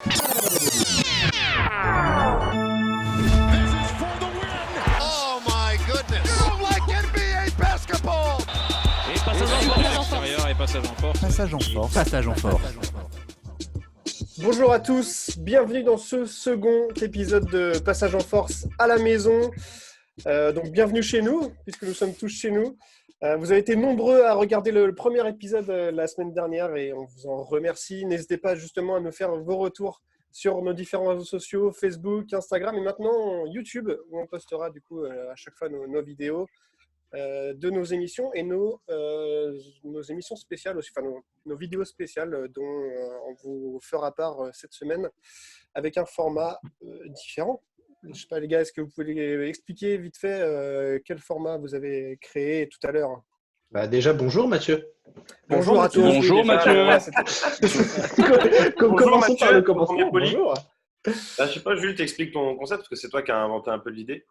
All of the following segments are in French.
Oh my goodness! You're like NBA basketball! Et passage en force. Passage en force. Bonjour à tous, bienvenue dans ce second épisode de Passage en force à la maison. Donc bienvenue chez nous, puisque nous sommes tous chez nous. Vous avez été nombreux à regarder le premier épisode la semaine dernière et on vous en remercie. N'hésitez pas justement à nous faire vos retours sur nos différents réseaux sociaux, Facebook, Instagram et maintenant YouTube, où on postera du coup à chaque fois nos vidéos de nos émissions et nos émissions spéciales aussi, enfin nos vidéos spéciales dont on vous fera part cette semaine avec un format différent. Je ne sais pas les gars, est-ce que vous pouvez expliquer vite fait quel format vous avez créé tout à l'heure? Déjà, bonjour Mathieu. Bonjour à tous. Bonjour Mathieu. Commençons par le commencement. Premier poli. Bonjour. Je sais pas, Jules, t'expliques ton concept parce que c'est toi qui as inventé un peu l'idée.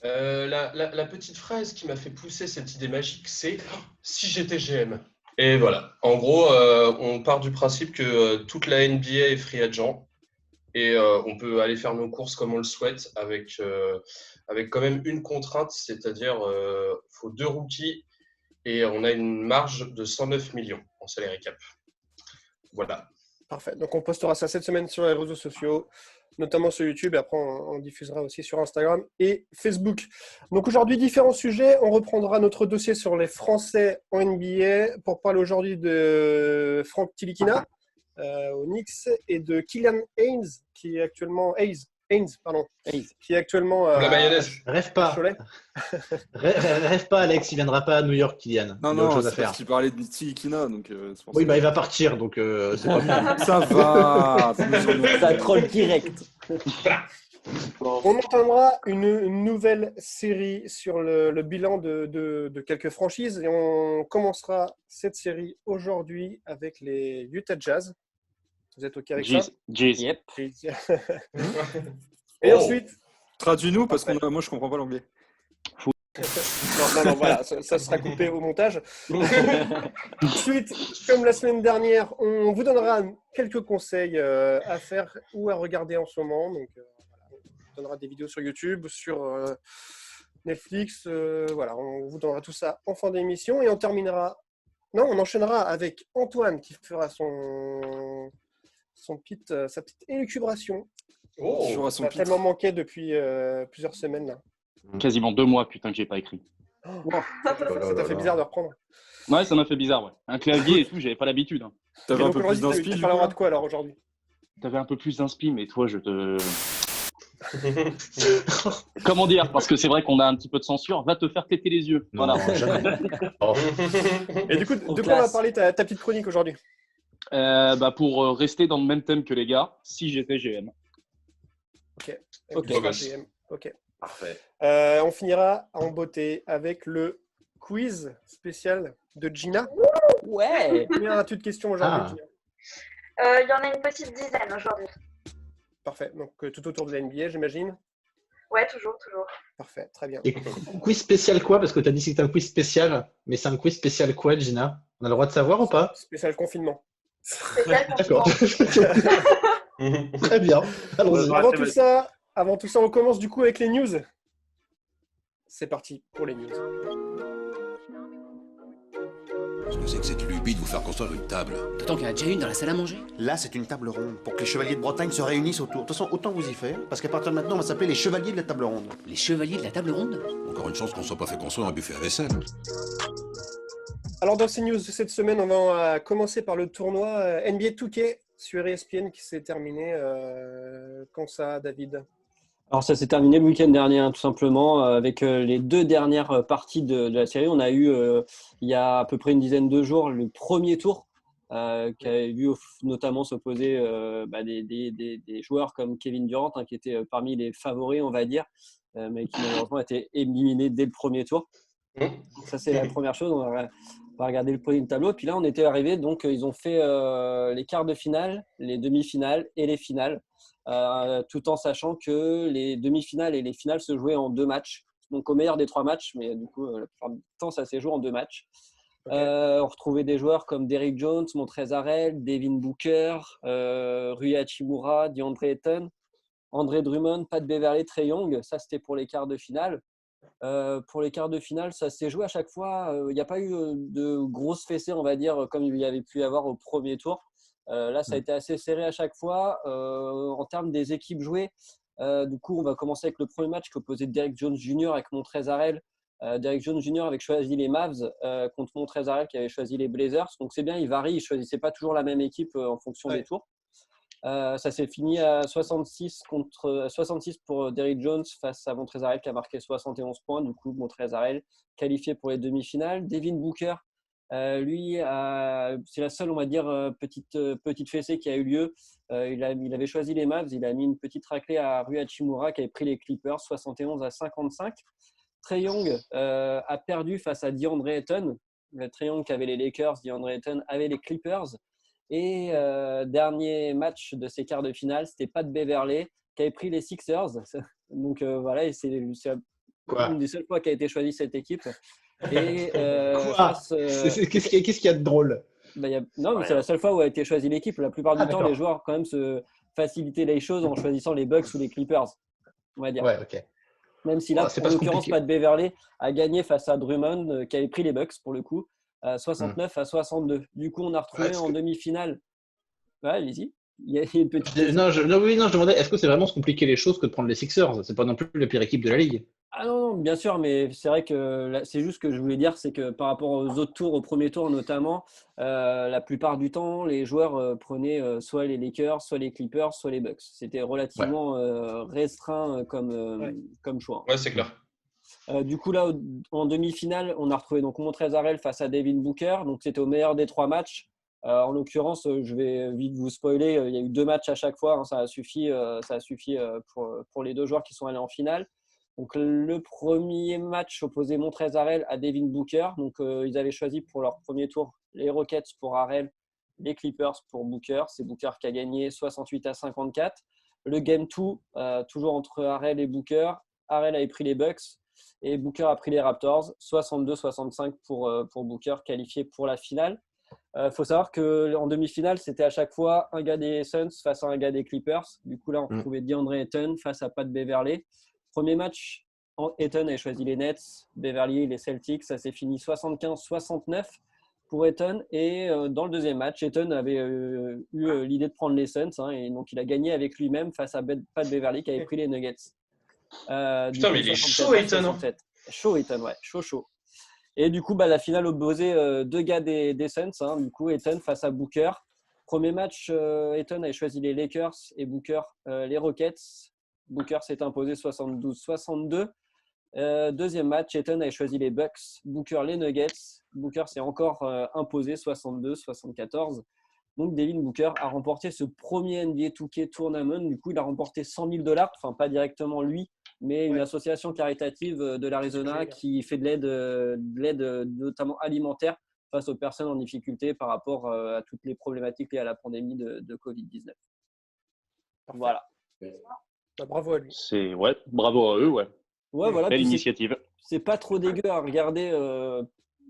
La petite phrase qui m'a fait pousser cette idée magique, c'est « si j'étais GM ». Et voilà, en gros, on part du principe que toute la NBA est free agent et on peut aller faire nos courses comme on le souhaite avec quand même une contrainte, c'est-à-dire faut 2 rookies et on a une marge de 109 millions en salary cap. Voilà. Parfait, donc on postera ça cette semaine sur les réseaux sociaux, notamment sur YouTube, et après on diffusera aussi sur Instagram et Facebook. Donc aujourd'hui, différents sujets. On reprendra notre dossier sur les Français en NBA pour parler aujourd'hui de Frank Ntilikina aux Knicks et de Killian Hayes, qui est actuellement qui est actuellement La mayonnaise. Rêve pas. Cholet. Rêve pas, Alex. Il viendra pas à New York, Kylian. Non, il a autre chose à c'est faire. parce qu'il parlait de Ntilikina, donc c'est pour ça. Oui, il va partir, donc c'est pas bien. Ça va. Ça troll direct. On entendra une nouvelle série sur le bilan de quelques franchises et on commencera cette série aujourd'hui avec les Utah Jazz. Vous êtes OK avec ça? Yep. Et ensuite, Traduis-nous parce que moi je comprends pas l'anglais. non, voilà, ça sera coupé au montage. Ensuite, comme la semaine dernière, on vous donnera quelques conseils à faire ou à regarder en ce moment. Donc, on vous donnera des vidéos sur YouTube, sur Netflix. Voilà, on vous donnera tout ça en fin d'émission et on enchaînera avec Antoine qui fera sa petite élucubration. Sur Ça a tellement manqué depuis plusieurs semaines là. Quasiment 2 mois, putain, que j'ai pas écrit. Ça t'a fait bizarre de reprendre. Ouais, ça m'a fait bizarre, ouais. Un clavier et tout, j'avais pas l'habitude. Hein. T'avais Et un donc, peu plus aujourd'hui, d'inspi tu du parleras coup. de quoi alors aujourd'hui? T'avais un peu plus d'inspi, mais toi, je te... Comment dire? Parce que c'est vrai qu'on a un petit peu de censure. Va te faire péter les yeux. Non, Voilà. jamais. Oh. Et du coup, de quoi on va parler ta petite chronique aujourd'hui? Pour rester dans le même thème que les gars, si j'étais GM. Ok. Parfait. On finira en beauté avec le quiz spécial de Gina. Ouais. Combien as-tu de questions aujourd'hui, Ah. Gina? Il y en a une petite dizaine aujourd'hui. Parfait. Donc, tout autour de la NBA, j'imagine. Ouais, toujours. Parfait, très bien. Et quiz spécial quoi? Parce que tu as dit que c'était un quiz spécial, mais c'est un quiz spécial quoi, Gina? On a le droit de savoir ou pas? Spécial confinement. Spécial D'accord. confinement. Très bien. Allons-y. Avant tout ça, on commence du coup avec les news. C'est parti pour les news. Ce que c'est que cette lubie de vous faire construire une table. D'autant qu'il y en a déjà une dans la salle à manger. Là, c'est une table ronde pour que les chevaliers de Bretagne se réunissent autour. De toute façon, autant vous y faire, parce qu'à partir de maintenant, on va s'appeler les chevaliers de la table ronde. Les chevaliers de la table ronde. Encore une chance qu'on soit pas fait construire un buffet à vaisselle. Alors, dans ces news de cette semaine, on va commencer par le tournoi NBA 2K sur ESPN qui s'est terminé. Quand ça, David? Alors ça s'est terminé le week-end dernier, hein, tout simplement, avec les 2 dernières parties de la série. On a eu, il y a à peu près une dizaine de jours, le premier tour qui avait vu notamment s'opposer des joueurs comme Kevin Durant, hein, qui était parmi les favoris, on va dire, mais qui malheureusement a été éliminé dès le premier tour. Ça, c'est la première chose. On va regarder le premier de tableau. Puis là, on était arrivé, donc ils ont fait les quarts de finale, les demi-finales et les finales. Tout en sachant que les demi-finales et les finales se jouaient en 2 matchs. Donc au meilleur des 3 matchs, mais du coup, la plupart du temps, ça s'est joué en 2 matchs. Ok. On retrouvait des joueurs comme Derrick Jones, Montrezl Harrell, Devin Booker, Rui Hachimura, DeAndre Ayton, André Drummond, Pat Beverley, Trae Young. Ça, c'était pour les quarts de finale. Pour les quarts de finale, ça s'est joué à chaque fois. Il n'y a pas eu de grosses fessées, on va dire, comme il y avait pu y avoir au premier tour. Là, ça a été assez serré à chaque fois. En termes des équipes jouées, du coup, on va commencer avec le premier match qui opposait Derrick Jones Jr. avec Montrezl Harrell. Derrick Jones Jr. avait choisi les Mavs contre Montrezl Harrell qui avait choisi les Blazers. Donc, c'est bien, il varie. Il ne choisissait pas toujours la même équipe en fonction des tours. Ça s'est fini à 66 pour Derrick Jones face à Montrezl Harrell qui a marqué 71 points. Du coup, Montrezl Harrell qualifié pour les demi-finales. Devin Booker, lui, c'est la seule, on va dire, petite fessée qui a eu lieu. Il avait choisi les Mavs. Il a mis une petite raclée à Rui Hachimura qui avait pris les Clippers 71-55. Trae Young a perdu face à DeAndre Ayton. Trae Young qui avait les Lakers, DeAndre Ayton avait les Clippers. Et dernier match de ces quarts de finale, c'était Pat Beverley qui avait pris les Sixers. Donc voilà, et c'est une des seules fois qu'a été choisie cette équipe. Et Qu'est-ce qu'il y a de drôle? Non, mais c'est la seule fois où a été choisie l'équipe. La plupart du temps, les joueurs quand même se facilitaient les choses en choisissant les Bucks ou les Clippers, on va dire. Ouais, ok. Même si là, en l'occurrence, Pat Beverley a gagné face à Drummond, qui avait pris les Bucks pour le coup. 69-62. Du coup, on a retrouvé en demi-finale. Ouais, allez-y. Il y a une petite. Je demandais, est-ce que c'est vraiment se compliquer les choses que de prendre les Sixers? C'est pas non plus la pire équipe de la ligue. Ah non, bien sûr, mais c'est vrai que c'est juste ce que je voulais dire, c'est que par rapport aux autres tours, au premier tour notamment, la plupart du temps, les joueurs prenaient soit les Lakers, soit les Clippers, soit les Bucks. C'était relativement restreint comme choix. Ouais, c'est clair. Du coup, là, en demi-finale, on a retrouvé donc Montrezl Harrell face à Devin Booker. Donc, c'était au meilleur des 3 matchs. En l'occurrence, je vais vite vous spoiler. Il y a eu 2 matchs à chaque fois. Hein, ça a suffi pour les 2 joueurs qui sont allés en finale. Donc, le premier match opposait Montrezl Harrell à Devin Booker. Donc, ils avaient choisi pour leur premier tour les Rockets pour Harrell, les Clippers pour Booker. C'est Booker qui a gagné 68-54. Le Game 2, toujours entre Harrell et Booker. Harrell avait pris les Bucks. Et Booker a pris les Raptors, 62-65 pour Booker, qualifié pour la finale. Faut savoir qu'en demi-finale, c'était à chaque fois un gars des Suns face à un gars des Clippers. Du coup, là, on retrouvait DeAndre Ayton face à Pat Beverley. Premier match, Ayton avait choisi les Nets, Beverley les Celtics. Ça s'est fini 75-69 pour Ayton. Et dans le deuxième match, Ayton avait eu l'idée de prendre les Suns. Et donc, il a gagné avec lui-même face à Pat Beverley qui avait pris les Nuggets. Putain, mais il est chaud, Ayton. Chaud, Ayton, ouais, chaud. Et du coup, la finale opposait 2 gars des Suns. Hein, du coup, Ayton face à Booker. Premier match, Ayton avait choisi les Lakers et Booker les Rockets. Booker s'est imposé 72-62. Deuxième match, Ayton avait choisi les Bucks, Booker les Nuggets. Booker s'est encore imposé 62-74. Donc, Devin Booker a remporté ce premier NBA 2K Tournament. Du coup, il a remporté $100 000. Enfin, pas directement lui, mais une association caritative de l'Arizona qui fait de l'aide notamment alimentaire face aux personnes en difficulté par rapport à toutes les problématiques liées à la pandémie de Covid-19. Voilà. Bravo à lui. Bravo à eux, ouais. Voilà. Belle initiative. C'est pas trop dégueu à regarder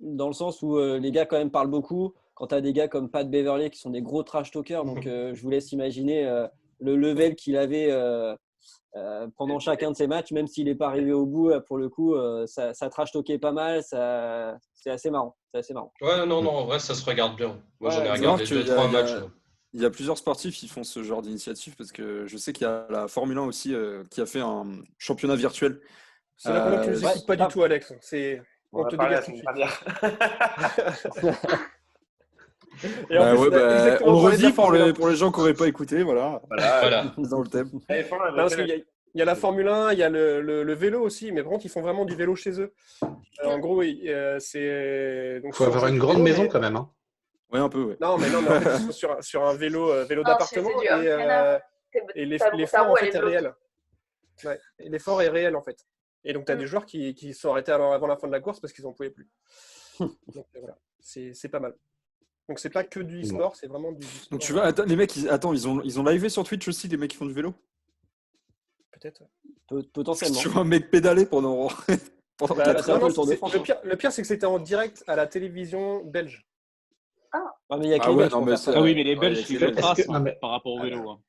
dans le sens où les gars quand même parlent beaucoup. Quand tu as des gars comme Pat Beverley qui sont des gros trash talkers, donc je vous laisse imaginer le level qu'il avait pendant chacun de ses matchs, même s'il n'est pas arrivé au bout, pour le coup, ça trash talkait pas mal, c'est assez marrant. Ouais, non, en vrai, ça se regarde bien. Moi, j'en ai C'est regardé marrant 2-3 matchs. Il y a plusieurs sportifs qui font ce genre d'initiative parce que je sais qu'il y a la Formule 1 aussi qui a fait un championnat virtuel. C'est là qu'on ne nous écoute pas du tout, Alex. On te dégage tout de suite. On le redit pour les gens qui n'auraient pas écouté. Voilà. Dans le thème. Parce qu'il y a la Formule 1, il y a le vélo aussi, mais par contre, ils font vraiment du vélo chez eux. En gros, c'est. Il faut avoir une grande maison quand même. Hein. Oui, un peu. Ouais. Non, mais en fait, ils sont sur un vélo d'appartement et l'effort en fait est réel. Ouais, et l'effort est réel en fait. Et donc, tu as des joueurs qui sont arrêtés avant la fin de la course parce qu'ils n'en pouvaient plus. Donc, voilà, c'est pas mal. Donc, c'est pas que du e-sport, c'est vraiment du sport. Donc, tu vois, les mecs, ils ont livé sur Twitch aussi, les mecs qui font du vélo. Peut-être. Potentiellement. Tu vois un mec pédaler pendant pendant Bah, 4 c'est un peu heures. le Tour de France, le pire, c'est que c'était en direct à la télévision belge. Ah, mais il y a que Ah les ouais, Belges non, pour mais faire ça. c'est- Ah oui, mais les Ouais, Belges c'est suivent les belge. traces Est-ce que- non, mais- par rapport au vélo.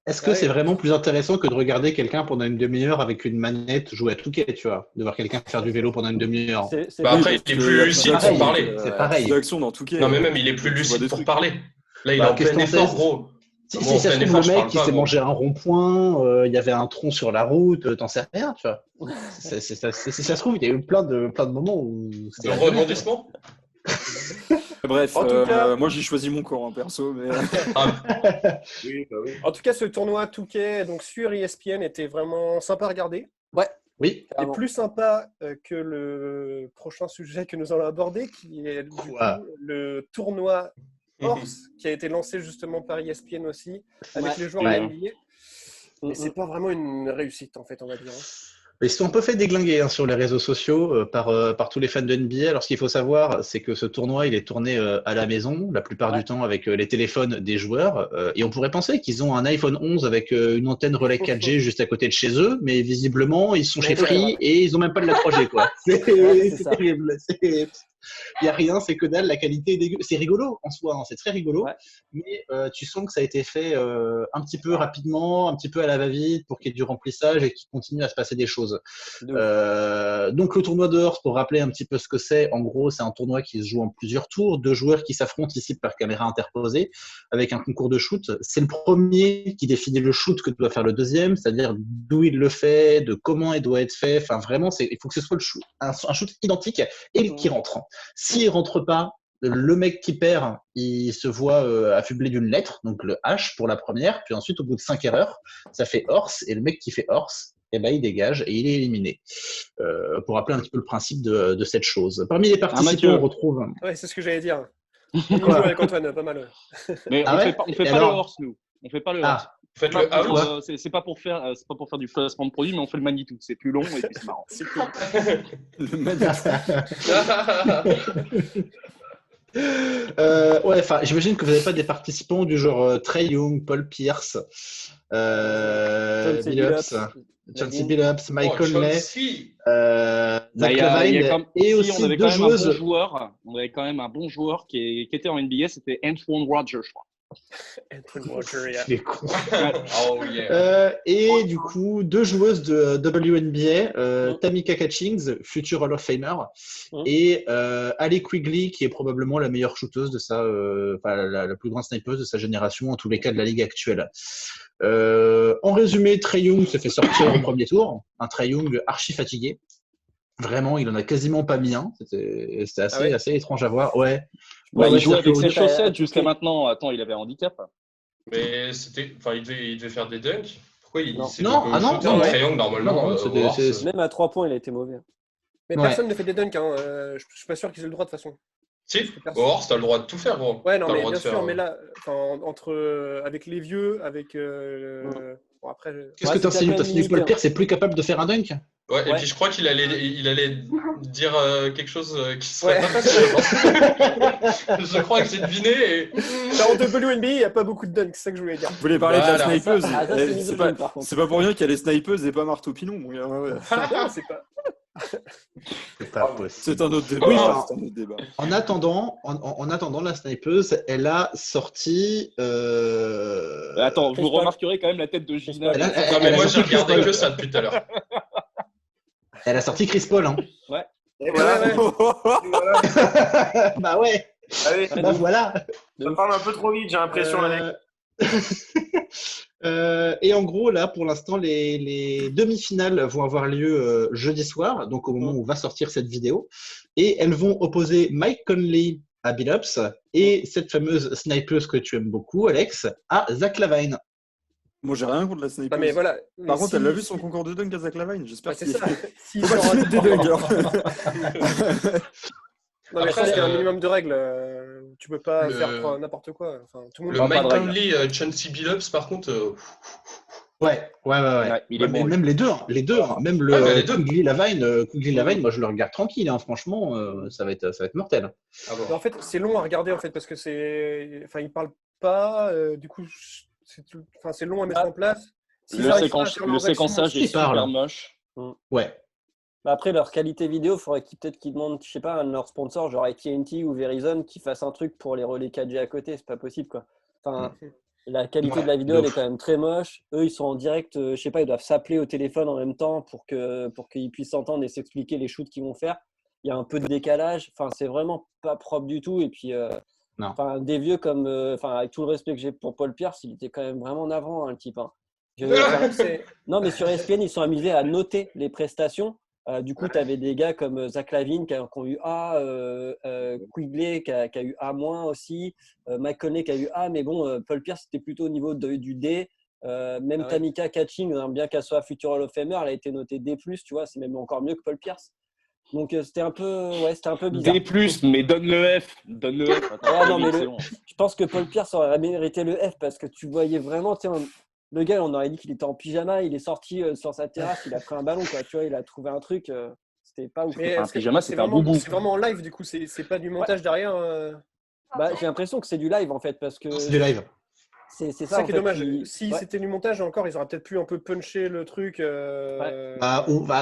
Est-ce que Ouais. c'est vraiment plus intéressant que de regarder quelqu'un pendant une demi-heure avec une manette jouer à Touquet, tu vois? De voir quelqu'un faire du vélo pendant une demi-heure. C'est Bah pas- après, il est plus lucide pour parler. C'est pareil. D'action dans Touquet. Non, mais même, il est plus tu vois lucide des pour trucs. parler. Là, il est Bah, en qu'est-ce plein que t'en effort, sais gros. Si, Moi, si en ça se plein trouve, effort, le je mec parle qui pas, s'est gros. mangé un rond-point, il y avait un tronc sur la route, t'en sais rien, tu vois. Si ça se trouve, il y a eu plein de moments où De c'était rebondissement. Bref, En tout cas- moi j'ai choisi mon corps, hein, perso. Mais... Oui, bah oui. En tout cas, ce tournoi Touquet donc sur ESPN était vraiment sympa à regarder. Oui. Et plus sympa que le prochain sujet que nous allons aborder, qui est du coup, Quoi le tournoi Horse, qui a été lancé justement par ESPN aussi, avec Ouais. les joueurs Ouais. de NBA. Mais c'est pas vraiment une réussite, en fait, on va dire. Ils se sont un peu fait déglinguer sur les réseaux sociaux par tous les fans de NBA. Alors, ce qu'il faut savoir, c'est que ce tournoi, il est tourné à la maison, la plupart du temps avec les téléphones des joueurs. Et on pourrait penser qu'ils ont un iPhone 11 avec une antenne relais 4G juste à côté de chez eux, mais visiblement, ils sont chez Free et ils ont même pas de la 3G, quoi. C'est terrible. Il n'y a rien, c'est que dalle, la qualité est dégueu. C'est rigolo en soi, hein, c'est très rigolo, Ouais. mais tu sens que ça a été fait un petit peu rapidement, un petit peu à la va-vite pour qu'il y ait du remplissage et qu'il continue à se passer des choses. Donc le tournoi de Horse, pour rappeler un petit peu ce que c'est, en gros, c'est un tournoi qui se joue en plusieurs tours, 2 joueurs qui s'affrontent ici par caméra interposée avec un concours de shoot. C'est le premier qui définit le shoot que doit faire le deuxième, c'est-à-dire d'où il le fait, de comment il doit être fait. Enfin, vraiment, il faut que ce soit un shoot identique et qui rentre. S'il rentre pas, le mec qui perd, il se voit affublé d'une lettre, donc le H pour la première, puis ensuite au bout de 5 erreurs, ça fait Horse, et le mec qui fait Horse, eh ben, il dégage et il est éliminé. Pour rappeler un petit peu le principe de cette chose. Parmi les participants, Mathieu. on retrouve... Ouais, c'est ce que j'allais dire. On y joue Quoi avec Antoine, pas mal. Mais Ah on ouais fait pas, on fait Et pas alors le horse, nous. On fait pas le horse. Ah, Faites Pas le pour, out. c'est pas pour faire du placement de produit, mais on fait le Manitou. C'est plus long et puis c'est marrant. Le magnétisme. ouais, enfin, j'imagine que vous n'avez pas des participants du genre Trey Young, Paul Pierce, Chauncey Billups, Billups, Chauncey Billups, Mike Oh, Conley, Chauncey. Bah, Zach il y a Lavine, comme- et si, aussi on avait 2 quand même un bon joueuses. joueur. On avait quand même un bon joueur qui était en NBA, c'était Antoine Rogers, je crois. Antoine Walker, yeah. Il est con. Oh yeah. Et du coup, 2 joueuses de WNBA, Tamika Catchings, future Hall of Famer, et Ali Quigley, qui est probablement la meilleure shooteuse de la plus grande snipeuse de sa génération, en tous les cas de la ligue actuelle. En résumé, Trae Young se fait sortir au premier tour, un Trae Young archi fatigué. Vraiment, il en a quasiment pas mis un. C'était assez étrange à voir. Ouais. Bah, Ouais, il jouait avec c'est-à-dire ses chaussettes jusqu'à maintenant. Attends, il avait un handicap. Mais c'était. Enfin, il devait faire des dunks. Pourquoi il Non. s'est Non, fait ah non, shooter non, en ouais. triangle normalement Non, c'était- au c'est- horse. Même à 3 points, il a été mauvais. Mais Ouais. personne ne fait des dunks, hein. Je suis pas sûr qu'ils aient le droit de toute façon. Si, au horse, t'as le droit de tout faire, gros. Ouais, non, T'as le mais droit bien de faire, sûr, mais là, entre avec les vieux, avec. Bon, après. Qu'est-ce que tu insinues? T'as insinué que Paul Pierce est plus capable de faire un dunk? Ouais, et Ouais. puis je crois qu'il allait dire quelque chose qui Ouais. serait pas facile, je pense. Je crois que j'ai deviné et. En WNBA, il n'y a pas beaucoup de dunks, c'est ça que je voulais dire. Vous voulez parler de la Voilà. snipeuse Ah, ça, c'est Eh, niveau c'est de pas, jeu, par contre. c'est pas pour rien qu'il y a les snipeuses et pas Marteau Pinon. Mon gars, ouais. Non, c'est pas. C'est pas possible. C'est un autre débat. Oui, enfin, c'est un autre débat. En attendant, la snipeuse, elle a sorti. Attends, vous Chris Paul. remarquerez quand même la tête de Gina. Elle a- Non, mais elle a moi, sorti j'ai regardé Chris Paul. que ça depuis tout à l'heure. Elle a sorti Chris Paul. Hein. Et voilà. Ouais, ouais. Bah ouais. Allez, Bah voilà. ça parle un peu trop vite, j'ai l'impression, la mec. Et en gros, là, pour l'instant, les demi-finales vont avoir lieu jeudi soir, donc au moment où va sortir cette vidéo. Et elles vont opposer Mike Conley à Billups et cette fameuse snipeuse que tu aimes beaucoup, Alex, à Zach Lavine. Moi, j'ai rien contre la snipeuse. Non, mais voilà. Par Mais contre, si- elle a vu son concours de dunk à Zach Lavine. J'espère Ouais, c'est qu'il ça. S'il faut pas sort qu'il un- mette des dunks. alors. Non, mais Après, je pense qu'il y a un minimum de règles. Tu peux pas le- faire n'importe quoi. Enfin, tout le monde Le parle Mike pas de règles. Conley, Chauncey Billups, par contre. Ouais. Ouais, il est Mais bon, même les deux, hein, même le Ouais, mais les deux. Quigley Lavine, moi je le regarde tranquille, hein, franchement, ça va être mortel. Ah bon. Mais en fait, c'est long à regarder en fait parce que c'est. Enfin, ils parlent pas. Du coup, c'est long à mettre en place. S'ils Le, arrivent pas à faire le leurs actions, séquençage est il parle. super moche. Ouais. Bah, après, leur qualité vidéo, il faudrait peut-être qu'ils demandent, je sais pas, un de leurs sponsors, genre AT&T ou Verizon, qui fasse un truc pour les relais 4G à côté. C'est pas possible, quoi. Enfin, la qualité de la vidéo, elle est quand même très moche. Eux, ils sont en direct, je sais pas, ils doivent s'appeler au téléphone en même temps pour qu'ils puissent s'entendre et s'expliquer les shoots qu'ils vont faire. Il y a un peu de décalage. Enfin, c'est vraiment pas propre du tout. Et puis, Non. enfin, des vieux comme, enfin, avec tout le respect que j'ai pour Paul Pierce, il était quand même vraiment en avant, hein, le type. Hein. Non, mais sur ESPN, ils sont amusés à noter les prestations. Du coup, tu avais des gars comme Zach Lavine qui ont eu A, Quigley qui a eu A- aussi, Mike Conley qui a eu A, mais bon, Paul Pierce, c'était plutôt au niveau du D. Même Tamika Catching, hein, bien qu'elle soit future Hall of Famer, elle a été notée D+, tu vois, c'est même encore mieux que Paul Pierce. Donc, c'était un peu bizarre. D+, mais donne le F. Donne le F. Attends, Non, mais c'est bon. je pense que Paul Pierce aurait mérité le F parce que tu voyais vraiment, le gars, on aurait dit qu'il était en pyjama, il est sorti sur sa terrasse, il a pris un ballon, quoi. Tu vois, il a trouvé un truc, c'était pas ouf. Mais un pyjama, c'est c'était un vraiment, boubou. c'est vraiment en live, du coup, c'est pas du montage derrière. Bah, j'ai l'impression que c'est du live en fait parce que C'est du live. c'est C'est ça, ça en qui est fait, dommage. Si c'était du montage encore, ils auraient peut-être pu un peu puncher le truc.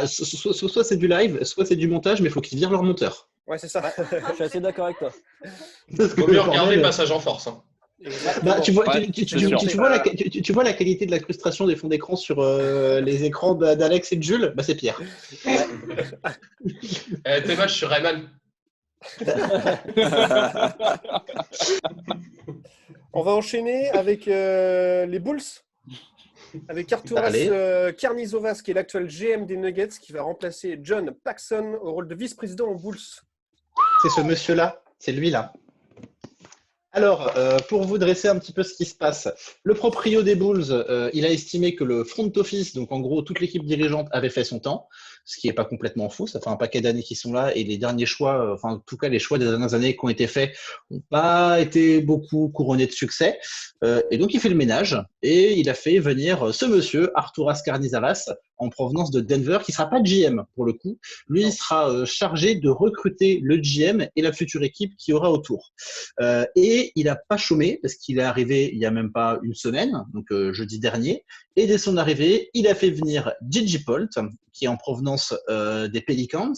Soit c'est du live, soit c'est du montage, mais il faut qu'ils virent leur monteur. Ouais, c'est ça. Je suis assez d'accord avec toi. Parce que Vaut mieux le regarder bordel- Passage en Force. Hein. Bah, tu vois, Ouais, tu c'est sûr. vois la qualité de la frustration des fonds d'écran sur les écrans d'Alex et de Jules, bah, c'est Pierre. Tes matchs sur Rayman. On va enchaîner avec les Bulls. Avec Arturas Allez. Karnizovas, qui est l'actuel GM des Nuggets, qui va remplacer John Paxson au rôle de vice-président aux Bulls. C'est ce monsieur-là, c'est lui-là. Alors, pour vous dresser un petit peu ce qui se passe, le proprio des Bulls, il a estimé que le front office, donc en gros toute l'équipe dirigeante, avait fait son temps, ce qui n'est pas complètement faux. Ça fait un paquet d'années qu'ils sont là et les derniers choix, enfin en tout cas les choix des dernières années qui ont été faits, n'ont pas été beaucoup couronnés de succès. Et donc il fait le ménage et il a fait venir ce monsieur, Arturas Karnizovas, en provenance de Denver, qui sera pas GM pour le coup. Lui, il sera chargé de recruter le GM et la future équipe qui aura autour. Et il n'a pas chômé parce qu'il est arrivé il y a même pas une semaine, donc jeudi dernier. Et dès son arrivée, il a fait venir Gigi Polt, qui est en provenance des Pelicans.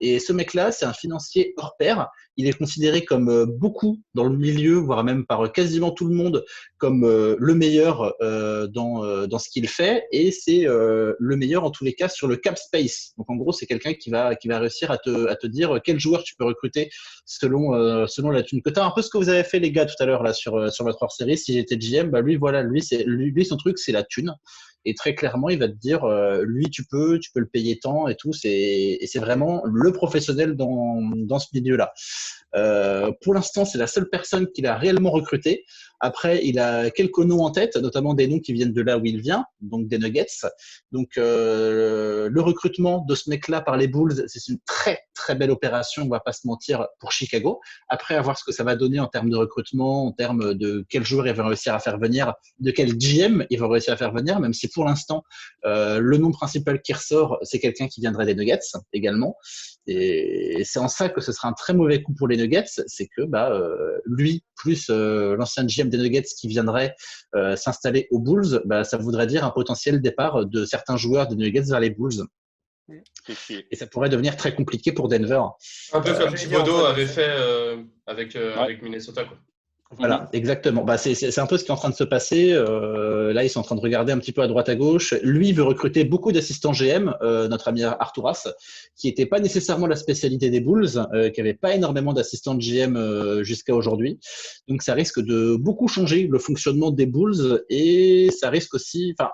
Et ce mec-là, c'est un financier hors pair. Il est considéré comme beaucoup dans le milieu, voire même par quasiment tout le monde, comme le meilleur dans ce qu'il fait. Et c'est le meilleur en tous les cas sur le cap space. Donc en gros, c'est quelqu'un qui va réussir à te dire quel joueur tu peux recruter selon la thune que tu as. Un peu ce que vous avez fait les gars tout à l'heure là sur votre hors-série. Si j'étais GM, bah lui son truc c'est la thune. Et très clairement, il va te dire, lui, tu peux le payer tant et tout. Et c'est vraiment le professionnel dans ce milieu-là. Pour l'instant, c'est la seule personne qu'il a réellement recrutée. Après, il a quelques noms en tête, notamment des noms qui viennent de là où il vient, donc des Nuggets. Donc, le recrutement de ce mec-là par les Bulls, c'est une très, très belle opération, on va pas se mentir, pour Chicago. Après, à voir ce que ça va donner en termes de recrutement, en termes de quel joueur il va réussir à faire venir, de quel GM il va réussir à faire venir, même si pour l'instant, le nom principal qui ressort, c'est quelqu'un qui viendrait des Nuggets également. Et c'est en ça que ce sera un très mauvais coup pour les Nuggets, c'est que lui, plus l'ancien GM des Nuggets qui viendrait s'installer aux Bulls, ça voudrait dire un potentiel départ de certains joueurs des Nuggets vers les Bulls. Et ça pourrait devenir très compliqué pour Denver. Un peu comme Thibodeau avait fait avec Minnesota, quoi. Voilà, exactement. C'est un peu ce qui est en train de se passer. Là, ils sont en train de regarder un petit peu à droite à gauche. Lui, il veut recruter beaucoup d'assistants GM, notre ami Arturas, qui n'était pas nécessairement la spécialité des Bulls, qui n'avait pas énormément d'assistants de GM jusqu'à aujourd'hui. Donc, ça risque de beaucoup changer le fonctionnement des Bulls et ça risque aussi. Enfin,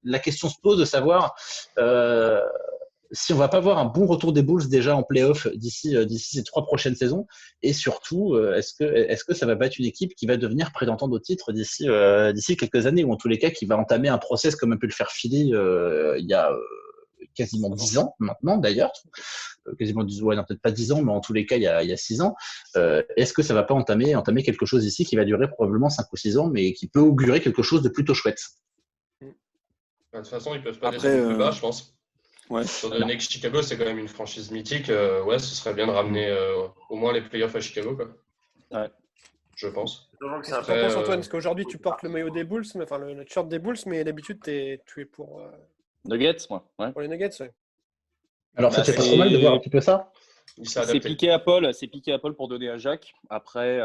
la question se pose de savoir. Si on va pas voir un bon retour des Bulls déjà en play-off d'ici ces 3 prochaines saisons, et surtout, est-ce que ça va pas être une équipe qui va devenir prétendante au titre d'ici quelques années, ou en tous les cas qui va entamer un process comme a pu le faire Philly il y a quasiment 10 ans maintenant d'ailleurs, quasiment 10 non, peut-être pas 10 ans, mais en tous les cas il y a 6 ans. Est-ce que ça va pas entamer quelque chose ici qui va durer probablement 5 ou 6 ans, mais qui peut augurer quelque chose de plutôt chouette? De toute façon, ils peuvent pas descendre plus bas, je pense. Ouais. Sur donné que Chicago, c'est quand même une franchise mythique. Ce serait bien de ramener au moins les playoffs à Chicago, quoi. Ouais. Je pense. Qu'est-ce que tu en penses, Antoine? Parce qu'aujourd'hui, tu portes le maillot des Bulls, enfin le t-shirt des Bulls, mais d'habitude, tu es pour, Nuggets, moi. Ouais. pour les Nuggets. Ouais. Alors, Bah, c'était pas trop mal de voir un petit peu ça. Il s'est C'est adapté. piqué Apple, pour donner à Jacques. Après,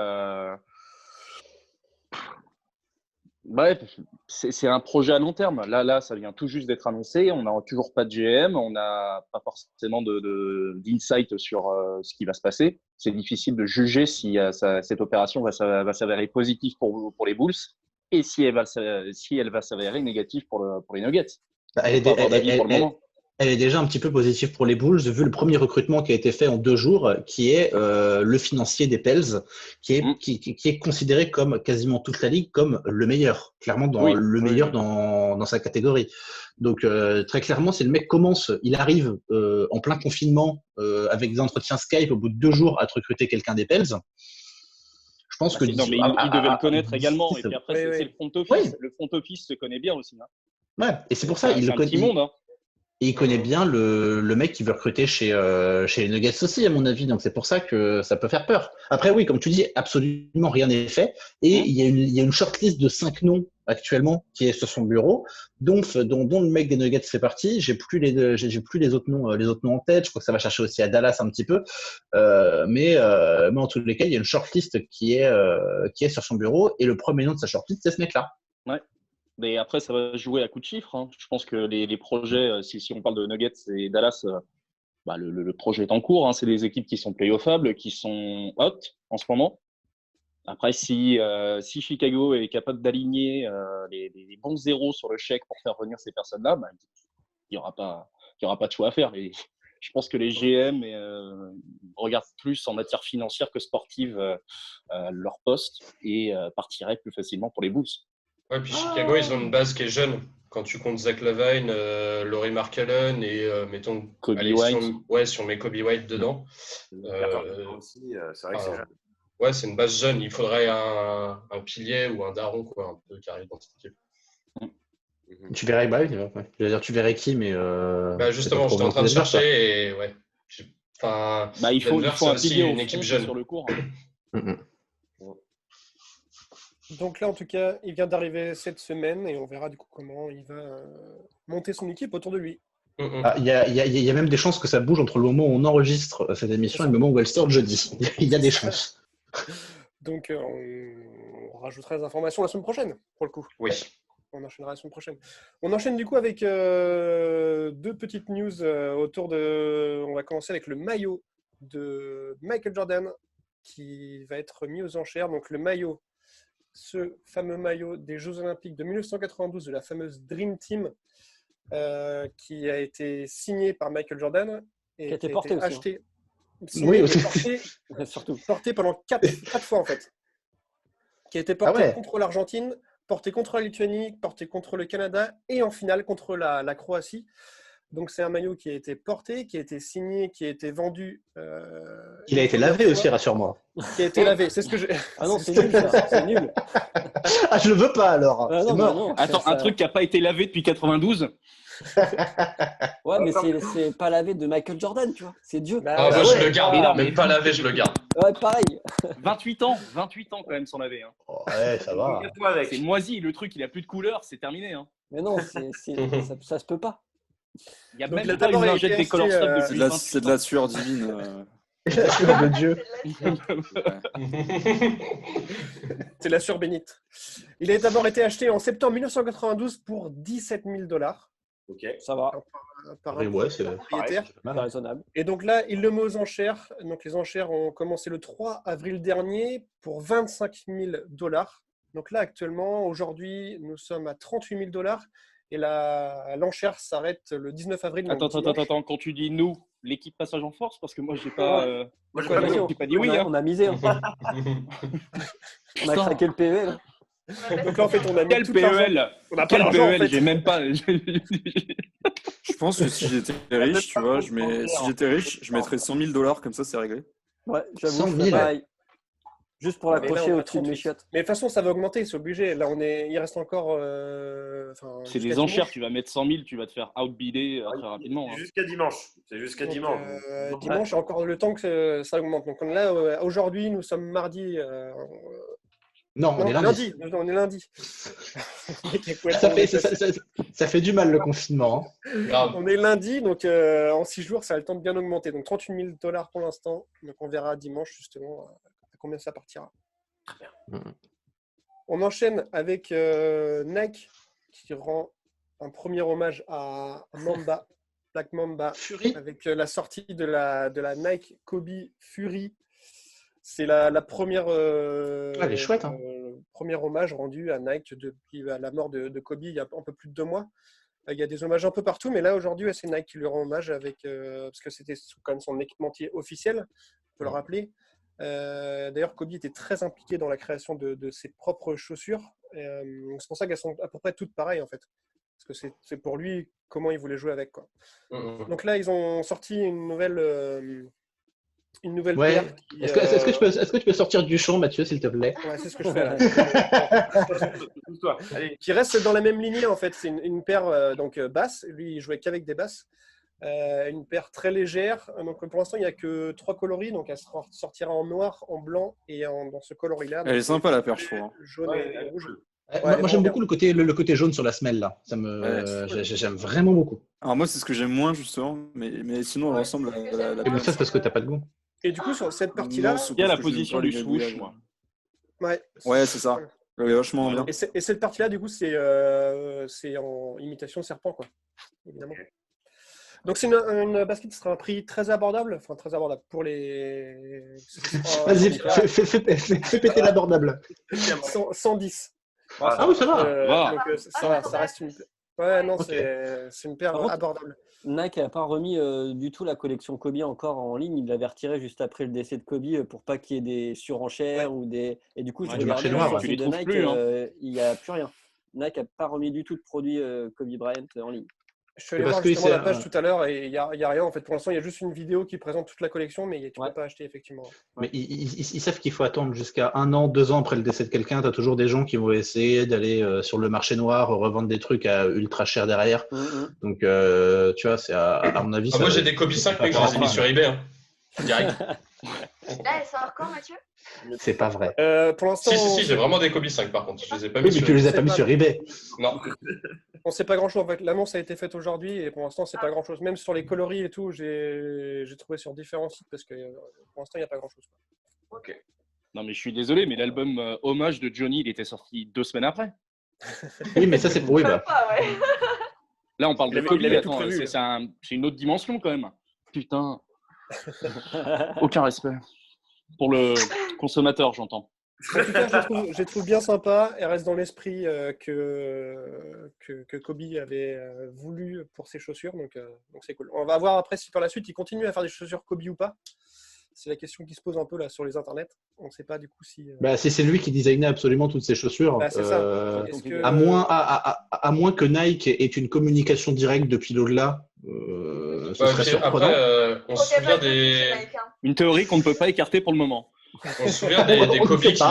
ouais, c'est un projet à long terme. Là, ça vient tout juste d'être annoncé. On n'a toujours pas de GM, on n'a pas forcément d'insight sur ce qui va se passer. C'est difficile de juger si cette opération va s'avérer positive pour les Bulls et si elle va s'avérer négative pour les Nuggets. Bah, On peut pas avoir d'avis pour le moment. Elle est déjà un petit peu positive pour les Bulls, vu le premier recrutement qui a été fait en 2 jours, qui est le financier des Pels, qui est considéré comme quasiment toute la ligue comme le meilleur, clairement meilleur dans sa catégorie. Donc très clairement, si le mec commence, il arrive en plein confinement avec des entretiens Skype au bout de 2 jours à te recruter quelqu'un des Pels. Je pense que non, mais il devait le connaître également. Et puis après, c'est le front office. Oui. Le front office se connaît bien aussi. Hein. Ouais, et c'est pour ça il le connaît. Petit monde. Hein. Et il connaît bien le mec qui veut recruter chez les Nuggets aussi, à mon avis. Donc, c'est pour ça que ça peut faire peur. Après, oui, comme tu dis, absolument rien n'est fait. Et il y a une shortlist de 5 noms actuellement qui est sur son bureau, dont le mec des Nuggets fait partie. J'ai plus les autres noms en tête. Je crois que ça va chercher aussi à Dallas un petit peu. Mais en tous les cas, il y a une shortlist qui est sur son bureau. Et le premier nom de sa shortlist, c'est ce mec-là. Ouais. Mais après, ça va jouer à coup de chiffres. Hein. Je pense que les projets, si on parle de Nuggets et Dallas, le projet est en cours. Hein. C'est des équipes qui sont playoffables, qui sont hot en ce moment. Après, si Chicago est capable d'aligner les bons zéros sur le chèque pour faire venir ces personnes-là, il n'y aura pas de choix à faire. Je pense que les GM regardent plus en matière financière que sportive leur poste et partiraient plus facilement pour les Bulls. Ouais, puis Chicago, ils ont une base qui est jeune. Quand tu comptes Zach Lavine, Laurie Markkanen et mettons Kobe White. Si on met Kobe White dedans. Aussi, c'est vrai que c'est jeune. Ouais, c'est une base jeune. Il faudrait un pilier ou un daron un peu qui arrive dans cette équipe. Tu verrais, je veux dire, tu verrais qui, mais. Justement, j'étais en train de chercher et ouais. Il faut un pilier une équipe jeune sur le court. Hein. Donc là, en tout cas, il vient d'arriver cette semaine et on verra du coup comment il va monter son équipe autour de lui. Il y a même des chances que ça bouge entre le moment où on enregistre cette émission et le moment où elle sort jeudi. Il y a des chances. Donc on rajoutera les informations la semaine prochaine, pour le coup. Oui. On enchaînera la semaine prochaine. On enchaîne du coup avec 2 petites news autour de... On va commencer avec le maillot de Michael Jordan qui va être mis aux enchères. Donc le maillot, ce fameux maillot des Jeux Olympiques de 1992 de la fameuse Dream Team qui a été signé par Michael Jordan et qui a été porté aussi. Acheté, oui, aussi. Porté pendant 4 fois en fait. Qui a été porté contre l'Argentine, porté contre la Lituanie, porté contre le Canada et en finale contre la Croatie. Donc c'est un maillot qui a été porté, qui a été signé, qui a été vendu. Il a été lavé aussi, rassure-moi. Qui a été lavé, c'est ce que j'ai. Ah non, c'est nul, ça. C'est nul. Ah, je le veux pas alors. Ah, c'est mort. non, attends, un truc qui n'a pas été lavé depuis 92. Ouais, mais c'est pas lavé de Michael Jordan, tu vois. C'est Dieu. Je le garde. Même pas lavé, je le garde. Ouais, pareil. 28 ans quand même sans laver. Hein. Ouais, ça va. C'est moisi, le truc, il a plus de couleur, c'est terminé. Hein. Mais non, ça se peut pas. Il y a même pas une lingette décolore stop depuis 28 ans. C'est de la sueur divine. La sueur de Dieu. C'est la sueur bénite. Il a d'abord été acheté en septembre 1992 pour $17,000. Ok. Ça va. Par un propriétaire. Raisonnable. Et donc là, il le met aux enchères. Donc les enchères ont commencé le 3 avril dernier pour $25,000. Donc là, actuellement, aujourd'hui, nous sommes à $38,000. Et l'enchère s'arrête le 19 avril. Attends, quand tu dis nous, l'équipe Passage en Force, parce que moi, j'ai pas. Moi, j'ai pas dit oui. On a misé. On a craqué le PEL. Donc là, en fait, on a mis quel PEL. On n'a pas l'argent, en fait. J'ai même pas. Je pense que si j'étais riche, tu vois, je mettrais $100,000, comme ça, c'est réglé. Ouais, j'avoue, 100 000. pareil. Juste pour l'accrocher au-dessus de mes chiottes. Mais de toute façon, ça va augmenter, c'est obligé. Là, il reste encore. C'est des enchères, tu vas mettre 100 000, tu vas te faire outbider très rapidement. C'est jusqu'à dimanche. C'est jusqu'à dimanche. Dimanche, il y a encore le temps que ça augmente. Donc là, aujourd'hui, nous sommes mardi. Non, on est lundi. Non, on est lundi. Ça fait du mal le confinement. Hein. On est lundi, donc en 6 jours, ça a le temps de bien augmenter. Donc 38 000 $ pour l'instant. Donc on verra dimanche justement à combien ça partira. Très bien. On enchaîne avec Nike qui rend un premier hommage à Mamba, Black Mamba, Fury. Avec la sortie de la Nike Kobe Fury. C'est la première, elle est chouette, hein. premier hommage rendu à Nike depuis la mort de Kobe il y a un peu plus de 2 mois. Il y a des hommages un peu partout, mais là aujourd'hui, c'est Nike qui lui rend hommage parce que c'était quand même son équipementier officiel, on peut le rappeler. D'ailleurs, Kobe était très impliqué dans la création de ses propres chaussures. C'est pour ça qu'elles sont à peu près toutes pareilles en fait. Parce que c'est pour lui comment il voulait jouer avec, quoi. Donc là, ils ont sorti une nouvelle ouais. paire. Est-ce que tu peux sortir du champ, Mathieu, s'il te plaît? Ouais, c'est ce que je fais là. Qui reste dans la même lignée en fait. C'est une paire basse. Lui, il jouait qu'avec des basses. Une paire très légère. Donc pour l'instant, il n'y a que 3 coloris. Donc elle sortira en noir, en blanc et dans ce coloris-là. Elle est sympa la paire, je trouve. Jaune et rouge. Moi j'aime beaucoup le côté jaune sur la semelle là. J'aime vraiment beaucoup. Alors moi c'est ce que j'aime moins justement, mais sinon elle ressemble à la Et ça c'est parce que t'as pas de goût. Et du coup sur cette partie-là, il y a la position du swoosh, moi. Ouais, c'est ça. Elle est vachement bien. Et cette partie-là, du coup, c'est en imitation serpent, quoi. Évidemment. Donc c'est une basket qui sera un prix très abordable, pour les. Vas-y, fais péter l'abordable. 110. Ah oui, ça va. Donc, ça reste une. Ouais, non, c'est une paire abordable. Nike n'a pas remis du tout la collection Kobe encore en ligne. Il l'avait retiré juste après le décès de Kobe pour pas qu'il y ait des surenchères ou des. Et du coup, du marché noir, sur le site de Nike, il n'y a plus rien. Nike n'a pas remis du tout de produits Kobe Bryant en ligne. Je suis allé voir justement la page tout à l'heure et il n'y a rien. En fait, pour l'instant, il y a juste une vidéo qui présente toute la collection, mais tu ne peux pas acheter effectivement. Mais ils savent qu'il faut attendre jusqu'à 1 an, 2 ans après le décès de quelqu'un. Tu as toujours des gens qui vont essayer d'aller sur le marché noir, revendre des trucs à ultra cher derrière. Donc, tu vois, c'est à mon avis. Moi, j'ai des Kobe 5, mais que je les ai mis sur eBay. Direct. Là, elle sort quand, Mathieu? C'est pas vrai. Pour l'instant, si, j'ai vraiment des Kobe 5 par contre. Je les ai pas mis mais tu les as pas mis sur eBay. Non. On sait pas grand chose. En fait, l'annonce a été faite aujourd'hui et pour l'instant, c'est pas grand chose. Même sur les coloris et tout, j'ai trouvé sur différents sites parce que pour l'instant, il n'y a pas grand chose. Ok. Non, mais je suis désolé, mais l'album hommage de Johnny, il était sorti 2 semaines après. Oui, mais ça, c'est pour. Oui, bah. Là, on parle de Kobe. Attends, c'est une autre dimension quand même. Putain. Aucun respect. Pour le consommateur, j'entends. En tout cas, je les trouve bien sympa. Elle reste dans l'esprit que Kobe avait voulu pour ses chaussures. Donc c'est cool. On va voir après si par la suite il continue à faire des chaussures Kobe ou pas. C'est la question qui se pose un peu là sur les internets. On ne sait pas du coup si. Si c'est lui qui designait absolument toutes ces chaussures. C'est ça. À moins que Nike ait une communication directe depuis l'au-delà. Ce serait surprenant. Après, on se souvient des. Une théorie qu'on ne peut pas écarter pour le moment. On se souvient des Kobe qu'il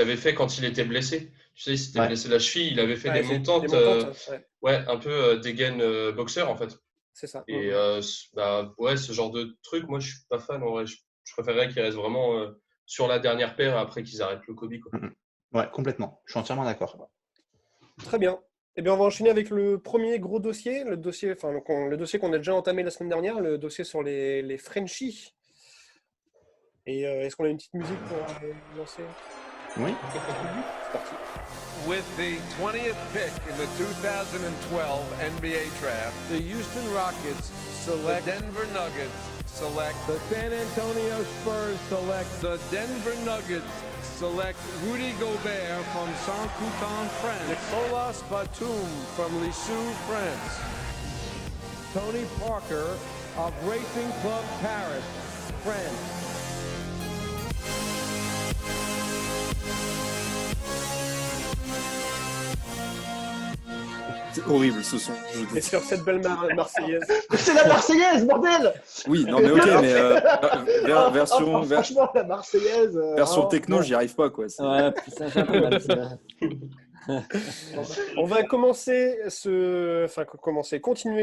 avait fait quand il était blessé. Tu sais, il s'était blessé la cheville, il avait fait des montantes, un peu des gaines boxeur en fait. C'est ça. Et ce genre de truc, moi je suis pas fan en vrai. Je préférerais qu'il reste vraiment sur la dernière paire après qu'ils arrêtent le Kobe, quoi. Ouais, complètement. Je suis entièrement d'accord. Très bien. Eh bien, on va enchaîner avec le premier gros dossier, le dossier qu'on a déjà entamé la semaine dernière, le dossier sur les Frenchies. Et est-ce qu'on a une petite musique pour lancer? Oui. C'est parti. With the 20th pick in the 2012 NBA draft, the Houston Rockets select the Denver Nuggets, select the San Antonio Spurs, select the Denver Nuggets, select Rudy Gobert from Saint-Coutin, France, Nicolas Batum from Lisieux, France, Tony Parker of Racing Club Paris, France. C'est horrible ce son. Et sur cette belle Marseillaise. C'est la Marseillaise, bordel! Oui, non mais ok, mais franchement, la Marseillaise. Version techno, j'y arrive pas quoi. Ouais, ça fait pas mal, ça. On va continuer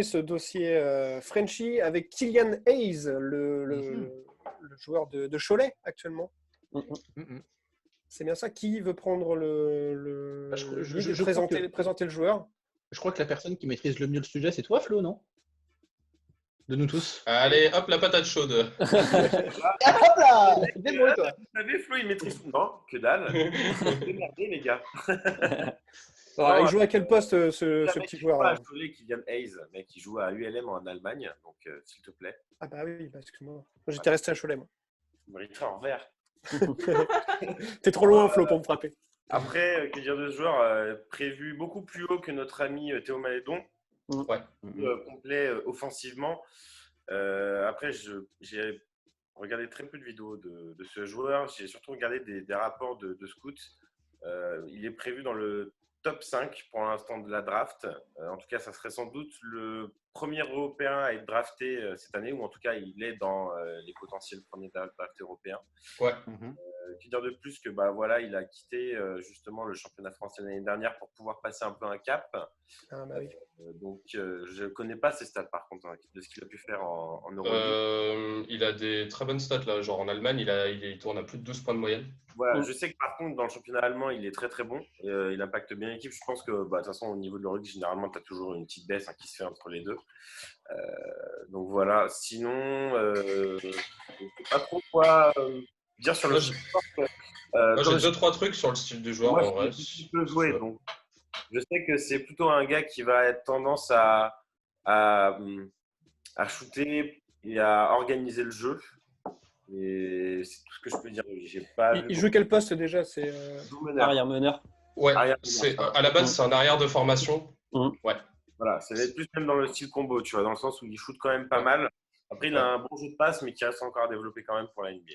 ce dossier Frenchie avec Killian Hayes, le joueur de Cholet actuellement. C'est bien ça. Qui veut prendre le Bah, je lead et crois présenter le joueur? Je crois que la personne qui maîtrise le mieux le sujet, c'est toi, Flo, non? De nous tous. Allez, hop, la patate chaude. Hop là! Débrouille-toi. Vous savez, Flo, il maîtrise tout. Non, que dalle. Démerdez, les gars. Alors, Non, il joue à quel poste ce mec petit qui joueur joue à là Cholet, Kylian Hayes, mec qui joue à ULM en Allemagne, donc s'il te plaît. Ah bah oui, bah, excuse-moi. Moi, j'étais resté à Cholet, moi. Tu mériterais en vert. T'es trop loin, Flo, pour me frapper. Après, que dire de ce joueur prévu beaucoup plus haut que notre ami Théo Malédon, Ouais. complet offensivement. Après, j'ai regardé très peu de vidéos de ce joueur. J'ai surtout regardé des rapports de scouts. Il est prévu dans le top 5 pour l'instant de la draft. En tout cas, ça serait sans doute le premier Européen à être drafté cette année, ou en tout cas, il est dans les potentiels premiers draftés européens. Ouais. Que dire de plus que bah, voilà, il a quitté justement le championnat français l'année dernière pour pouvoir passer un peu un cap. Ah bah oui. Donc, je ne connais pas ses stats par contre, hein, de ce qu'il a pu faire en Euroleague. Il a des très bonnes stats là. Genre en Allemagne, il tourne à plus de 12 points de moyenne. Voilà, je sais que par contre, dans le championnat allemand, il est très très bon. Il impacte bien l'équipe. Je pense que bah, de toute façon, au niveau de l'Euroleague, généralement, tu as toujours une petite baisse qui se fait entre les deux. Donc voilà. Sinon, je ne sais pas trop quoi dire sur le sport. J'ai 2-3 trucs sur le style du joueur. Moi, en vrai. je peux jouer. Donc, je sais que c'est plutôt un gars qui va être tendance à shooter et à organiser le jeu. Et c'est tout ce que je peux dire. J'ai pas Il joue quel poste déjà? C'est arrière meneur. Ouais, Arrière à la base, c'est un arrière de formation. Ouais. Voilà, ça va être plus même dans le style combo, tu vois, dans le sens où il shoot quand même pas mal. Après, il a un bon jeu de passe, mais qui reste encore à développer quand même pour la NBA.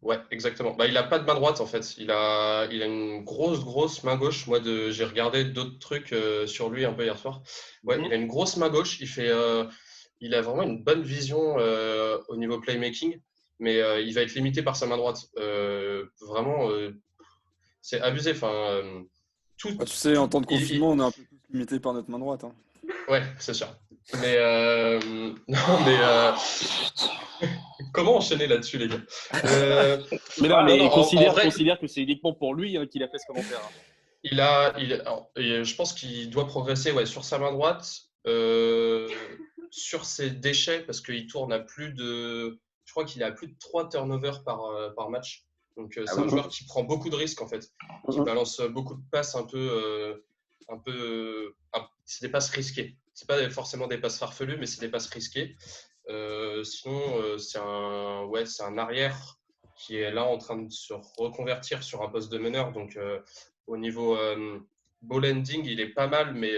Ouais, exactement. Bah, il n'a pas de main droite en fait. Il a une grosse main gauche. Moi, j'ai regardé d'autres trucs sur lui un peu hier soir. Ouais, il a une grosse main gauche. Il a vraiment une bonne vision au niveau playmaking, mais il va être limité par sa main droite. Vraiment, c'est abusé. Enfin, tu sais, en temps de confinement, on est un peu tous limités par notre main droite. Hein. Ouais, c'est sûr. Mais non, mais comment enchaîner là-dessus, les gars Mais non, mais considère vrai, que c'est uniquement pour lui qu'il a fait ce commentaire. Je pense qu'il doit progresser sur sa main droite, sur ses déchets, parce qu'il tourne à je crois qu'il a plus de 3 turnovers par match. Donc c'est un joueur qui prend beaucoup de risques en fait, qui balance beaucoup de passes c'est des passes risquées. C'est pas forcément des passes farfelues, mais c'est des passes risquées. Sinon, c'est un arrière qui est là en train de se reconvertir sur un poste de meneur. Donc, au niveau ball handling, il est pas mal, mais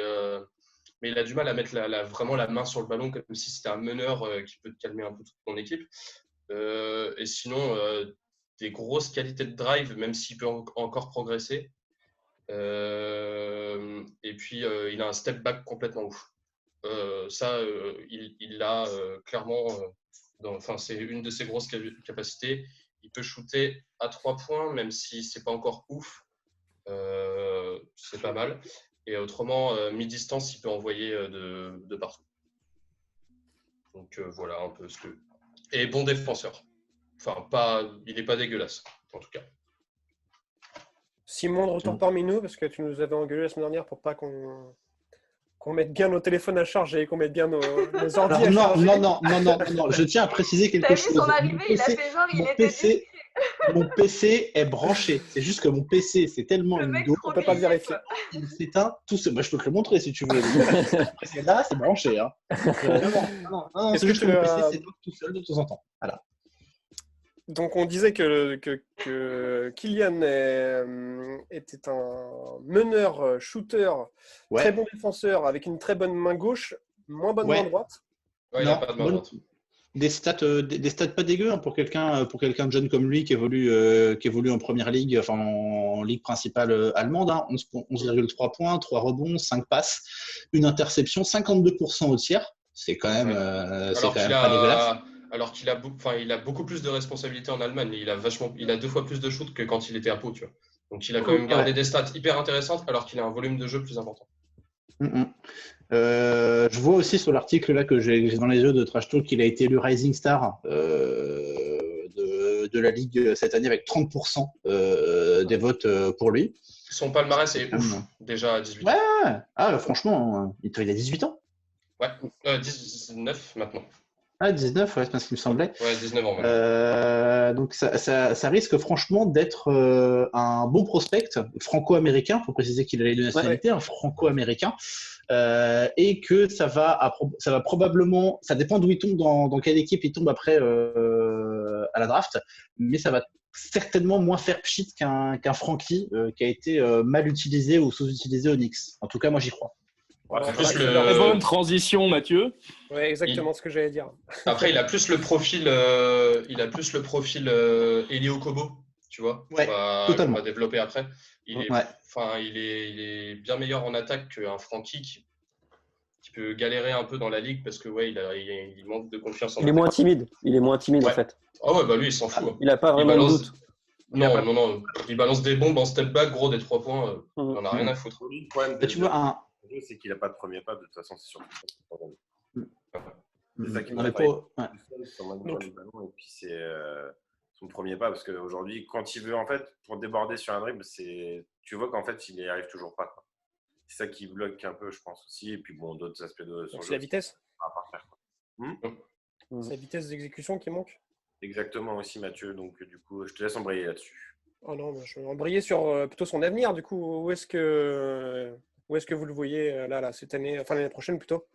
il a du mal à mettre vraiment la main sur le ballon, comme si c'était un meneur qui peut te calmer un peu toute ton équipe. Et sinon, des grosses qualités de drive, même s'il peut encore progresser. Et puis, il a un step back complètement ouf. Il l'a clairement. C'est une de ses grosses capacités. Il peut shooter à 3 points, même si c'est pas encore ouf. C'est pas mal. Et autrement, mi-distance, il peut envoyer de partout. Donc voilà un peu ce que. Et bon défenseur. Enfin, il n'est pas dégueulasse, en tout cas. Simon, de retour parmi nous, parce que tu nous avais engueulé la semaine dernière pour pas qu'on mette bien nos téléphones à charger et qu'on mette bien nos ordi à charger. Non, je tiens à préciser quelque chose. T'as vu son arrivée, il a fait genre, il était discret. Mon PC est branché. C'est juste que mon PC, c'est tellement une dos. On peut pas le vérifier. Il s'éteint tout seul. Moi, je peux te le montrer si tu veux. C'est là, c'est branché. Hein. Non, c'est juste que mon PC s'éteint tout seul de temps en temps. Voilà. Donc, on disait que Kylian était un meneur, shooter, très bon défenseur, avec une très bonne main gauche, moins bonne main droite. Ouais, il n'a pas de main droite. Des stats pas dégueux hein, pour quelqu'un de jeune comme lui qui évolue en première ligue, enfin en ligue principale allemande. Hein, 11,3 points, 3 rebonds, 5 passes, une interception, 52% au tiers. C'est quand même, pas dégueulasse. Alors qu'il a beaucoup plus de responsabilités en Allemagne. Il a 2 fois plus de shoot que quand il était à Pau, tu vois. Donc il a quand même gardé des stats hyper intéressantes alors qu'il a un volume de jeu plus important. Je vois aussi sur l'article là que j'ai dans les yeux de Trash Talk qu'il a été élu Rising Star de la Ligue cette année avec 30% des votes pour lui. Son palmarès est ouf, déjà à 18 ans. Ouais, ah, franchement, il a 18 ans. Ouais, 19 maintenant. Ah, 19, ouais, c'est ce qu'il me semblait. Ouais, 19 ans maintenant. Donc ça risque franchement d'être un bon prospect franco-américain, pour préciser qu'il a les deux nationalités, un franco-américain, et que ça va probablement, ça dépend d'où il tombe, dans quelle équipe il tombe après à la draft, mais ça va certainement moins faire pchit qu'un Frankie qui a été mal utilisé ou sous-utilisé au Knicks. En tout cas, moi j'y crois. Très bonne transition, Mathieu. Ouais, exactement ce que j'allais dire. Après, il a plus le profil, Elio Kobo, tu vois. Ouais, qu'on va développer après. Il Ouais. est bien meilleur en attaque qu'un Frankie qui peut galérer un peu dans la ligue parce que il manque de confiance en Il est moins timide. Il est moins timide Ouais. en fait. Ah ouais, bah lui, il s'en fout. Hein. Il n'a pas vraiment de doute. Non. Il balance des bombes en step back, gros, des 3 points. Il en a rien à foutre. Le problème Tu vois, c'est qu'il n'a pas de premier pas. De toute façon, c'est surtout ça. C'est ça qui Non, mais m'a pour- pas le ballon, et puis c'est son premier pas parce qu'aujourd'hui, quand il veut, en fait, pour déborder sur un dribble, tu vois qu'en fait, il n'y arrive toujours pas. Quoi. C'est ça qui bloque un peu, je pense aussi. Et puis bon, d'autres aspects de son jeu. C'est la vitesse. À part faire, quoi. C'est la vitesse d'exécution qui manque. Exactement aussi, Mathieu. Donc du coup, je te laisse embrayer là-dessus. Oh non, je vais embrayer sur plutôt son avenir. Du coup, où est-ce que vous le voyez là, cette année, enfin l'année prochaine plutôt?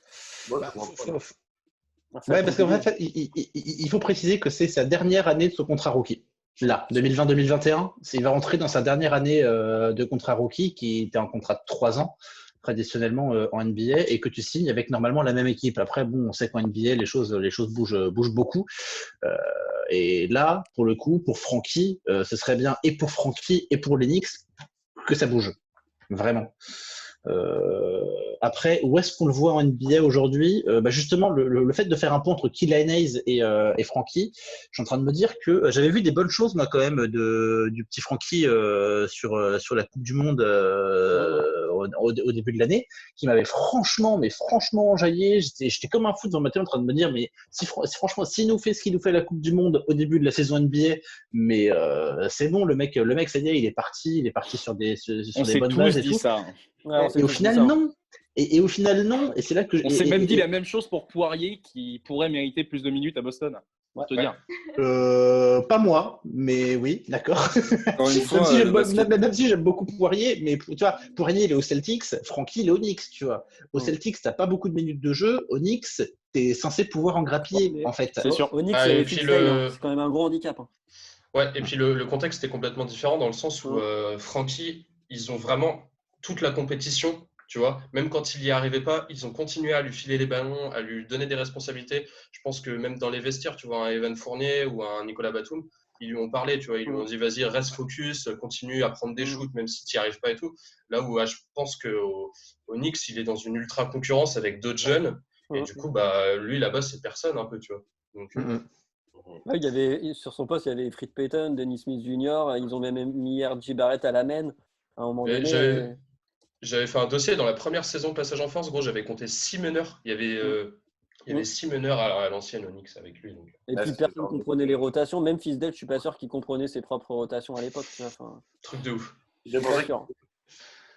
Ouais, parce qu'en fait, il faut préciser que c'est sa dernière année de son contrat rookie. Là, 2020-2021, il va rentrer dans sa dernière année de contrat rookie, qui était un contrat de 3 ans, traditionnellement en NBA, et que tu signes avec normalement la même équipe. Après, bon, on sait qu'en NBA, les choses bougent beaucoup. Et là, pour le coup, pour Frankie, ce serait bien, et pour Frankie, et pour les Knicks, que ça bouge. Vraiment. Après, où est-ce qu'on le voit en NBA aujourd'hui? Justement, le fait de faire un pont entre Killian Hayes et Frankie, je suis en train de me dire que j'avais vu des bonnes choses, moi, quand même, du petit Frankie sur la Coupe du Monde au début de l'année, qui m'avait franchement enjaillé. J'étais comme un fou devant ma télé en train de me dire, mais franchement, s'il nous fait ce qu'il nous fait à la Coupe du Monde au début de la saison NBA, mais c'est bon, le mec, ça y est, il est parti sur des bonnes bases et tout. Ça. Ouais, Et au final, non. Et au final, non. Et c'est là que on s'est même dit la même chose pour Poirier, qui pourrait mériter plus de minutes à Boston. Pour te dire. Pas moi, mais oui, d'accord. Même si j'aime beaucoup Poirier, mais tu vois, Poirier il est au Celtics, Frankie il est au Knicks, tu vois. Au Celtics, t'as pas beaucoup de minutes de jeu. Au Knicks, t'es censé pouvoir en grappiller, en fait. C'est sûr. Au Knicks, c'est quand même un gros handicap. Hein. Ouais, et puis le contexte est complètement différent dans le sens où Frankie, ils ont vraiment toute la compétition, tu vois. Même quand il n'y arrivait pas, ils ont continué à lui filer les ballons, à lui donner des responsabilités. Je pense que même dans les vestiaires, tu vois, un Evan Fournier ou un Nicolas Batum, ils lui ont parlé, tu vois. Ils lui ont dit, vas-y, reste focus, continue à prendre des shoots, même si tu n'y arrives pas et tout. Là où je pense qu'au Knicks, il est dans une ultra concurrence avec d'autres jeunes. Et du coup, lui, là-bas, c'est personne un peu, tu vois. Donc, ouais, il y avait, sur son poste, il y avait Fred Payton, Dennis Smith Jr. Ils ont même mis R.J. Barrett à la main à un moment donné. J'avais fait un dossier dans la première saison de Passage en Force. Gros, j'avais compté 6 meneurs. Il y avait 6 meneurs à l'ancienne Onyx avec lui. Donc. Et puis personne ne comprenait les rotations. Même Fisdale, je suis pas sûr qu'il comprenait ses propres rotations à l'époque. Enfin, truc de ouf.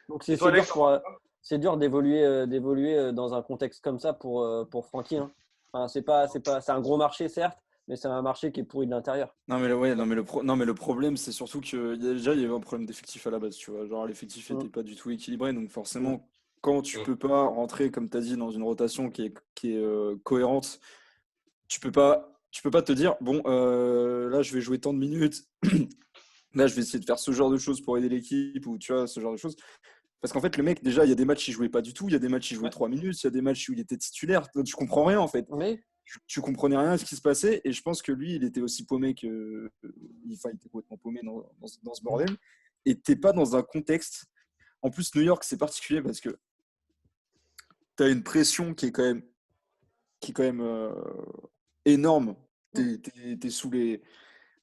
Donc c'est dur d'évoluer dans un contexte comme ça pour Frankie. Hein. Enfin, c'est un gros marché certes, mais c'est un marché qui est pourri de l'intérieur. Non mais le problème c'est surtout que déjà il y avait un problème d'effectif à la base, tu vois. Genre l'effectif n'était pas du tout équilibré, donc forcément quand tu peux pas rentrer comme tu as dit dans une rotation qui est cohérente, tu peux pas te dire bon là je vais jouer tant de minutes, là je vais essayer de faire ce genre de choses pour aider l'équipe ou tu vois ce genre de choses. Parce qu'en fait, le mec, déjà, il y a des matchs où il jouait pas du tout, il y a des matchs où il jouait 3 minutes, il y a des matchs où il était titulaire. Toi, tu comprends rien, en fait. Oui. Tu comprenais rien à ce qui se passait. Et je pense que lui, il était aussi paumé que. Enfin, il était complètement paumé dans ce bordel. Et t'es pas dans un contexte. En plus, New York, c'est particulier parce que tu as une pression qui est quand même énorme. T'es sous les.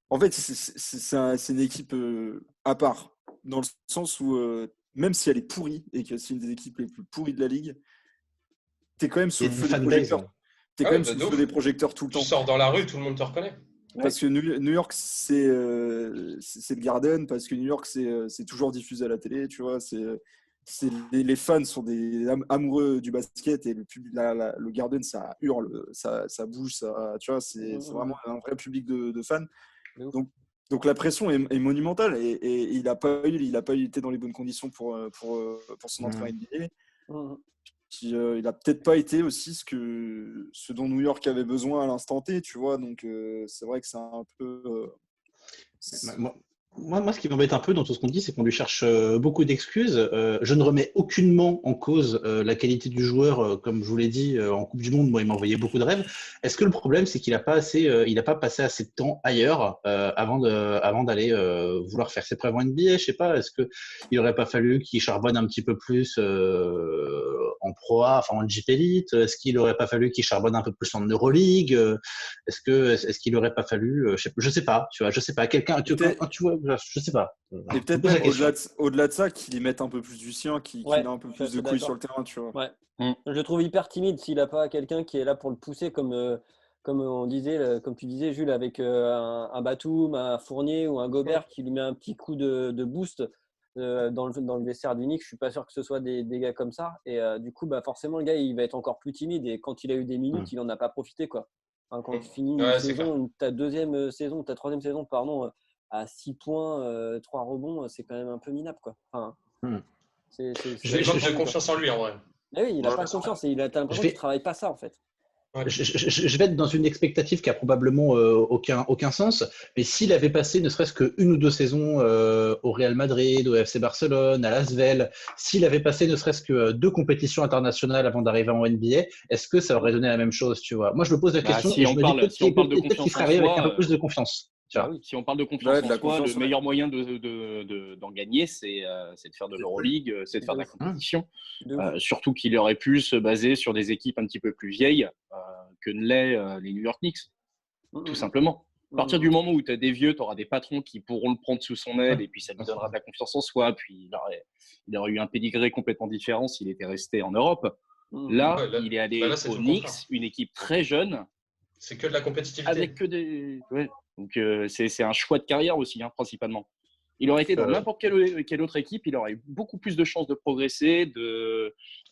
En fait, c'est une équipe à part. Dans le sens où. Même si elle est pourrie et que c'est une des équipes les plus pourries de la ligue, t'es quand même sous le feu des projecteurs. T'es quand même sous le feu des projecteurs tout le temps. Tu sors dans la rue, tout le monde te reconnaît. Parce que New York, c'est le Garden, parce que New York, c'est toujours diffusé à la télé, tu vois. Les fans sont des amoureux du basket et le Garden, ça hurle, ça bouge, tu vois, c'est vraiment un vrai public de fans. Donc la pression est monumentale et il n'a pas été dans les bonnes conditions pour son entrée en NBA. Il n'a peut-être pas été aussi ce dont New York avait besoin à l'instant T, tu vois. Donc c'est vrai que c'est un peu. Moi, ce qui m'embête un peu dans tout ce qu'on dit, c'est qu'on lui cherche beaucoup d'excuses. Je ne remets aucunement en cause la qualité du joueur. Comme je vous l'ai dit, en Coupe du Monde, moi, il m'a envoyé beaucoup de rêves. Est-ce que le problème, c'est qu'il n'a pas passé assez de temps ailleurs avant d'aller vouloir faire ses preuves en NBA? Je sais pas. Est-ce qu'il n'aurait pas fallu qu'il charbonne un petit peu plus en Pro A, enfin en Jeep Elite? Est-ce qu'il n'aurait pas fallu qu'il charbonne un peu plus en Euroleague? Est-ce qu'il n'aurait pas fallu, je sais pas, tu vois, je sais pas, quelqu'un, tu vois, je sais pas. Et peut-être même au-delà de ça, qu'il y mette un peu plus du sien, qu'il ait un peu plus de couilles sur le terrain, tu vois. Ouais. Je le trouve hyper timide s'il n'a pas quelqu'un qui est là pour le pousser, comme on disait, comme tu disais, Jules, avec un Batum, un Fournier ou un Gobert qui lui met un petit coup de boost dans le vestiaire du Knicks. Je suis pas sûr que ce soit des gars comme ça. Et du coup, forcément, le gars, il va être encore plus timide. Et quand il a eu des minutes, il n'en a pas profité, quoi. Enfin, quand tu finis ta troisième saison, pardon, à 6 points, 3 rebonds, c'est quand même un peu minable, quoi. Enfin, il manque de confiance en lui, en vrai. Mais oui, il n'a pas confiance et t'as l'impression qu'il ne travaille pas ça, en fait. Je vais être dans une expectative qui a probablement aucun sens, mais s'il avait passé ne serait-ce qu'une ou deux saisons au Real Madrid, au FC Barcelone, à l'Asvel, s'il avait passé ne serait-ce que 2 compétitions internationales avant d'arriver en NBA, est-ce que ça aurait donné la même chose, tu vois? Moi, je me pose la question et je me dis peut-être qu'il serait arrivé avec un peu plus de confiance. Si on parle de confiance en soi, le meilleur moyen d'en gagner, c'est de faire de l'Euroleague, c'est de faire de la compétition. Surtout qu'il aurait pu se baser sur des équipes un petit peu plus vieilles que ne l'est les New York Knicks, tout simplement. À partir du moment où tu as des vieux, tu auras des patrons qui pourront le prendre sous son aile et puis ça lui donnera de la confiance en soi. Puis il aurait eu un pédigré complètement différent s'il était resté en Europe. Là, il est allé aux Knicks, une équipe très jeune. C'est que de la compétitivité. Avec que des... Donc, c'est un choix de carrière aussi, principalement. Il aurait été dans n'importe quelle autre équipe, il aurait eu beaucoup plus de chances de progresser,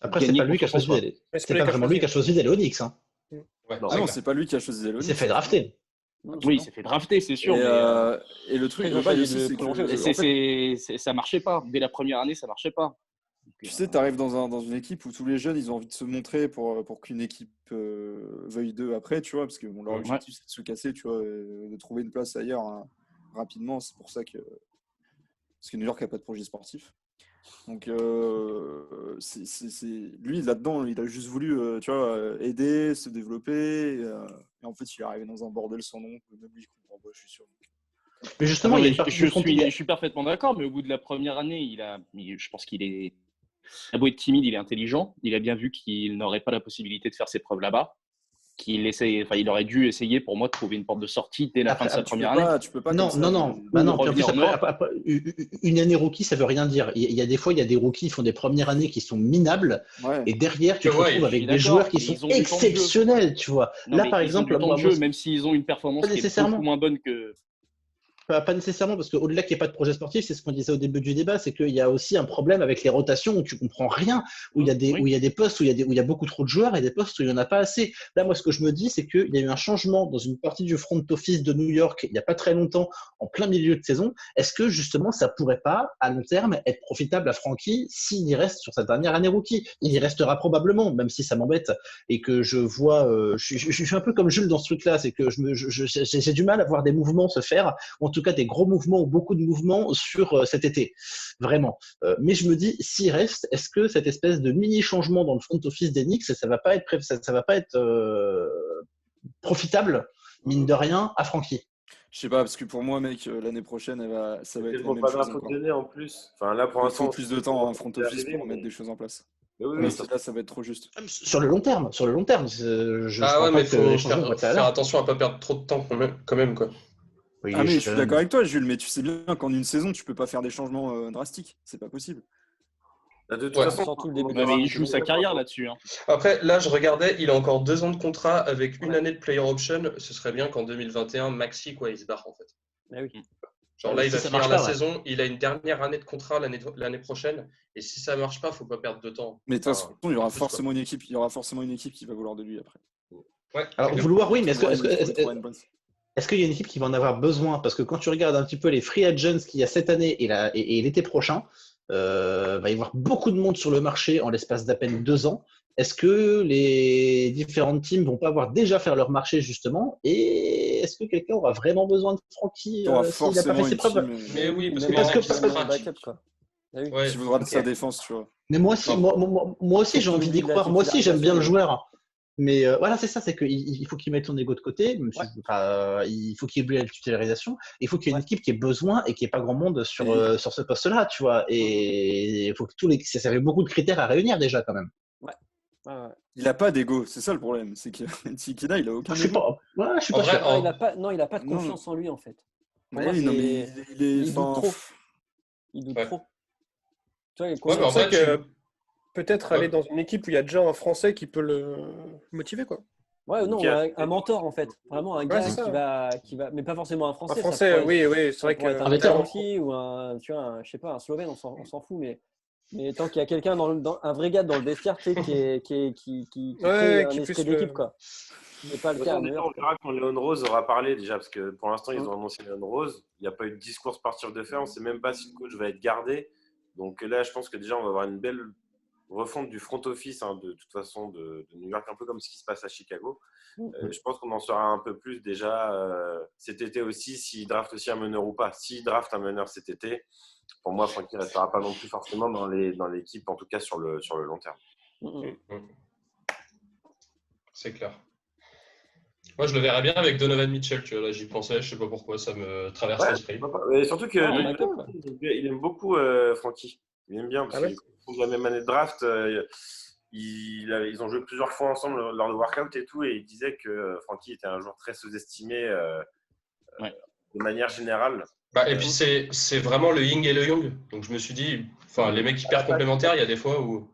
Après, c'est pas lui qui a choisi d'aller. C'est pas vraiment lui qui a choisi d'aller aux Knicks. Non, c'est pas lui qui a choisi d'aller aux Knicks. Il s'est fait drafter. Oui, il s'est fait drafter, c'est sûr. Et le truc, ça marchait pas. Dès la première année, ça marchait pas. Tu sais, tu arrives dans une équipe où tous les jeunes, ils ont envie de se montrer pour qu'une équipe veuille d'eux après, tu vois, parce que leur objectif, c'est de se casser, tu vois, de trouver une place ailleurs rapidement. C'est pour ça parce que New York n'a pas de projet sportif. Donc, lui, là-dedans, il a juste voulu, tu vois, aider, se développer. Et en fait, il est arrivé dans un bordel sans nom. Même lui, il comprend pas, je suis sûr. Mais justement, je suis parfaitement d'accord, mais au bout de la première année, je pense qu'il est. Il a beau être timide, il est intelligent. Il a bien vu qu'il n'aurait pas la possibilité de faire ses preuves là-bas. Il aurait dû essayer, pour moi, de trouver une porte de sortie dès la fin de sa première année. Tu peux pas. Non. Une année rookie, ça veut rien dire. Il y a des fois, il y a des rookies qui font des premières années qui sont minables, et derrière, tu te retrouves avec des joueurs qui sont exceptionnels, tu vois. Là, par exemple, même s'ils ont une performance qui est beaucoup moins bonne que. Pas nécessairement, parce qu'au-delà qu'il n'y ait pas de projet sportif, c'est ce qu'on disait au début du débat, c'est qu'il y a aussi un problème avec les rotations où tu comprends rien, où il y a des postes où il y a beaucoup trop de joueurs et des postes où il n'y en a pas assez. Là, moi, ce que je me dis, c'est qu'il y a eu un changement dans une partie du front office de New York il n'y a pas très longtemps, en plein milieu de saison. Est-ce que justement, ça pourrait pas, à long terme, être profitable à Frankie s'il y reste sur sa dernière année rookie? Il y restera probablement, même si ça m'embête et que je vois, je suis un peu comme Jules dans ce truc-là, c'est que j'ai du mal à voir des mouvements se faire, en tout cas des gros mouvements ou beaucoup de mouvements sur cet été, vraiment. Mais je me dis, s'il reste, est-ce que cette espèce de mini changement dans le front office des Knicks, ça va pas être profitable, mine de rien, à Frankie? Je sais pas, parce que pour moi, mec, l'année prochaine, ça va être la même pas chose encore. En plus. Enfin, là, pour l'instant, il faut plus de temps en front office pour mettre des choses en place. Oui, là, ça va être trop juste. Sur le long terme, mais il faut faire attention à pas perdre trop de temps quand même, quoi. Oui, mais je suis d'accord avec toi, Jules, mais tu sais bien qu'en une saison, tu peux pas faire des changements drastiques. C'est pas possible. De toute Ouais. façon, Surtout le début de Ouais, la mais il saison. joue sa carrière là-dessus. Hein. Après, là, je regardais, il a encore 2 ans de contrat avec une année de player option. Ce serait bien qu'en 2021, Maxi, quoi, il se barre en fait. Ah oui. Genre là, il Si va ça finir marche la pas, ouais. saison, il a une dernière année de contrat l'année prochaine. Et si ça marche pas, faut pas perdre de temps. Mais de toute Enfin, façon, il y aura en plus, quoi. forcément une équipe. Il y aura forcément une équipe qui va vouloir de lui après. Ouais, Alors, c'est clair. vouloir, oui, mais Il trouvera une bonne- est-ce qu'il y a une équipe qui va en avoir besoin? Parce que quand tu regardes un petit peu les free agents qu'il y a cette année et l'été prochain, va y avoir beaucoup de monde sur le marché en l'espace d'à peine 2 ans. Est-ce que les différentes teams vont pas avoir déjà faire leur marché justement? Et est-ce que quelqu'un aura vraiment besoin de Frankie Il y aura s'il n'a pas fait forcément ses une preuves? team Mais oui, parce Même que parce que- l'équipe se même un craque. backup, quoi. Ah oui. Ouais. qui voudra de sa Ok. défense, tu vois. Mais moi aussi, Non. moi aussi j'ai Surtout envie d'y vu la croire. Moi aussi, j'aime bien le titularisation. joueur. Mais voilà, c'est ça, c'est qu'il faut qu'il mette son ego de côté. Même si- enfin, il faut qu'il oublie la titularisation. Il faut qu'il y ait une équipe qui ait besoin et qui ait pas grand monde sur ce poste-là, tu vois. Et il faut que ça fait beaucoup de critères à réunir déjà quand même. Ouais, ouais. Il a pas d'ego, c'est ça le problème. C'est que Tikina, il a aucun Je suis ego. pas, ouais, je suis En pas vrai, sûr. Non, il a pas de Non. confiance en lui, en fait. Pour Mais moi, oui, non, c'est- mais il est. il doute enfin, trop. Il doute Ouais. trop. Tu vois, il Ouais, C'est mais en pour ça vrai, que tu- peut-être Ouais. aller dans une équipe où il y a déjà un Français qui peut le motiver, quoi. Ouais, non, Ok. un mentor, en fait. Vraiment un gars c'est ça. qui va, mais pas forcément un Un Français. ça Français, pourrait être- oui, c'est ça vrai pourrait être que. un Avec un- Italien ou je sais pas, un Slovène, on s'en fout, mais tant qu'il y a quelqu'un un vrai gars dans le vestiaire, tu sais, qui crée un qui esprit puisse d'équipe, le- quoi. Ce n'est pas le De toute cas à façon, New déjà, on York. verra quand Léon Rose aura parlé déjà, parce que pour l'instant, ils Mm. ont annoncé Léon Rose. Il n'y a pas eu de discours sportif de fait. On ne sait même pas si le coach va être gardé. Donc là, je pense que déjà, on va avoir une belle refonte du front office, hein, de toute façon, de New York, un peu comme ce qui se passe à Chicago. Je pense qu'on en saura un peu plus déjà cet été aussi, s'il draft aussi un meneur ou pas. S'il draft un meneur cet été, pour moi, Frankie ne restera pas non plus forcément dans l'équipe, en tout cas sur le long terme. C'est clair. Moi, je le verrais bien avec Donovan Mitchell, tu vois, là, j'y pensais, je sais pas pourquoi, ça me traverse Ouais, l'esprit. et surtout que Ouais, backup, quoi. il aime beaucoup Francky. Il aime bien parce Ah ouais qu'ils font la même année de draft. Ils ont joué plusieurs fois ensemble lors de workout et tout, et il disait que Francky était un joueur très sous-estimé de manière générale. Bah, et puis, c'est vraiment le yin et le yang. Donc, je me suis dit, enfin, les mecs hyper complémentaires, il y a des fois où.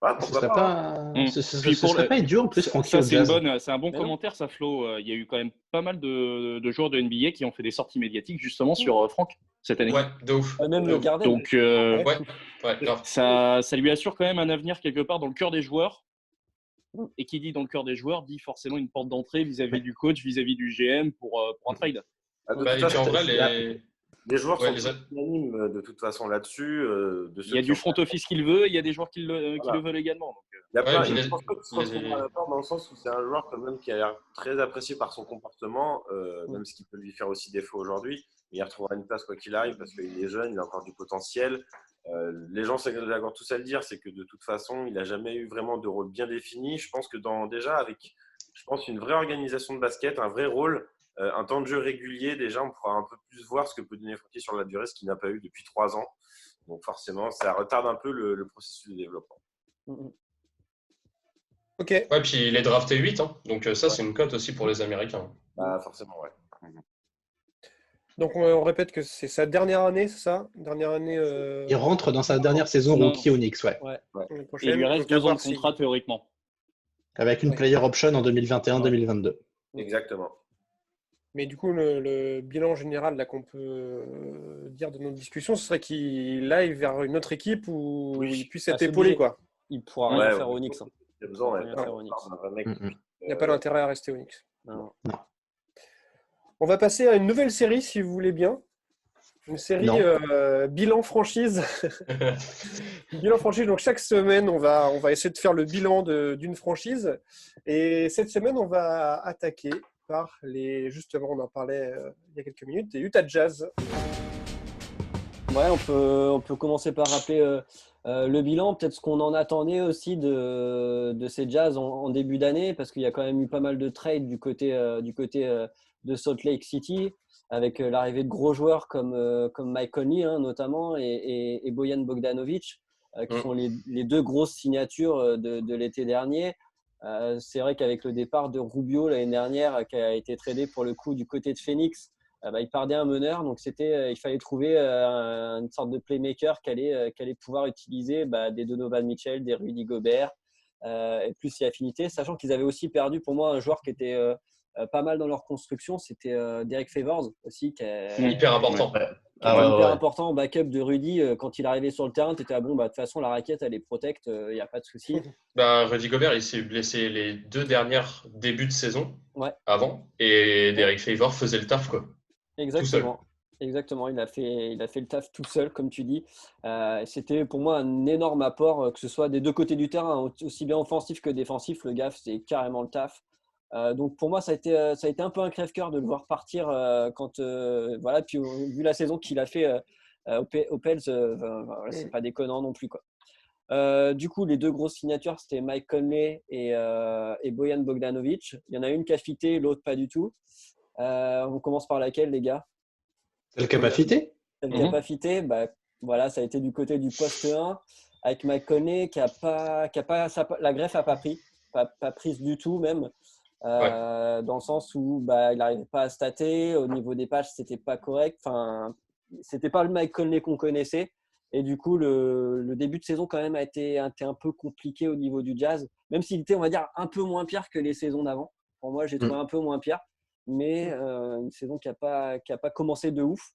Ah, Ce pourquoi serait pas, hein. pas, ce Puis pour serait le- pas idiot en plus, Frankie Ça, au c'est Jazz. c'est un bon Mais non. commentaire, ça, Flo. Il y a eu quand même pas mal de joueurs de NBA qui ont fait des sorties médiatiques justement sur Franck cette année. Ouais, de ouf. Même De le ouf. Garden. Donc, Ouais, grave. ça lui assure quand même un avenir quelque part dans le cœur des joueurs. Et qui dit dans le cœur des joueurs dit forcément une porte d'entrée vis-à-vis du coach, vis-à-vis du GM pour un trade. Ah, de Bah, toute et puis en façon, vrai, les joueurs Ouais, sont unanimes de toute façon là-dessus. Il y a du front office qui le veut, il y a des joueurs qui le veulent également. Donc, Il y a Ouais, plein, puis je pense pas qu'il se retrouvera d'accord dans le sens où c'est un joueur quand même qui a l'air très apprécié par son comportement, même ce qui peut lui faire aussi défaut aujourd'hui. Mais il retrouvera une place quoi qu'il arrive parce qu'il est jeune, il a encore du potentiel. Les gens s'accordent tous à le dire, c'est que de toute façon, il n'a jamais eu vraiment de rôle bien défini. Je pense que déjà avec une vraie organisation de basket, un vrai rôle, un temps de jeu régulier, déjà, on pourra un peu plus voir ce que peut donner Francky sur la durée, ce qu'il n'a pas eu depuis 3 ans. Donc forcément, ça retarde un peu le processus de développement. Ok. Ouais, puis il est drafté 8, hein. Donc ça, c'est une cote aussi pour les Américains. Bah, forcément, ouais. Donc on répète que c'est sa dernière année, c'est ça? Dernière année. Il rentre dans sa dernière saison Non. rookie au Knicks, ouais. l'année et prochaine. il lui reste Donc, à 2 ans voir de contrat théoriquement. Avec une Ouais. player option en 2021-2022. Exactement. Mais du coup, le bilan général là, qu'on peut dire de notre discussion, ce serait qu'il aille vers une autre équipe où Oui. il puisse être c'est épaulé, obligé. quoi. Il pourra Ouais, rien faire ouais. au Knicks. Hein. Il y a besoin Rien faire au Knicks. d'un vrai mec. Mhm. Il n'y a pas d'intérêt à rester au Knicks. Non. On va passer à une nouvelle série, si vous voulez bien. Une série Non. bilan franchise. Bilan franchise. Donc chaque semaine, on va essayer de faire le bilan d'une franchise. Et cette semaine, on va attaquer par justement, on en parlait il y a quelques minutes, les Utah Jazz. Ouais, on peut commencer par rappeler le bilan, peut-être ce qu'on en attendait aussi de ces Jazz en début d'année, parce qu'il y a quand même eu pas mal de trades du côté de Salt Lake City, avec l'arrivée de gros joueurs comme Mike Conley, hein, notamment, et Bojan Bogdanovic, qui sont les deux grosses signatures de l'été dernier. C'est vrai qu'avec le départ de Rubio l'année dernière, qui a été tradé pour le coup du côté de Phoenix, il perdait un meneur. Donc, il fallait trouver une sorte de playmaker qui allait pouvoir utiliser des Donovan Mitchell, des Rudy Gobert, et plus si affinité. Sachant qu'ils avaient aussi perdu, pour moi, un joueur qui était pas mal dans leur construction. C'était Derek Favors aussi. Hyper important. Hyper important en backup de Rudy. Quand il arrivait sur le terrain, tu étais de toute façon, la raquette, elle est protect, il n'y a pas de souci. Rudy Gobert, il s'est blessé les 2 dernières débuts de saison avant. Et Derek Favors faisait le taf, quoi. Exactement. Exactement, il a fait le taf tout seul, comme tu dis. C'était pour moi un énorme apport, que ce soit des deux côtés du terrain, aussi bien offensif que défensif. Le gars, c'est carrément le taf. Donc pour moi, ça a été un peu un crève-cœur de le voir partir Puis vu la saison qu'il a fait aux Pels, c'est pas déconnant non plus, quoi. Du coup, les 2 grosses signatures, c'était Mike Conley et Bojan Bogdanovic. Il y en a une qui a fité, l'autre pas du tout. On commence par laquelle, les gars? Celle qui n'a pas fité. Celle qui n'a pas fité, ça a été du côté du poste 1 avec Mike Conley la greffe n'a pas pris, pas prise du tout même. Dans le sens où il n'arrivait pas à stater, au niveau des patchs c'était pas correct, c'était pas le Mike Conley qu'on connaissait, et du coup le début de saison quand même a été un peu compliqué au niveau du Jazz, même s'il était, on va dire, un peu moins pire que les saisons d'avant. Pour moi, j'ai trouvé un peu moins pire, mais une saison qui a pas commencé de ouf.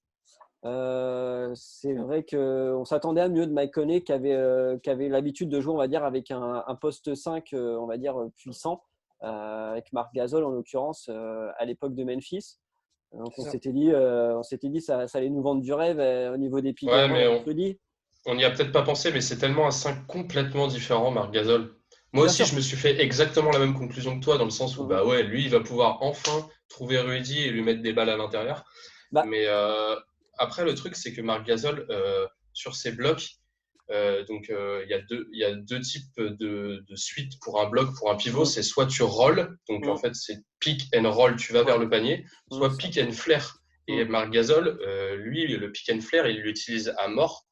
C'est vrai qu'on s'attendait à mieux de Mike Conley qui avait l'habitude de jouer, on va dire, avec un poste 5 on va dire puissant, avec Marc Gasol en l'occurrence, à l'époque de Memphis. Donc on s'était dit ça allait nous vendre du rêve au niveau des pics. On n'y a peut-être pas pensé, mais c'est tellement un 5 complètement différent, Marc Gasol. Moi aussi, je me suis fait exactement la même conclusion que toi, dans le sens où lui, il va pouvoir enfin trouver Rudy et lui mettre des balles à l'intérieur. Mais après, le truc, c'est que Marc Gasol, sur ses blocs, il y a 2 types de suites pour un bloc, pour un pivot. C'est soit tu rolls, donc en fait c'est pick and roll, tu vas vers le panier, soit pick and flare. Et Marc Gasol, lui, le pick and flare, il l'utilise à mort.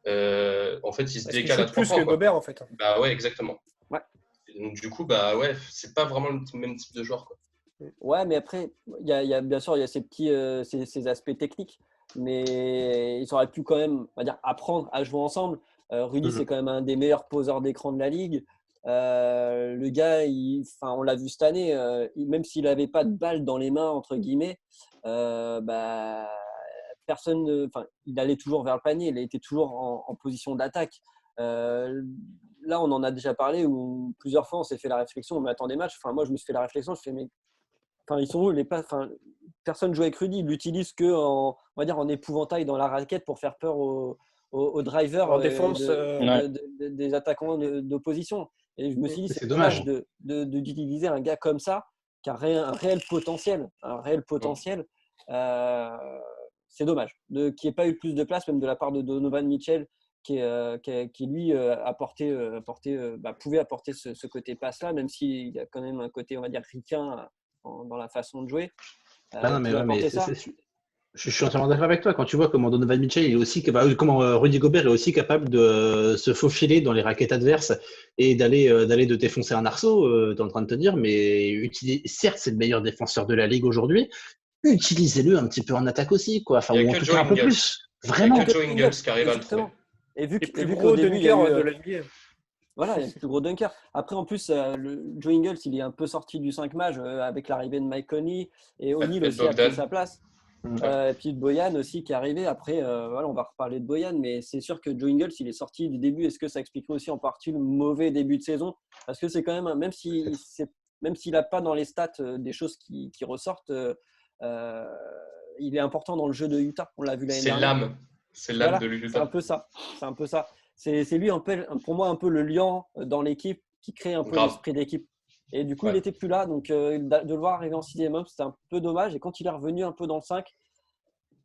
En fait, il se décale à 3 points. Plus que Gobert, en fait. Ouais, exactement. Ouais. Donc du coup, c'est pas vraiment le même type de joueur, quoi. Ouais, mais après, bien sûr, il y a ces petits ces aspects techniques, mais ils auraient pu quand même, on va dire, apprendre à jouer ensemble. Rudy, c'est quand même un des meilleurs poseurs d'écran de la ligue. Le gars, on l'a vu cette année, même s'il n'avait pas de balle dans les mains, entre guillemets, personne, il allait toujours vers le panier, il était toujours en position d'attaque. Là, on en a déjà parlé, où plusieurs fois on s'est fait la réflexion, mais attends des matchs. Moi, je me suis fait la réflexion, je fais, mais ils sont où les passes? Personne joue avec Rudy, il l'utilise on va dire, en épouvantail dans la raquette pour faire peur aux drivers en défense, des attaquants d'opposition. Et je me suis dit, c'est dommage d'utiliser un gars comme ça, qui a un réel potentiel. C'est dommage qu'il n'y ait pas eu plus de place, même de la part de Donovan Mitchell, qui lui pouvait apporter ce côté passe-là, même s'il y a quand même un côté, on va dire, ricain dans la façon de jouer. Je suis entièrement d'accord avec toi. Quand tu vois comment Donovan Mitchell est aussi, comment Rudy Gobert est aussi capable de se faufiler dans les raquettes adverses et d'aller de défoncer un arceau, tu es en train de te dire, mais certes, c'est le meilleur défenseur de la ligue aujourd'hui, utilisez-le un petit peu en attaque aussi, quoi. Enfin, ou en tout cas un peu plus. Vraiment. Il y a que Joe Ingles qui arrive à le trouver. Et vu le plus gros dunker de la NBA. Voilà, il y a le plus gros dunker. Après, en plus, Joe Ingles, il est un peu sorti du 5 matchs avec l'arrivée de Mike Conley, et O'Neal aussi a pris sa place. Et puis de Bojan aussi qui est arrivé. Après, on va reparler de Bojan, mais c'est sûr que Joe Ingles, il est sorti du début. Est-ce que ça expliquerait aussi en partie le mauvais début de saison? Parce que c'est quand même, même s'il n'a pas dans les stats des choses qui ressortent, il est important dans le jeu de Utah. On l'a vu l'année dernière. C'est l'âme de l'Utah. C'est un peu ça. C'est lui, pour moi, un peu le lion dans l'équipe qui crée un peu l'esprit d'équipe. Et du coup, il n'était plus là. Donc, de le voir arriver en 6e homme, c'était un peu dommage. Et quand il est revenu un peu dans le 5,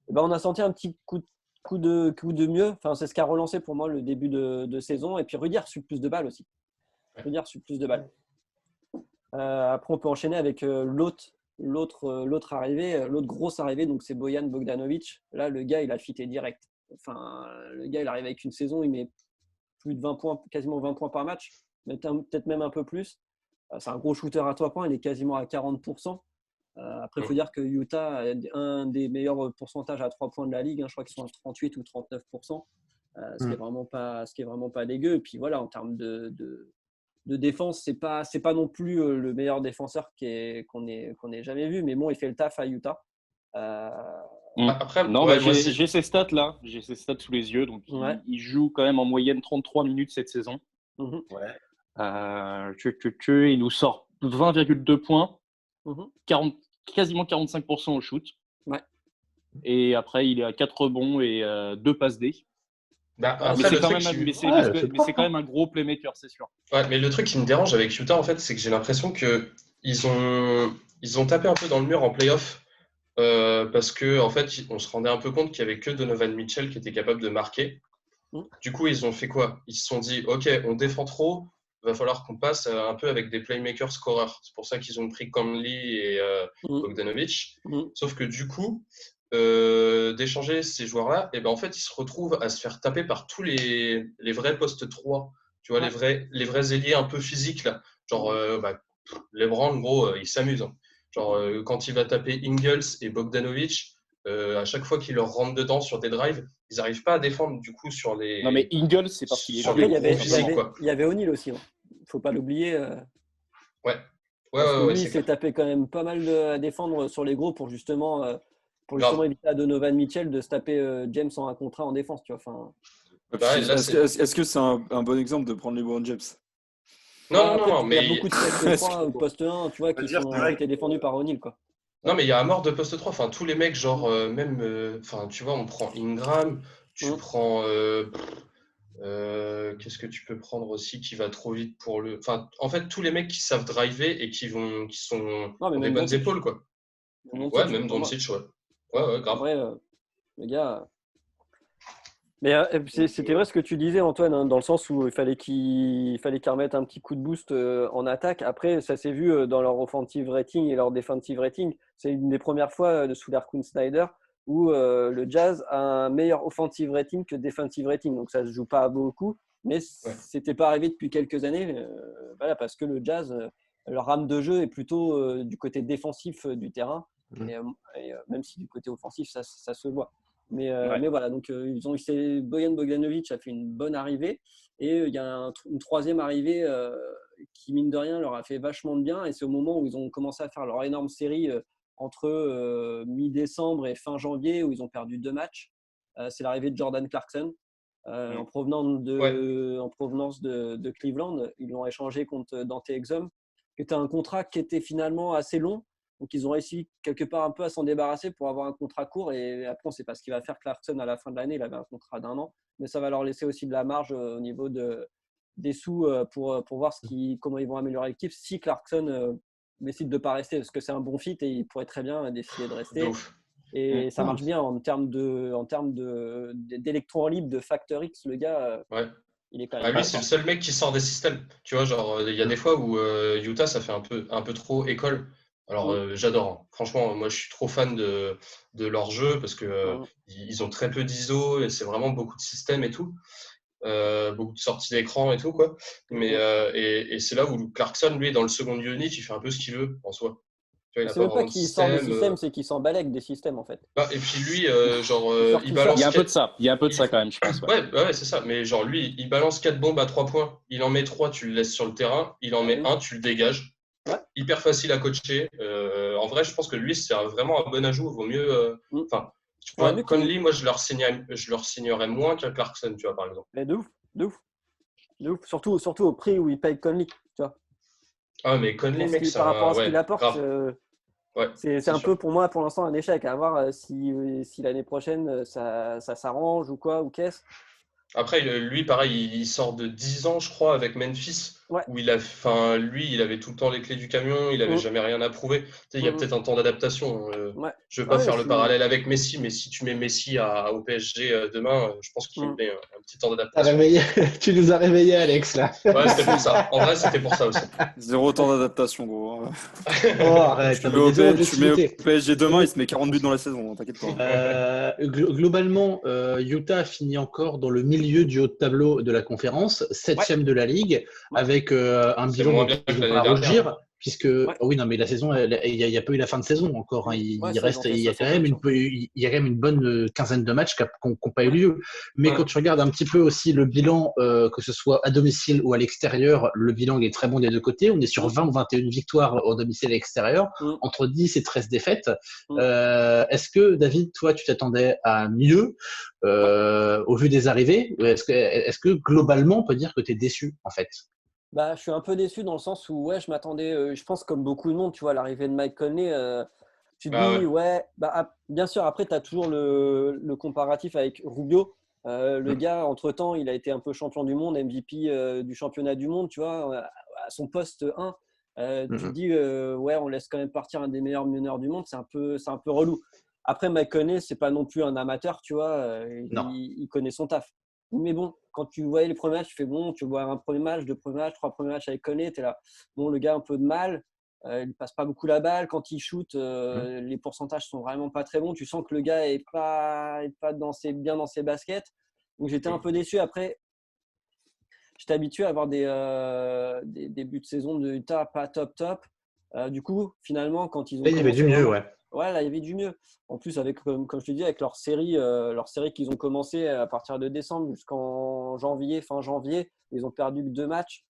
on a senti un petit coup de mieux. Enfin, c'est ce qui a relancé pour moi le début de saison. Et puis, Rudy a reçu plus de balles aussi. Après, on peut enchaîner avec l'autre arrivée, l'autre grosse arrivée. Donc, c'est Bojan Bogdanovic. Là, le gars, il a fité direct. Enfin, le gars, il arrive avec une saison, il met plus de 20 points, quasiment 20 points par match, peut-être même un peu plus. C'est un gros shooter à 3 points, il est quasiment à 40%. Après, il faut dire que Utah a un des meilleurs pourcentages à 3 points de la ligue. Je crois qu'ils sont à 38 ou 39%, ce qui est vraiment pas dégueu. Et puis voilà, en termes de défense, c'est pas non plus le meilleur défenseur qu'on ait jamais vu. Mais bon, il fait le taf à Utah. Après, non, ouais, j'ai ces stats là, j'ai ces stats sous les yeux. Donc, il joue quand même en moyenne 33 minutes cette saison. Il nous sort 20,2 points, quasiment 45% au shoot. Et après, il est à 4 rebonds et 2 passes D. Après, mais c'est quand même un gros playmaker, c'est sûr. Ouais, mais le truc qui me dérange avec Utah, en fait, c'est que j'ai l'impression qu'ils ont tapé un peu dans le mur en playoff. Parce que en fait, on se rendait un peu compte qu'il n'y avait que Donovan Mitchell qui était capable de marquer. Du coup, ils ont fait quoi? Ils se sont dit, OK, on défend trop, il va falloir qu'on passe un peu avec des playmakers scoreurs. C'est pour ça qu'ils ont pris Conley et Bogdanovic. Sauf que du coup, d'échanger ces joueurs-là, et ben en fait, ils se retrouvent à se faire taper par tous les vrais postes 3. Tu vois, les vrais ailiers un peu physiques, là. Genre, LeBron, gros, il s'amuse. Genre, quand il va taper Ingles et Bogdanovic, à chaque fois qu'il leur rentre dedans sur des drives, ils n'arrivent pas à défendre du coup sur les. Non, mais Ingles, c'est parce qu'il est Après, il y avait O'Neal aussi. Il ne faut pas l'oublier. Lui, il s'est tapé quand même pas mal à défendre sur les gros pour justement éviter à Donovan Mitchell de se taper James en un contrat en défense. Tu vois. Est-ce que c'est un bon exemple de prendre LeBron James? Non, mais. Il y a beaucoup de poste 3 ou poste 1, tu vois, qui ont été défendus par O'Neal, quoi. Non, mais il y a un mort de poste 3. Enfin, tous les mecs, genre, tu vois, on prend Ingram, tu prends. Qu'est-ce que tu peux prendre aussi qui va trop vite pour le. Enfin, en fait, tous les mecs qui savent driver et qui sont des bonnes épaules, quoi. Même Doncic, ouais, grave. Après, les gars. Mais c'était vrai ce que tu disais, Antoine, dans le sens où il fallait qu'ils remettent un petit coup de boost en attaque. Après, ça s'est vu dans leur offensive rating et leur defensive rating. C'est une des premières fois sous l'ère Quinn Snyder où le Jazz a un meilleur offensive rating que defensive rating. Donc, ça ne se joue pas beaucoup, mais c'était pas arrivé depuis quelques années. Parce que le Jazz, leur rame de jeu est plutôt du côté défensif du terrain. Et même si du côté offensif, ça se voit. Mais voilà, donc Bojan Bogdanovic a fait une bonne arrivée et il y a une troisième arrivée qui, mine de rien, leur a fait vachement de bien. Et c'est au moment où ils ont commencé à faire leur énorme série entre mi-décembre et fin janvier où ils ont perdu 2 matchs. C'est l'arrivée de Jordan Clarkson en provenance de Cleveland. Ils l'ont échangé contre Dante Exum, qui était un contrat qui était finalement assez long. Donc, ils ont réussi quelque part un peu à s'en débarrasser pour avoir un contrat court. Et après, on ne sait pas ce qu'il va faire Clarkson à la fin de l'année. Il avait un contrat d'1 an. Mais ça va leur laisser aussi de la marge au niveau des sous pour voir comment ils vont améliorer l'équipe si Clarkson décide de ne pas rester. Parce que c'est un bon fit et il pourrait très bien décider de rester. Et ça marche bien en termes d'électrons libres, de Factor X. Le gars, il est quand même. Lui, c'est le seul mec qui sort des systèmes. Tu vois, genre, il y a des fois où Utah, ça fait un peu trop école. Alors, j'adore. Franchement, moi, je suis trop fan de leur jeu parce que ils ont très peu d'ISO et c'est vraiment beaucoup de systèmes et tout. Beaucoup de sorties d'écran et tout, quoi. Mais, et c'est là où Clarkson, lui, dans le second unit, il fait un peu ce qu'il veut en soi. Tu vois, c'est même pas qu'il sort des systèmes, c'est qu'il s'en balèque des systèmes, en fait. Et puis lui, il balance. Il y a un peu de ça quand même, je pense. Ouais, c'est ça. Mais genre, lui, il balance 4 bombes à 3 points. Il en met 3, tu le laisses sur le terrain. Il en met 1, tu le dégages. Hyper facile à coacher. En vrai, je pense que lui, c'est vraiment un bon ajout. Vaut mieux. Tu vois, Conley, moi, je leur signerais moins qu'un Clarkson, tu vois, par exemple. Mais de ouf. Surtout au prix où il paye Conley, tu vois. Ah, mais Conley, mec, par rapport à ce qu'il apporte, c'est un peu pour moi, pour l'instant, un échec. À voir si l'année prochaine, ça s'arrange ou quoi, ou qu'est-ce. Après, lui, pareil, il sort de 10 ans, je crois, avec Memphis, où il avait tout le temps les clés du camion, il n'avait jamais rien à prouver. Tu sais, il y a peut-être un temps d'adaptation. Je ne veux pas faire le parallèle avec Messi, mais si tu mets Messi au PSG demain, je pense qu'il met un petit temps d'adaptation. Tu nous as réveillés, Alex, là. Ouais, c'était pour ça. En vrai, c'était pour ça aussi. 0 temps d'adaptation, gros. Arrête. Tu mets au PSG demain, il se met 40 buts dans la saison, t'inquiète pas. Globalement, Utah a fini encore dans le milieu du haut de tableau de la conférence, 7e de la ligue, avec un bilan dont on va rougir. puisque oui, non, mais la saison, il n'y a pas eu la fin de saison encore. Hein. Il y a quand même une bonne quinzaine de matchs qui n'ont pas eu lieu. Mais quand tu regardes un petit peu aussi le bilan, que ce soit à domicile ou à l'extérieur, le bilan il est très bon des deux côtés. On est sur 20 ou 21 victoires au domicile et à l'extérieur, entre 10 et 13 défaites. Est-ce que, David, toi, tu t'attendais à mieux au vu des arrivées? Est-ce que globalement, on peut dire que tu es déçu, en fait? Je suis un peu déçu dans le sens où je m'attendais, je pense comme beaucoup de monde, tu vois, l'arrivée de Mike Conley, tu te dis, bien sûr, après, tu as toujours le comparatif avec Rubio. Le gars, entre-temps, il a été un peu champion du monde, MVP du championnat du monde, tu vois, à son poste 1. Tu te dis, on laisse quand même partir un des meilleurs meneurs du monde, c'est un peu relou. Après, Mike Conley, c'est pas non plus un amateur, tu vois, il connaît son taf. Mais bon, quand tu voyais les premiers matchs, tu fais bon, tu vois un premier match, deux premiers matchs, trois premiers matchs avec Conley, tu es là. Bon, le gars a un peu de mal, il passe pas beaucoup la balle. Quand il shoot, les pourcentages sont vraiment pas très bons. Tu sens que le gars est pas bien dans ses baskets. Donc j'étais un peu déçu. Après, j'étais habitué à avoir des débuts de saison de Utah pas top. Du coup, finalement, quand ils ont il y avait du mieux, Ouais, là, il y avait du mieux. En plus, avec, comme je te dis, avec leur série qu'ils ont commencé à partir de décembre jusqu'en fin janvier, ils ont perdu que 2 matchs.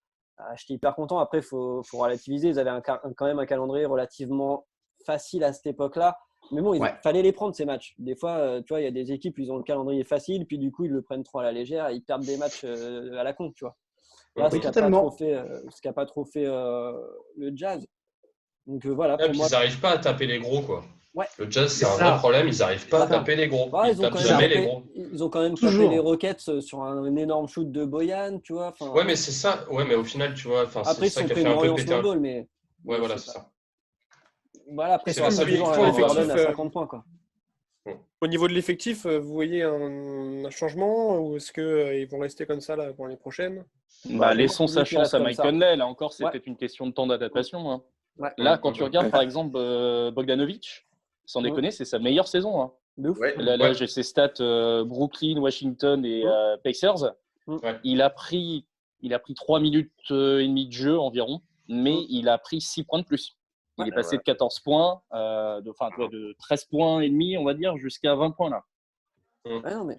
J'étais hyper content. Après, il faut relativiser. Ils avaient quand même un calendrier relativement facile à cette époque-là. Mais bon, il fallait les prendre, ces matchs. Des fois, tu vois, il y a des équipes où ils ont le calendrier facile, puis du coup, ils le prennent trop à la légère et ils perdent des matchs à la con, tu vois. Là, ce qui n'a pas trop fait le Jazz. Donc voilà. Pour moi, ils n'arrivent pas à taper les gros, quoi. Ouais. Le Jazz, c'est un vrai problème. Ils n'arrivent pas à taper les gros. Ils tapent jamais les gros. Ils ont quand même tapé les Rockets sur un énorme shoot de Bojan, tu vois. Ouais, mais c'est ça. Ouais, mais au final, tu vois, après, c'est ça qui a fait un peu péter. Mais ouais, voilà, c'est ça. Voilà, après, c'est ça toujours à 50 points, quoi. Au niveau de l'effectif, vous voyez un changement ou est-ce qu'ils vont rester comme ça là, pour l'année prochaine? Laissons sa chance à Mike Conley. Là encore, c'est peut-être une question de temps d'adaptation. Hein. Là, quand tu regardes, par exemple, Bogdanovic, sans déconner, c'est sa meilleure saison. Hein. Là, j'ai ses stats Brooklyn, Washington et Pacers. Il a pris 3 minutes et demie de jeu environ, mais il a pris 6 points de plus. Il est passé de 14 points, de 13 points et demi, on va dire, jusqu'à 20 points là.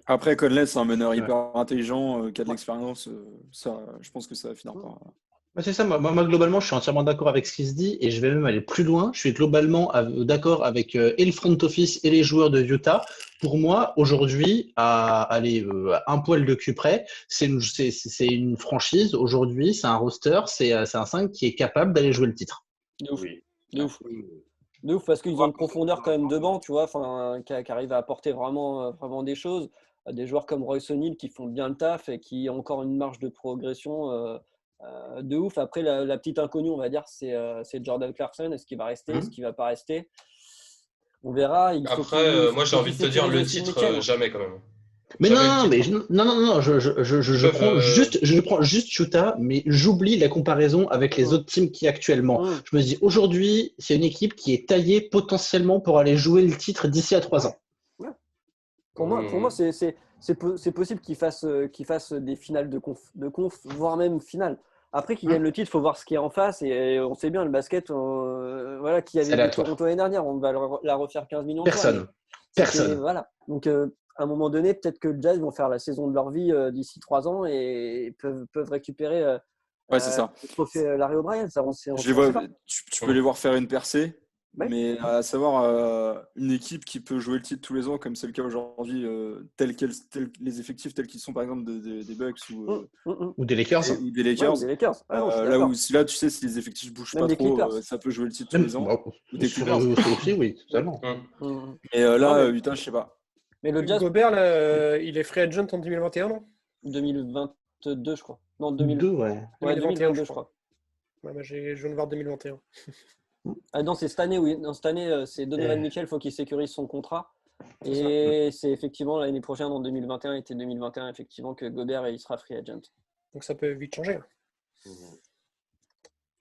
Après, Conley, c'est un meneur hyper intelligent, qui a de l'expérience. Je pense que ça va finir par… C'est ça, moi, globalement, je suis entièrement d'accord avec ce qui se dit et je vais même aller plus loin. Je suis globalement d'accord avec et le front office et les joueurs de Utah. Pour moi, aujourd'hui, à aller un poil de cul près, c'est une franchise. Aujourd'hui, c'est un roster, c'est un 5 qui est capable d'aller jouer le titre. De ouf, parce qu'ils ont une profondeur quand même de banc, tu vois, qui arrive à apporter vraiment des choses. Des joueurs comme Royce O'Neal qui font bien le taf et qui ont encore une marge de progression de ouf. Après, la petite inconnue, on va dire, c'est Jordan Clarkson. Est-ce qu'il va rester? Est-ce qu'il ne va pas rester? On verra. Après, moi, j'ai envie de te dire le titre, jamais quand même. Mais non, je prends juste Utah, mais j'oublie la comparaison avec les autres teams qui actuellement. Je me dis, aujourd'hui, c'est une équipe qui est taillée potentiellement pour aller jouer le titre d'ici à 3 ans. Pour moi, c'est possible qu'ils fassent des finales de conf, voire même finale. Après qu'ils gagnent le titre, il faut voir ce qu'il y a en face. Et on sait bien, le basket, qui avait Toronto l'année dernière, on va la refaire 15 millions de fois. Personne. Voilà. Donc, à un moment donné, peut-être que les Jazz vont faire la saison de leur vie d'ici 3 ans et peuvent récupérer c'est ça. le trophée Larry O'Brien. Tu peux les voir faire une percée. Mais à savoir, une équipe qui peut jouer le titre tous les ans, comme c'est le cas aujourd'hui, les effectifs tels qu'ils sont, par exemple, des Bucks ou des Lakers. Ou des Lakers. Là, tu sais, si les effectifs ne bougent pas trop, ça peut jouer le titre tous les ans. Ou des Clippers. Oui, totalement. Et là, Utah, je ne sais pas. Mais le Jazz, Gobert, là, il est free agent en 2021, non? 2022, je crois. Non, 2002, 2021, je crois. Je viens de voir 2021. Non, c'est cette année, oui. Non, cette année, c'est Donovan Mitchell, il faut qu'il sécurise son contrat. Et c'est effectivement l'année prochaine, en 2021, été 2021, effectivement, que Gobert il sera free agent. Donc ça peut vite changer.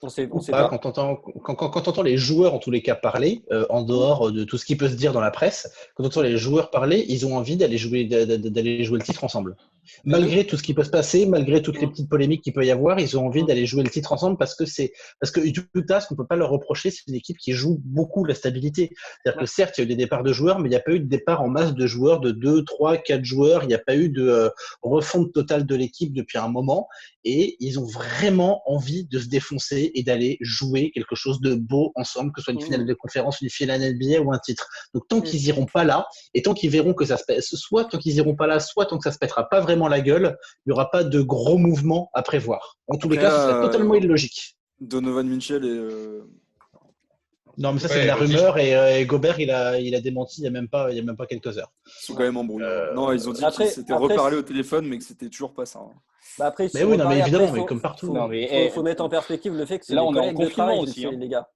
On sait pas. Quand t'entends les joueurs, en tous les cas, parler, en dehors de tout ce qui peut se dire dans la presse, quand t'entends les joueurs parler, ils ont envie d'aller jouer le titre ensemble. Malgré tout ce qui peut se passer, malgré toutes les petites polémiques qu'il peut y avoir, ils ont envie d'aller jouer le titre ensemble parce que Utah, ce qu'on peut pas leur reprocher, c'est une équipe qui joue beaucoup la stabilité. C'est-à-dire que certes, il y a eu des départs de joueurs, mais il n'y a pas eu de départ en masse de joueurs de 2, 3, 4 joueurs. Il n'y a pas eu de refonte totale de l'équipe depuis un moment. Et ils ont vraiment envie de se défoncer et d'aller jouer quelque chose de beau ensemble, que ce soit une finale de conférence, une finale NBA ou un titre. Donc tant qu'ils iront pas là, et tant qu'ils verront que ça se passe, soit tant qu'ils iront pas là, soit tant que ça se pètera pas vraiment la gueule, il n'y aura pas de gros mouvements à prévoir. En tous les cas, ce serait totalement illogique. Donovan Mitchell et non, mais ça, c'est de la rumeur et Gobert, il a démenti il y a même pas quelques heures. Ils sont quand même embrouillés. Non, ils ont dit qu'ils s'étaient reparlé au téléphone, mais que c'était toujours pas ça. Après, mais oui, non, mais évidemment, mais comme partout. Il faut mettre en perspective le fait que c'est là, des on est en collègues de travail aussi, les gars.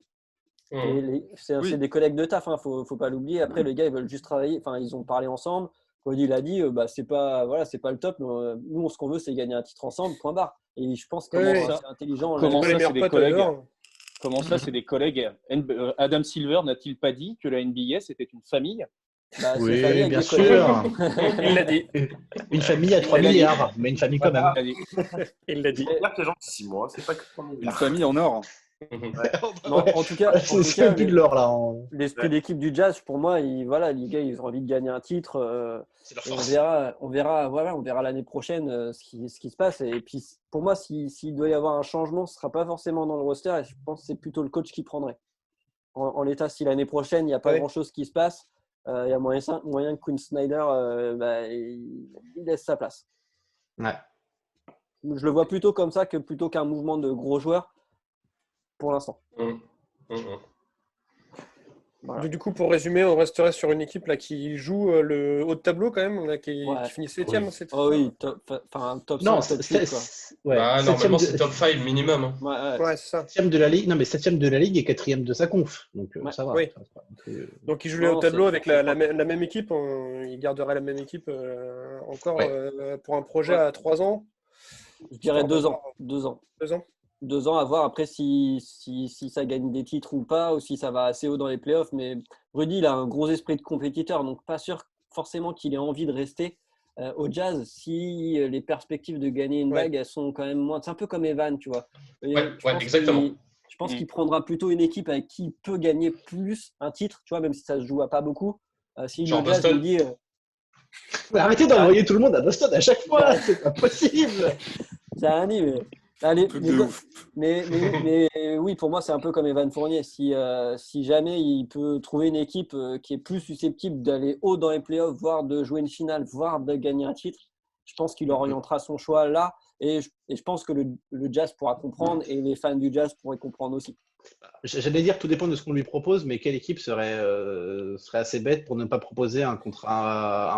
C'est des collègues de taf, faut pas l'oublier. Après, les gars, ils veulent juste travailler. Enfin, ils ont parlé ensemble. Cody l'a dit, c'est pas le top. Mais, nous, ce qu'on veut, c'est gagner un titre ensemble. Point barre. Et je pense que c'est intelligent. Comment ça, c'est des collègues? Comment ça, c'est des collègues? Adam Silver n'a-t-il pas dit que la NBA, c'était une famille? Oui, bien sûr. Il l'a dit. Une famille à 3 milliards, mais une famille quand même. Il l'a dit. Il y a que les gens de 6 mois, c'est pas que 3 milliards. Une famille en or. Non, en tout cas, c'est plus de l'or là. L'esprit d'équipe du Jazz, pour moi, les gars, ils ont envie de gagner un titre. On verra l'année prochaine ce qui se passe. Et puis, pour moi, s'il doit y avoir un changement, ce ne sera pas forcément dans le roster. Et je pense que c'est plutôt le coach qui prendrait. En l'état, si l'année prochaine, il n'y a pas grand-chose qui se passe, il y a moyen que Quinn Snyder il laisse sa place. Ouais. Je le vois plutôt comme ça que plutôt qu'un mouvement de gros joueurs pour l'instant. Voilà. Du coup, pour résumer, on resterait sur une équipe là, qui joue le haut de tableau quand même, là, qui finit 7e. Oui, top 5, non, top 8. Normalement, c'est top 5 minimum. Ouais, c'est ça. 7e de la Ligue, non, mais 7e de la Ligue et 4e de sa conf. Donc, ça va. Oui. Donc, ils jouent le haut de tableau avec la même équipe. Ils garderaient la même équipe encore pour un projet à 3 ans. Je dirais 2 ans. 2 ans à voir après si ça gagne des titres ou pas, ou si ça va assez haut dans les playoffs. Mais Rudy, il a un gros esprit de compétiteur, donc pas sûr forcément qu'il ait envie de rester au Jazz si les perspectives de gagner une bague, elles sont quand même moins. C'est un peu comme Evan, tu vois. Exactement. Je pense qu'il prendra plutôt une équipe avec qui il peut gagner plus un titre, tu vois, même si ça se joue à pas beaucoup. Si le Jazz lui dit… Arrêtez d'envoyer tout le monde à Boston à chaque fois, c'est pas possible. Ça a un dit, mais… Allez, mais oui, pour moi, c'est un peu comme Evan Fournier. Si jamais il peut trouver une équipe qui est plus susceptible d'aller haut dans les playoffs, voire de jouer une finale, voire de gagner un titre, je pense qu'il orientera son choix là. Et je pense que le Jazz pourra comprendre et les fans du Jazz pourraient comprendre aussi. J'allais dire, tout dépend de ce qu'on lui propose, mais quelle équipe serait assez bête pour ne pas proposer un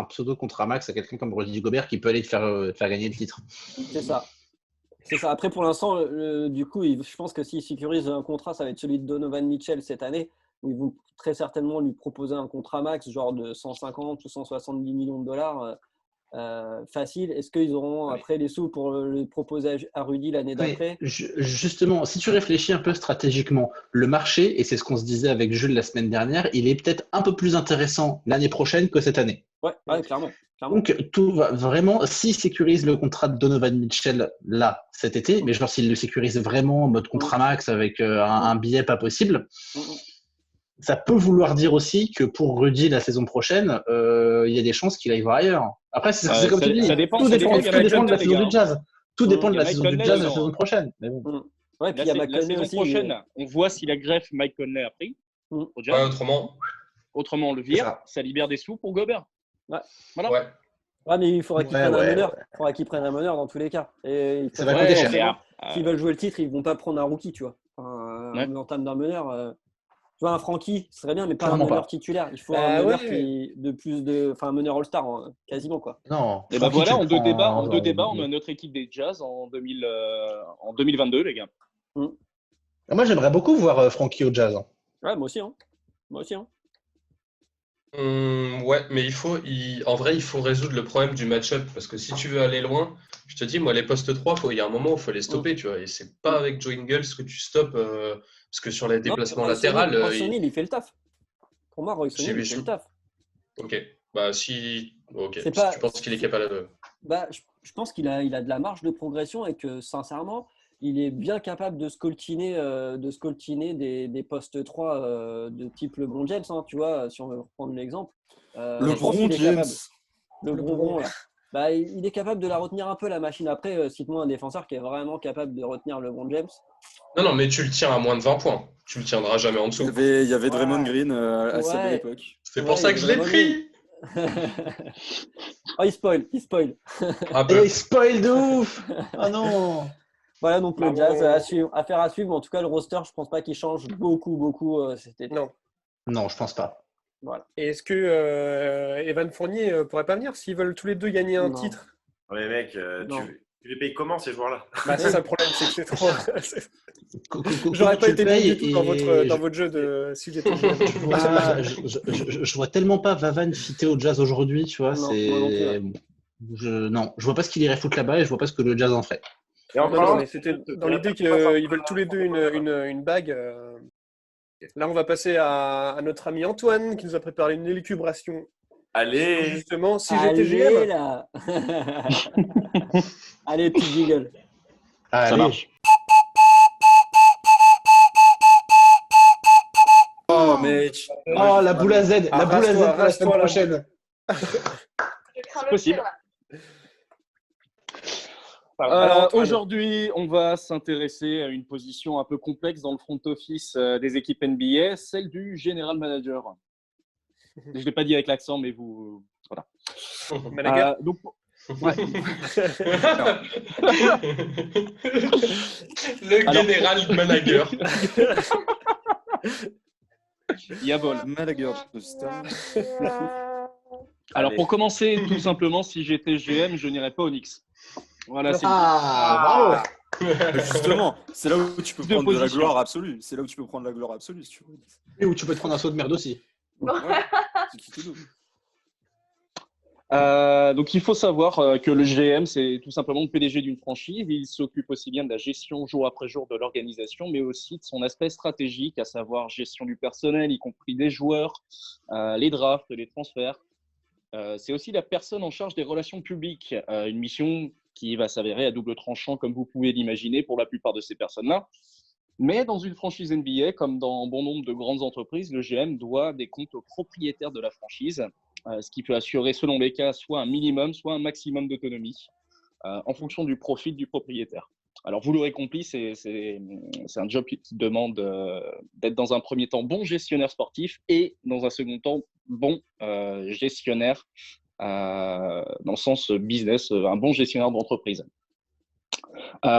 pseudo-contrat max à quelqu'un comme Rudy Gobert qui peut aller te faire gagner le titre. C'est ça. Après, pour l'instant, du coup, je pense que s'il sécurise un contrat, ça va être celui de Donovan Mitchell cette année, où ils vont très certainement lui proposer un contrat max, genre de 150 ou 170 millions de dollars facile. Est-ce qu'ils auront après les sous pour le proposer à Rudy l'année d'après ? Justement, si tu réfléchis un peu stratégiquement, le marché, et c'est ce qu'on se disait avec Jules la semaine dernière, il est peut-être un peu plus intéressant l'année prochaine que cette année. Ouais, clairement. Donc, tout va vraiment, s'il sécurise le contrat de Donovan Mitchell là, cet été, mais genre s'il le sécurise vraiment en mode contrat max avec un billet pas possible, ça peut vouloir dire aussi que pour Rudy la saison prochaine, il y a des chances qu'il aille voir ailleurs. Après, c'est comme tu dis, tout dépend de la saison du Jazz. Tout dépend de la saison du Jazz la saison prochaine. Mais bon. Ouais, puis il y a McConney aussi. La saison prochaine, on voit si la greffe Mike Conley a pris. Autrement, on le vire. Ça libère des sous pour Gobert. Voilà. Ouais, mais il faudra qu'il prenne un meneur. Il faudra qu'il prenne un meneur dans tous les cas. Et ça va coûter cher. S'ils veulent jouer le titre, ils ne vont pas prendre un rookie, tu vois. En entame d'un meneur. Tu vois, un Frankie, ce serait bien, mais pas un meneur titulaire. Il faut un meneur un meneur All-Star, quasiment, quoi. Non. Et voilà, en deux débats, on a notre équipe des Jazz en 2022, les gars. Moi, j'aimerais beaucoup voir Frankie au Jazz. Ouais, moi aussi. Ouais, mais en vrai, il faut résoudre le problème du match-up parce que si tu veux aller loin, je te dis, moi, les postes 3, il y a un moment où il faut les stopper, tu vois. Et c'est pas avec Joe Ingles que tu stoppes parce que sur les déplacements latérales. Royce O'Neal, il fait le taf. Pour moi, Royce O'Neal, il fait le taf. Ok. Bah, si tu penses qu'il est capable de. je pense qu'il a de la marge de progression et que sincèrement, il est bien capable de scoltiner des postes 3 de type LeBron James, hein, tu vois, si on veut reprendre l'exemple. LeBron James. LeBron, là. Bah, il est capable de la retenir un peu, la machine. Après, cite-moi un défenseur qui est vraiment capable de retenir LeBron James. Non, mais tu le tiens à moins de 20 points. Tu le tiendras jamais en dessous. Il y avait Draymond Green à sa belle époque. C'est pour ça que je l'ai pris. Oh, il spoil. Il spoil de ouf. Ah non. Voilà, donc le Jazz affaire à suivre. En tout cas, le roster, je pense pas qu'il change beaucoup cet été. Non, je pense pas. Voilà. Et est-ce que Evan Fournier pourrait pas venir s'ils veulent tous les deux gagner un titre? Ouais, mec, tu les payes comment ces joueurs-là? Bah, c'est ça le problème, c'est que c'est trop. J'aurais pas été bon du tout dans votre jeu de si j'étais GM. Je vois tellement pas Vavan fitter au Jazz aujourd'hui, tu vois. Je vois pas ce qu'il irait foutre là-bas et je vois pas ce que le Jazz en ferait. Mais c'était dans l'idée qu'ils veulent tous les deux une bague. Là, on va passer à notre ami Antoine qui nous a préparé une élucubration. Allez. Justement, si j'étais GM. Là. Allez, petit jiggle. Ça marche. Oh, mec. Oh, la boule à Z. La boule à Z pour la semaine prochaine. C'est possible. Aujourd'hui, on va s'intéresser à une position un peu complexe dans le front office des équipes NBA, celle du general manager. Je ne l'ai pas dit avec l'accent, mais vous… Voilà. Manager. Donc, ouais. Le général manager. Yabol. Manager. Alors, pour commencer, tout simplement, si j'étais GM, je n'irais pas au Knicks. Voilà, c'est bravo. Justement, c'est là où tu peux prendre de la gloire absolue. C'est là où tu peux prendre la gloire absolue, si tu veux. Et où tu peux te prendre un saut de merde aussi. Ouais, c'est qui te double. Donc, il faut savoir que le GM, c'est tout simplement le PDG d'une franchise. Il s'occupe aussi bien de la gestion jour après jour de l'organisation, mais aussi de son aspect stratégique, à savoir gestion du personnel, y compris des joueurs, les drafts, les transferts. C'est aussi la personne en charge des relations publiques, une mission qui va s'avérer à double tranchant, comme vous pouvez l'imaginer, pour la plupart de ces personnes-là. Mais dans une franchise NBA, comme dans bon nombre de grandes entreprises, le GM doit des comptes aux propriétaires de la franchise, ce qui peut assurer, selon les cas, soit un minimum, soit un maximum d'autonomie, en fonction du profit du propriétaire. Alors, vous l'aurez compris, c'est un job qui demande d'être dans un premier temps bon gestionnaire sportif et dans un second temps bon gestionnaire dans le sens business, un bon gestionnaire d'entreprise.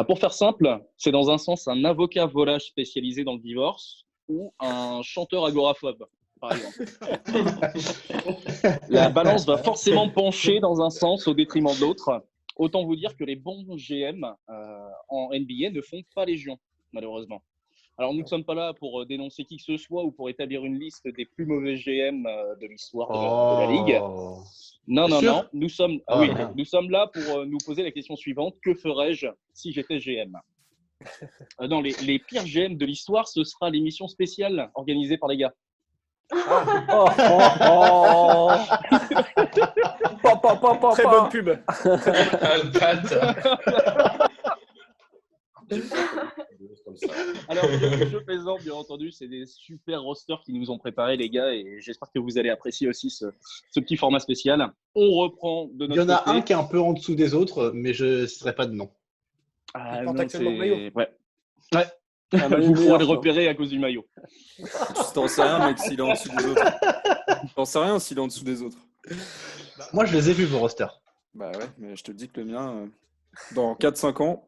Pour faire simple, c'est dans un sens un avocat volage spécialisé dans le divorce ou un chanteur agoraphobe, par exemple. La balance va forcément pencher dans un sens au détriment de l'autre. Autant vous dire que les bons GM en NBA ne font pas légion, malheureusement. Alors, nous ne sommes pas là pour dénoncer qui que ce soit ou pour établir une liste des plus mauvais GM de l'histoire de la Ligue. Non. Nous sommes là pour nous poser la question suivante. Que ferais-je si j'étais GM? Non, les pires GM de l'histoire, ce sera l'émission spéciale organisée par les gars. Très bonne pub. Alors, je plaisante, bien entendu, c'est des super rosters qui nous ont préparés, les gars, et j'espère que vous allez apprécier aussi ce petit format spécial. On reprend de notre côté. Il y en a un qui est un peu en dessous des autres, mais je ne citerai pas de nom. Il porte actuellement le maillot. Ouais. Vous pourrez le repérer à cause du maillot. T'en sais rien, mec, s'il est en dessous des autres. T'en sais rien s'il est en dessous des autres. Moi, je les ai vus, vos rosters. Bah ouais, mais je te dis que le mien, dans 4-5 ans.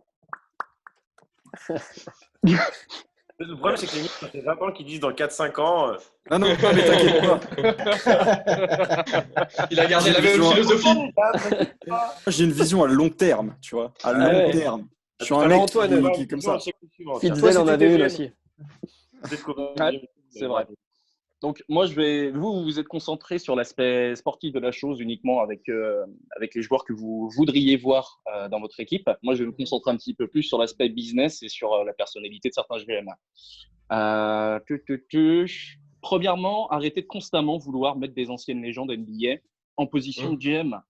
Le problème, c'est que les mecs, ça fait 20 ans qu'ils disent dans 4-5 ans. Ah non, mais t'inquiète pas. Il a gardé la même philosophie. J'ai une vision à long terme, tu vois. À long terme. Je suis un mec qui comme ça. Fitzel en avait une aussi. C'est vrai. Donc, moi, vous êtes concentré sur l'aspect sportif de la chose uniquement avec les joueurs que vous voudriez voir dans votre équipe. Moi, je vais me concentrer un petit peu plus sur l'aspect business et sur la personnalité de certains GM. Premièrement, arrêtez de constamment vouloir mettre des anciennes légendes NBA en position de GM.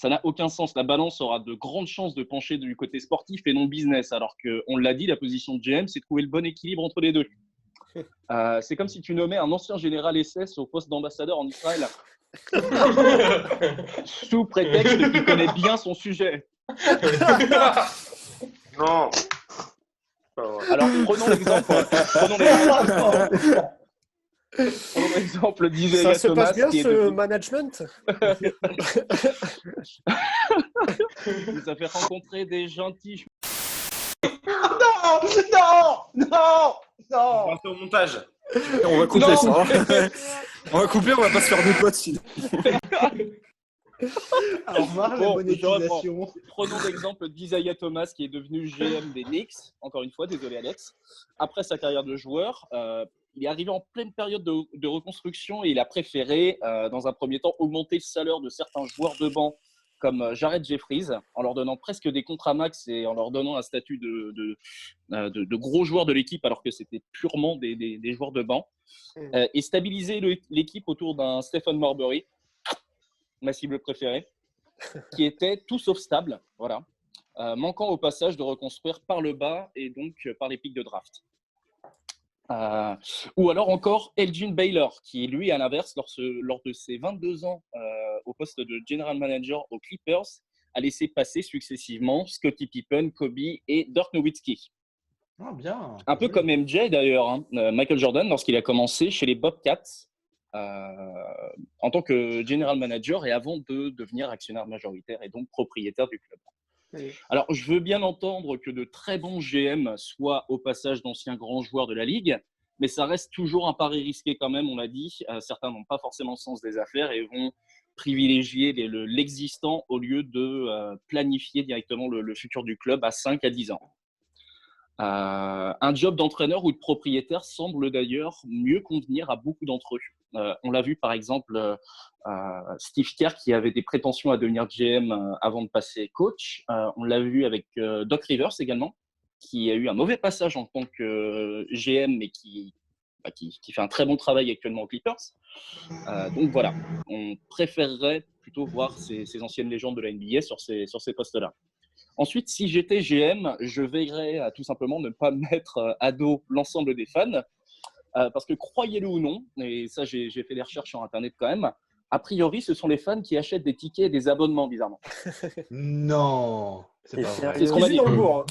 Ça n'a aucun sens. La balance aura de grandes chances de pencher du côté sportif et non business. Alors qu'on l'a dit, la position de GM, c'est de trouver le bon équilibre entre les deux. C'est comme si tu nommais un ancien général SS au poste d'ambassadeur en Israël. Sous prétexte qu'il connaît bien son sujet. Non. Alors, prenons l'exemple d'Isaiah Ça se Thomas. passe bien, qui ce est management. nous a fait rencontrer des gentils. On va faire au montage. On va couper ça. Hein. On va couper, on va pas se faire des potes sinon. Au revoir, la monétisation. Prenons l'exemple d'Isaiah Thomas qui est devenu GM des Knicks. Encore une fois, désolé Alex. Après sa carrière de joueur, il est arrivé en pleine période de reconstruction et il a préféré, dans un premier temps, augmenter le salaire de certains joueurs de banc comme Jared Jeffries, en leur donnant presque des contrats max et en leur donnant un statut de gros joueurs de l'équipe, alors que c'était purement des joueurs de banc, et stabiliser l'équipe autour d'un Stephen Marbury, ma cible préférée, qui était tout sauf stable, voilà, manquant au passage de reconstruire par le bas et donc par les pics de draft. Ou alors encore Elgin Baylor, qui lui, à l'inverse, lors de ses 22 ans au poste de general manager aux Clippers, a laissé passer successivement Scottie Pippen, Kobe et Dirk Nowitzki. Ah, bien. Un peu comme MJ d'ailleurs, hein. Michael Jordan, lorsqu'il a commencé chez les Bobcats en tant que general manager et avant de devenir actionnaire majoritaire et donc propriétaire du club. Oui. Alors, je veux bien entendre que de très bons GM soient au passage d'anciens grands joueurs de la Ligue, mais ça reste toujours un pari risqué quand même, on l'a dit. Certains n'ont pas forcément le sens des affaires et vont privilégier l'existant au lieu de planifier directement le futur du club à 5 à 10 ans. Un job d'entraîneur ou de propriétaire semble d'ailleurs mieux convenir à beaucoup d'entre eux. On l'a vu par exemple, Steve Kerr qui avait des prétentions à devenir GM avant de passer coach. On l'a vu avec Doc Rivers également, qui a eu un mauvais passage en tant que GM, mais qui fait un très bon travail actuellement aux Clippers. Donc voilà, on préférerait plutôt voir ces anciennes légendes de la NBA sur ces postes-là. Ensuite, si j'étais GM, je veillerais à tout simplement ne pas mettre à dos l'ensemble des fans, parce que croyez-le ou non, et ça j'ai fait des recherches sur Internet quand même, a priori ce sont les fans qui achètent des tickets et des abonnements bizarrement. Non, c'est pas vrai. C'est ce qu'on m'a dit. Dans le bourg.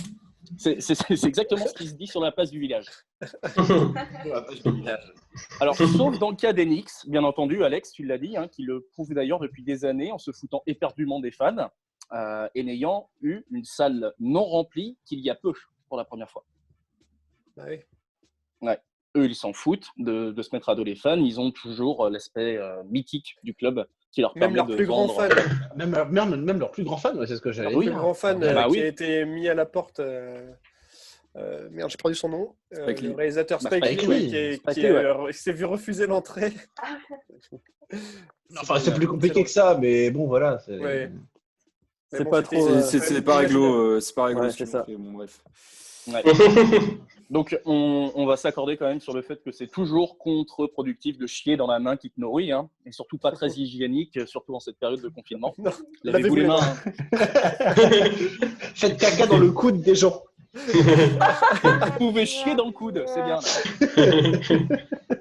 C'est exactement ce qui se dit sur la place du village. Alors, sauf dans le cas des Knicks, bien entendu, Alex, tu l'as dit, hein, qui le prouve d'ailleurs depuis des années en se foutant éperdument des fans et n'ayant eu une salle non remplie qu'il y a peu pour la première fois. Ah oui. Ouais. Eux, ils s'en foutent de se mettre à dos les fans. Ils ont toujours l'aspect mythique du club qui leur permet de vendre. Même leurs plus grands fans, ouais, c'est ce que j'allais dire. Le plus grand fan oui. a été mis à la porte. Merde, j'ai perdu son nom. Le réalisateur Spike Spike Lee, Lee. qui s'est vu refuser l'entrée. Enfin, c'est plus compliqué que ça, mais bon, voilà. Ouais. C'est bon, pas trop. C'est pas réglo. C'est pas réglo. Ouais, c'est ça. Bon, bref. Ouais. Donc, on va s'accorder quand même sur le fait que c'est toujours contre-productif de chier dans la main qui te nourrit, hein, et surtout pas très hygiénique, surtout en cette période de confinement. Non, lavez-vous les mains. Hein. Faites caca dans le coude des gens. Vous pouvez chier dans le coude, c'est bien.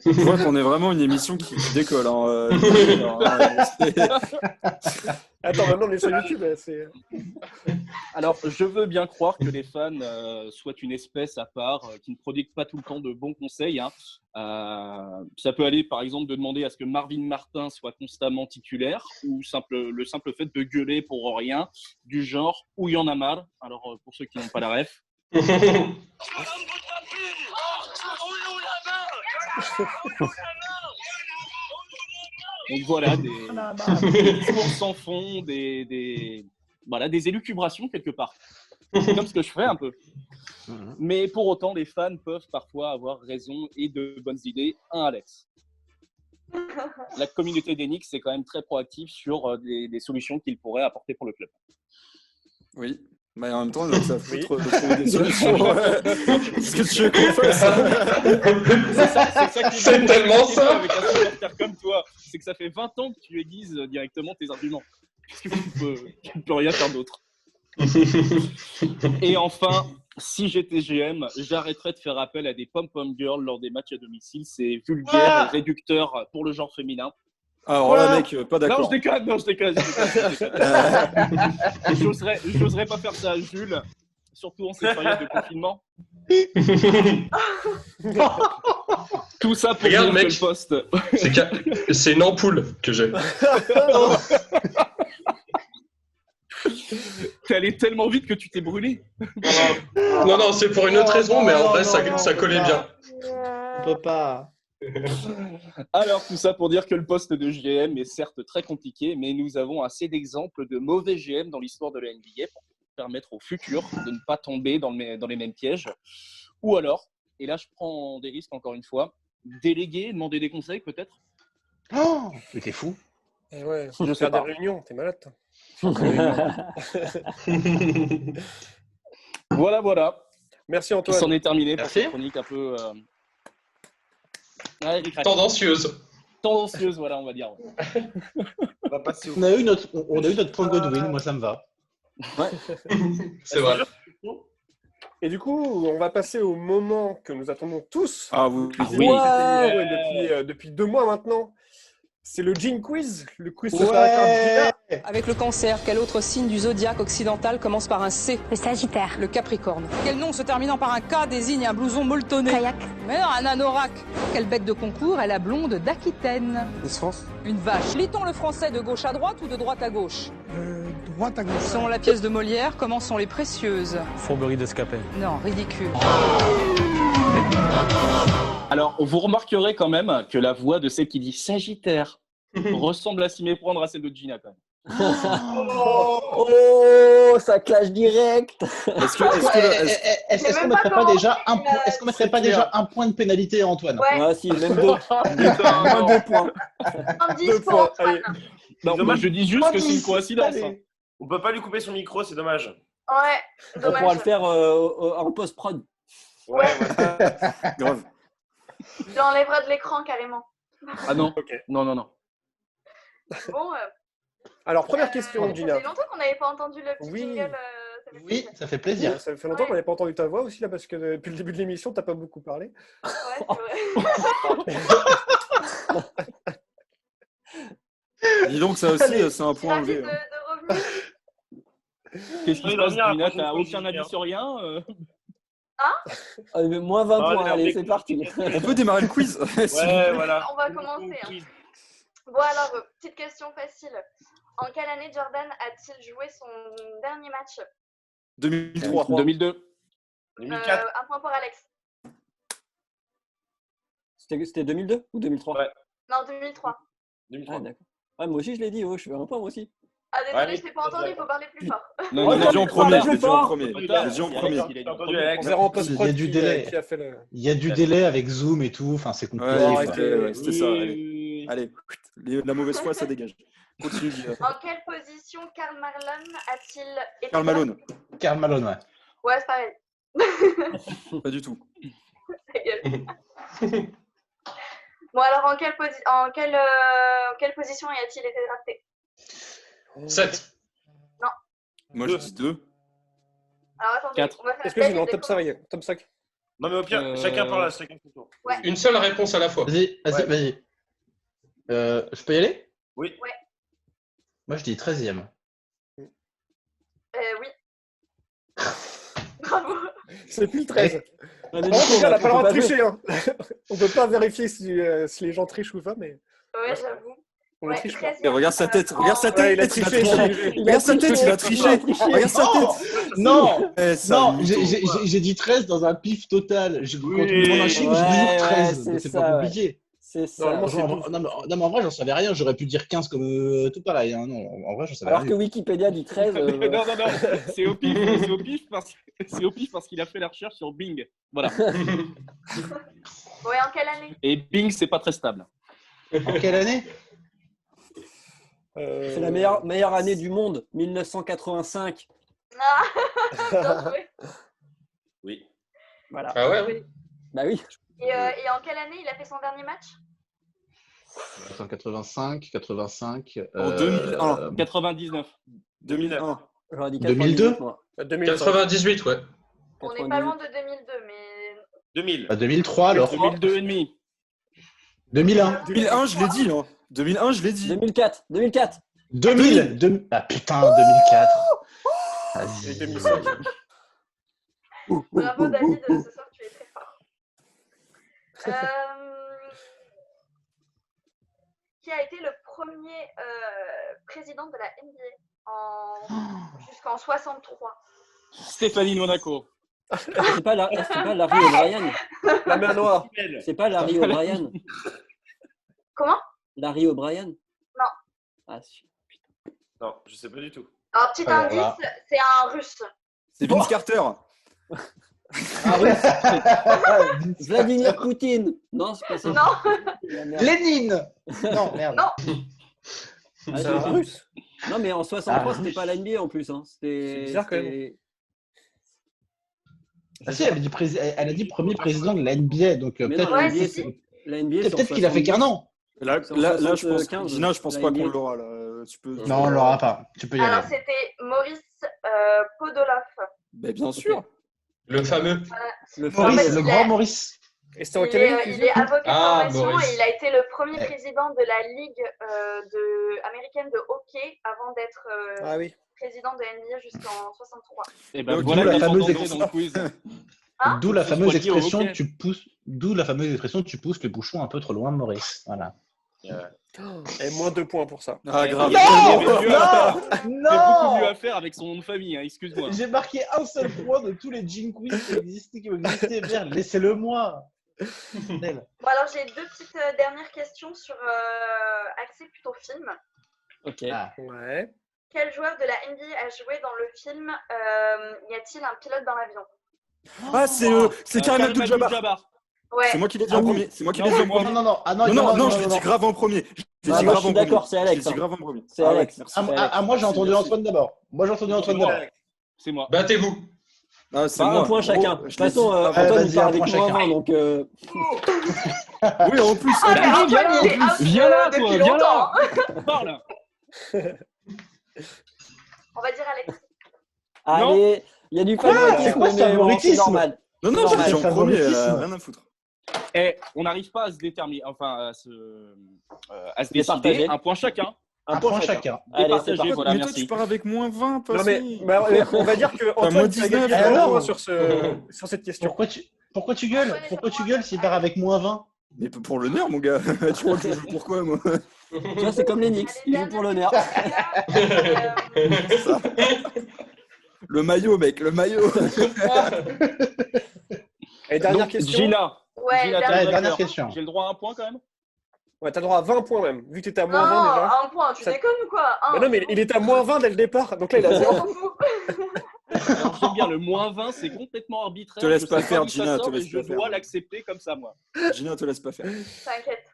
Je vois qu'on est vraiment une émission qui décolle. Hein. Attends, maintenant on est sur YouTube. Alors, je veux bien croire que les fans soient une espèce à part, qui ne prodigue pas tout le temps de bons conseils. Hein. Ça peut aller, par exemple, de demander à ce que Marvin Martin soit constamment titulaire, ou le simple fait de gueuler pour rien, du genre « où il y en a marre ». Alors, pour ceux qui n'ont pas la ref. Donc voilà, des discours sans fond, des élucubrations quelque part. C'est comme ce que je fais un peu. Mais pour autant, les fans peuvent parfois avoir raison et de bonnes idées. Alex. La communauté des Knicks est quand même très proactive sur des solutions qu'ils pourraient apporter pour le club. Oui. Mais en même temps, donc, ça fout de trouver des solutions. Qu'est-ce que tu veux qu'on fasse? C'est tellement ça. Avec un supporter comme toi, c'est que ça fait 20 ans que tu aiguises directement tes arguments. Tu peux rien faire d'autre. Et enfin, si j'étais GM, j'arrêterais de faire appel à des pom-pom girls lors des matchs à domicile. C'est vulgaire et réducteur pour le genre féminin. Alors là, mec, pas d'accord. Non, je déconne. J'oserais pas faire ça à Jules, surtout en cette période de confinement. Tout ça pour Regarde, dire mec, que le poste. C'est une ampoule que j'ai. T'es allé tellement vite que tu t'es brûlé. Non, c'est pour une autre raison, mais en vrai, ça collait bien. On peut pas. Alors, tout ça pour dire que le poste de GM est certes très compliqué, mais nous avons assez d'exemples de mauvais GM dans l'histoire de la NBA pour permettre au futur de ne pas tomber dans les mêmes pièges. Ou alors, et là je prends des risques encore une fois, déléguer, demander des conseils peut-être. Oh, mais t'es fou. Et ouais, Je sais faire pas. des réunions, t'es malade. Toi. Voilà. Merci Antoine. C'en est terminé pour Merci. cette chronique un peu tendancieuse, voilà, on va dire. On va passer au... On a eu notre point Godwin, moi ça me va. Ouais. C'est vrai. Et du coup, on va passer au moment que nous attendons tous. Ah oui. Depuis 2 mois maintenant. C'est le Gene Quiz, le quiz sur Ouais. Avec le cancer, quel autre signe du zodiaque occidental commence par un C? Le Sagittaire. Le Capricorne. Quel nom se terminant par un K désigne un blouson molletonné? Kayak. Mais non, un anorak. Quelle bête de concours est la blonde d'Aquitaine? Une vache. Lit-on le français de gauche à droite ou de droite à gauche? Droite à gauche. Selon la pièce de Molière, comment sont les précieuses? Fourberie d'escapé. Non, ridicule. Alors, vous remarquerez quand même que la voix de celle qui dit Sagittaire ressemble à s'y méprendre à celle de Gina quand même. Oh, ça clash direct. Est-ce qu'on mettrait pas déjà un point, est-ce qu'on mettrait pas déjà un point de pénalité à Antoine? Ouais. Ah si, même 2. Moins 2 points. 10 2 pour points. Antoine. Non, moi je dis juste que c'est une coïncidence. Hein. On peut pas lui couper son micro, c'est dommage. Ouais, On dommage. pourra le faire en post-prod. Ouais, voilà. Grave. Je l'enlèverai de l'écran carrément. Ah non, Ok. non. Bon, Alors, première question, Gina. ça fait longtemps qu'on n'avait pas entendu le petit Oui. jingle. Ça fait Oui, plaisir. ça fait plaisir. Ça fait longtemps qu'on n'avait pas entendu ta voix aussi, là, parce que depuis le début de l'émission, t'as pas beaucoup parlé. Ouais, c'est vrai. Dis donc, ça aussi, c'est un Je suis point ravie enlevé. de revenir. Qu'est-ce qui Oui, se passe, revenir à Gina? propos T'as de aucun Gina. avis sur rien Ah, mais moins 20 Allez, points, allez, c'est parti. On peut démarrer le quiz. s'il vous Ouais, plaît. voilà. On va commencer. Hein. Bon alors, petite question facile. En quelle année Jordan a-t-il joué son dernier match? 2003. 2002. 2004. Un point pour Alex. C'était 2002 ou 2003? Ouais. Non, 2003. 2003. Ah, d'accord. Ouais, moi aussi, je l'ai dit, je fais un point, moi aussi. Ah désolé, Allez, je t'ai pas entendu, il faut parler plus fort. Non, Je l'ai dit en premier. plus Je l'ai dit en fort. premier. Je l'ai dit en premier. T'as entendu, Alex? On verra en Il y post-prod a du qui, délai. qui a fait le... Il y a du délai avec Zoom et tout, enfin c'est compliqué. Ouais, quoi. c'était ça. Allez, la mauvaise foi, ça dégage. Continue. Gina. En quelle position Karl Malone a-t-il été Karl Malone. Karl Malone, ouais. Ouais, c'est pareil. Pas du tout. Ta gueule. Bon alors, en quelle position a-t-il été drafté? 7. Moi, je dis 2. Alors attendez, 4. on va faire Est-ce que c'est dans le top 5? Top 5. Non, mais au pire, chacun parle, chacun son tour. Ouais. Une seule réponse à la fois. Vas-y. Je peux y aller? Oui. Ouais. Moi je dis 13e. Oui. Bravo. C'est plus le 13. Ah, mais Bon, du coup, on n'a pas le droit de pas jouer. tricher. Hein. On peut pas vérifier si les gens trichent ou pas, mais Ouais, j'avoue. on ne Ouais, triche pas. 13e. Et regarde sa tête. Regarde sa Ouais, tête. il a Il a triché. triché. Regarde sa tête, il a triché. Regarde sa tête. Non, Eh, ça, non, mytho. j'ai dit 13 dans un pif total. Quand on Oui. me demande un chiffre, je dis Ouais, toujours 13. ouais, donc c'est c'est pas ça, compliqué. C'est ça. Normalement, Genre, non, mais en vrai, j'en savais rien. J'aurais pu dire 15 comme tout pareil. Hein. Non, en vrai, j'en savais Alors que rien. Wikipédia dit 13. Non, c'est au pif parce qu'il a fait la recherche sur Bing. Voilà. Ouais, en quelle année? Et Bing, c'est pas très stable. En quelle année? C'est la meilleure année du monde, 1985. Bien joué. Oui. Voilà. Ah ouais, oui. Bah oui. Et en quelle année il a fait son dernier match? 1985, 85. En 2001. 99. 2001. J'aurais dit 2002 moi. 98, ouais. On n'est pas loin de 2002, mais 2000. 2003 alors. 2002 et demi. 2001. 2001, je l'ai dit. Hein. 2001, je l'ai dit. 2004. 2004. 2000. Ah putain, 2004. Et 2005. bravo David, ce soir tu es très fort. Qui a été le premier président de la NBA jusqu'en 63? Stéphanie de Monaco. C'est pas Larry O'Brien. La mer noire. C'est pas Larry O'Brien. Comment? Larry O'Brien. Non. Ah, si. Non, je sais pas du tout. Alors, petit Alors indice, là. c'est un russe. C'est Vince Carter. Vladimir Poutine. Non, c'est pas ça. Non. Lénine. Non, merde. Non. Ah, C'est un russe. Non, mais en 63, c'était pas la NBA en plus. Hein. C'est bizarre quand même. Ah si, elle a dit premier président de la NBA, donc Mais peut-être non, la Ouais, NBA, si, c'est- la NBA, c'est en peut-être qu'il a fait qu'un an. Là, C'est en là, je pense, 75, Gina, je pense la pas NBA. qu'on l'aura. Là. Tu peux. Non, on l'aura pas. Tu peux y Alors, aller. c'était Maurice Podoloff. Ben, bien sûr. Le fameux. Le Maurice, En fait, le il grand est- Maurice. Et c'était en Il quelle année est, il est avocat de Ah, formation Maurice. et il a été le premier Ouais. président de la Ligue américaine de hockey avant d'être Ah oui. président de la NBA jusqu'en 63. Et ben Donc, voilà d'où la qui est fameuse entré expression. dans le quiz. Hein D'où la Ce fameuse soit lié au expression hockey. d'où la fameuse expression tu pousses le bouchon un peu trop loin de Maurice. Voilà. Et moins 2 points pour ça. Ah, grave. Il y avait mieux à faire. Non, Il y a beaucoup mieux à faire avec son nom de famille, hein, excuse-moi. J'ai marqué un seul point de tous les Jim Quiz qui ont existé. Merde, laissez-le moi. Bordel. Bon, alors j'ai deux petites dernières questions sur axé plutôt film. Ok. Ah. Ouais. Quel joueur de la NBA a joué dans le film Y a-t-il un pilote dans l'avion? Ah, c'est Karim Abdul-Jabbar. Ouais. C'est moi qui l'ai dit en premier. C'est moi qui l'ai dit en Non, premier. non, non. Ah, Non, je l'ai dit grave en premier. Je l'ai Ah, dit moi, grave je en suis premier. d'accord, c'est Alex, Je l'ai dit hein. grave en premier. C'est Ah, Alex. ouais, merci. C'est Alex. moi j'ai entendu Merci. Antoine d'abord. Moi j'ai entendu Antoine d'abord. C'est moi. Battez-vous. Ah, c'est Bah, moi. un point chacun. Gros, De toute je l'ai façon, dit. Antoine, vas-y, il part un avec point moins chacun. 20, donc Oui, en plus. Ah, mais Bah, Antoine, il est out Viens là, toi, depuis viens longtemps. là. Parle. On va dire Alex. allez, il y a du C'est favoritisme, quoi ce mais bon, c'est favoritisme normal. Non, C'est je l'ai dit en normal. premier. Favoritisme. Rien à foutre. Et on n'arrive pas à se déterminer, enfin à se Départager. décider. Un point chacun. Un point chacun. Allez, c'est Départagé, parti. voilà, Mais toi, merci. tu pars avec moins 20, Non, passons. mais on va dire que moins Antoine tu as 19, gagné alors. un point sur cette question. Pourquoi tu gueules s'il part avec moins 20? Mais pour l'honneur, mon gars. Tu crois que je joue pour quoi, moi? Tu vois, c'est comme les Knicks, ils jouent pour l'honneur. Ça. Le maillot, mec, le maillot. Et dernière Donc, question. Gina. Ouais, Gina, dernière t'as le dernière vainqueur. question. J'ai le droit à un point quand même. Ouais, t'as le droit à 20 points même, vu que t'étais à Non, moins 20 déjà. un point, tu Ça- déconnes ou quoi? Mais non, mais il était à moins 20 dès le départ, donc là il a On 0. s'en fout. Alors, j'aime bien le moins 20, c'est complètement arbitraire. Te laisse Je pas sais faire, d'où ça Gina, sort te laisse et je pas faire. dois l'accepter comme ça, moi. Gina, te laisse pas faire. T'inquiète.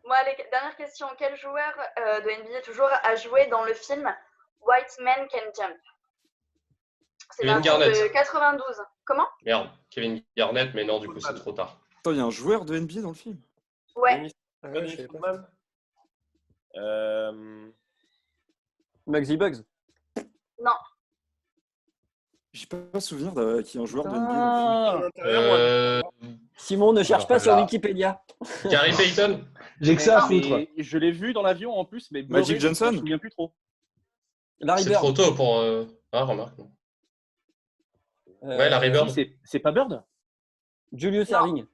Bon, allez, dernière question. Quel joueur de NBA toujours a joué dans le film White Man Can Jump? C'est Kevin un film Garnett. de 92. Comment? Merde, Kevin Garnett, mais non, du coup, c'est trop tard. Attends, il y a un joueur de NBA dans le film. Ouais. Ah ouais, je savais pas. Muggsy Bugs. Non. J'ai pas souvenir qu'il y a un joueur de NBA Ah. dans le film. Simon, ne cherche Alors pas sur là. Wikipédia. Gary Payton. J'ai que ça à Mais foutre. je l'ai vu dans l'avion en plus, mais Magic beurré, Johnson. Je me souviens plus trop. Larry C'est Bird. trop tôt pour. Ah, remarque. Non. Ouais, Larry Bird. C'est pas Bird? Julius Non. Erving.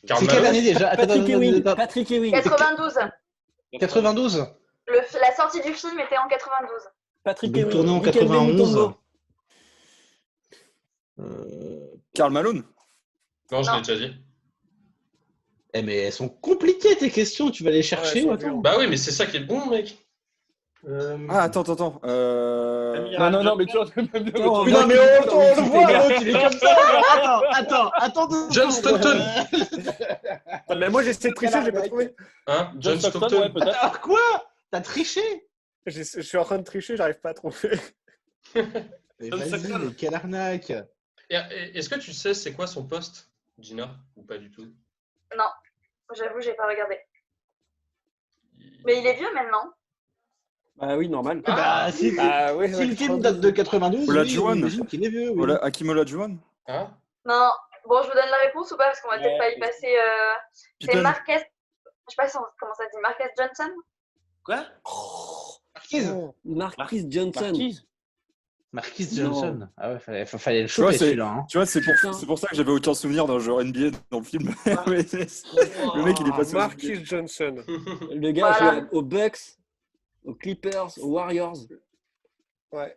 Karl C'est quelle Malone. année déjà? Patrick Ewing. Attends. Patrick Ewing. 92. 92. La sortie du film était en 92. Patrick Donc Ewing. tourné en Dikembe 91. Mutombo. Karl Malone. Non, je Non. l'ai déjà dit. Eh mais elles sont compliquées tes questions, tu vas les chercher. Ouais, attends. Bah oui, mais c'est ça qui est bon, mec. Ah, attends. Non, mais tu vois, même Non, Putain, mais Wikipédia. on le voit, l'autre, il est comme ça. Attends. John Stockton. Ah, mais moi j'essaie de tricher, j'ai pas trouvé. Hein? John Stockton, ouais, Stockton. peut-être. Alors quoi? T'as triché? Je suis en train de tricher, j'arrive pas à trouver. Mais John vas-y, Stockton. mais quelle arnaque. Est-ce que tu sais c'est quoi son poste? Gina, ou pas du tout? Non, j'avoue, j'ai pas regardé. Mais il est vieux maintenant. Bah oui, normal. Bah, si, oui, si le film date de 92, oui, on Olajuwon. imagine qu'il est vieux. Oui. Voilà, Hakim Olajuwon. Hein? Non, bon, je vous donne la réponse ou pas parce qu'on va peut-être pas y passer. C'est Pippen. Marquez. Je sais pas comment ça se dit. Marquez Johnson. Quoi? Marquise. Marquise Johnson. Marquise Non. Johnson. Ah ouais, fallait le Tu vois, choper c'est celui-là. Hein. tu vois, c'est pour ça que j'avais aucun souvenir d'un joueur NBA dans le film. Mais le mec, il est passé. Marquis Johnson. Le gars Voilà. joue aux Bucks, aux Clippers, aux Warriors. Ouais.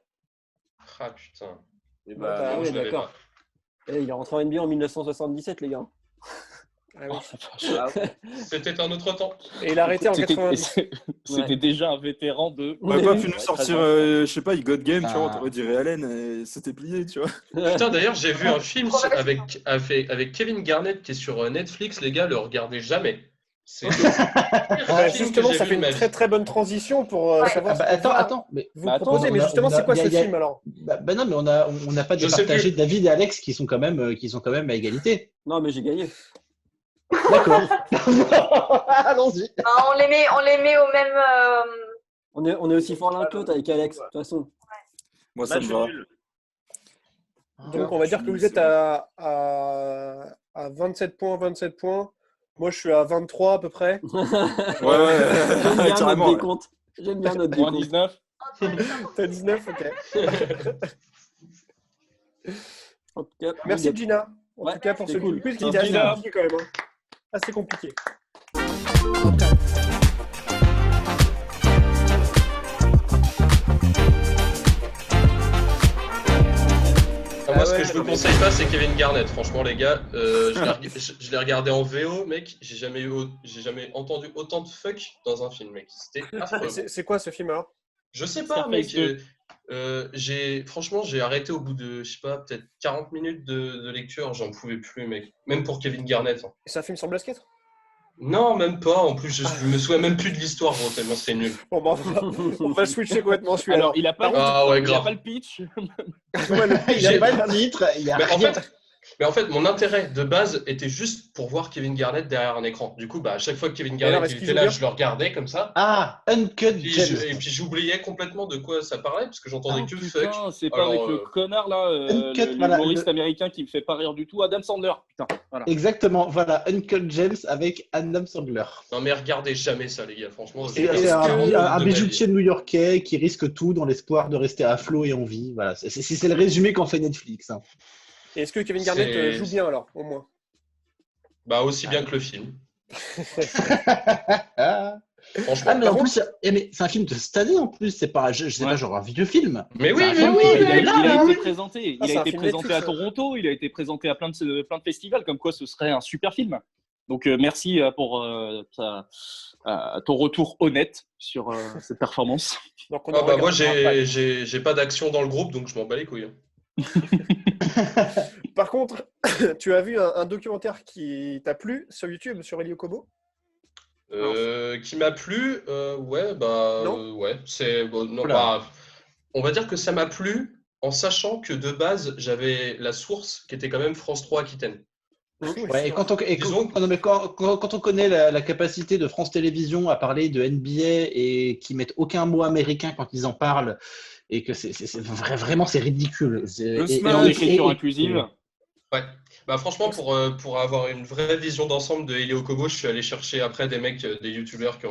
Ah putain. Et Bah non, ouais, je l'avais d'accord. pas. Il est rentré en NBA en 1977, les gars. Ah oui. C'était un autre temps. Et il a arrêté en C'était 90. c'était déjà un vétéran de. On aurait pas Oui. pu nous Ouais, sortir, très je sais pas, il God Game, tu vois, on Ah. t'aurait dit Ray Allen et c'était plié, tu vois. Putain, d'ailleurs, j'ai vu un film Trop facile, avec Kevin Garnett qui est sur Netflix. Les gars, le regardez jamais. C'est le Bah, pire film que justement, j'ai ça vu fait de une ma très vie. très bonne transition pour Ouais. savoir ce qu'on Attends, va attends. Mais, vous bah, attends, proposer. Mais justement, c'est quoi ce film alors? Bah non, mais on n'a pas Je sais départagé plus. David et Alex qui sont quand même à égalité. Non, mais j'ai gagné. D'accord. Allons-y. Non, on les met au même. On est aussi fort l'un que l'autre avec Alex, de toute façon. Moi, ça me Match va. nul. Donc, on va dire que vous êtes à 27 points, 27 points. Moi, je suis à 23 à peu près. Ouais, J'aime bien carrément. notre Ouais. décompte. J'aime bien notre Moins décompte. 19. T'as 19, ok. En tout cas, Merci Gina. En Ouais, tout cas, pour ce c'était cool. quiz qui Merci, était assez Gina. compliqué quand même. Hein. Assez compliqué. Moi, Ah ce ouais, que je vous non, mais- conseille pas, c'est Kevin Garnett. Franchement, les gars, je l'ai regardé en VO, mec. J'ai jamais entendu autant de fuck dans un film, mec. C'était affreux. C'est quoi ce film alors? Je sais pas, Scarface mec. 2. Franchement, j'ai arrêté au bout de, je sais pas, peut-être 40 minutes de lecture. J'en pouvais plus, mec. Même pour Kevin Garnett. Hein. C'est un film sur le basket? Non, même pas. En plus, je me souviens même plus de l'histoire, gros, tellement c'était nul. Bon, bah, on va switcher complètement celui-là. Alors, il a pas, Ah ouais, il a grave. pas le pitch. Il a pas le titre, il a Mais rien. en fait, mon intérêt de base était juste pour voir Kevin Garnett derrière un écran. Du coup, bah, à chaque fois que Kevin alors, Garnett est-ce il qu'il était joue là, bien je le regardais comme ça. Ah, Uncut Gems. Et puis j'oubliais complètement de quoi ça parlait, parce que j'entendais que fuck. Putain, c'est pas Alors, avec le connard là, Uncut, voilà, l'humoriste américain qui me fait pas rire du tout, Adam Sandler. Putain, voilà. Exactement, voilà, Uncut Gems avec Adam Sandler. Non, mais regardez jamais ça, les gars, franchement. C'est j'ai c'est passé 40 minutes un de ma bijoutier new-yorkais qui risque tout dans l'espoir de rester à flot et en vie. Voilà, c'est le résumé qu'en fait Netflix. Hein. Et est-ce que Kevin Garnett C'est- joue bien alors, au moins? Bah, aussi bien que le film. Ah, Franchement. mais en plus, mais c'est un film de cette année en plus, c'est pas, je sais Ouais. pas, genre un vieux film. Mais oui, C'est un mais film oui, qui Il a, est il là, a là. été présenté, Ah, il c'est a un été film présenté à Netflix, Toronto, il a été présenté à plein de festivals, comme quoi ce serait un super film. Donc merci pour ton retour honnête sur cette performance. Donc, on Ah en bah moi regardera après. j'ai pas d'action dans le groupe, donc je m'en bats les couilles. Par contre, tu as vu un documentaire qui t'a plu sur YouTube sur Elio Kobo? Qui m'a plu, ouais, bah Non ouais, c'est bon, non, Oula. bah, on va dire que ça m'a plu en sachant que de base j'avais la source qui était quand même France 3 Aquitaine. Ouais, et quand on connaît la capacité de France Télévisions à parler de NBA et qui mettent aucun mot américain quand ils en parlent, et que vraiment c'est ridicule. Et en écriture inclusive. Ouais. Bah franchement pour avoir une vraie vision d'ensemble de Elio Kobo, je suis allé chercher après des mecs, des youtubeurs qui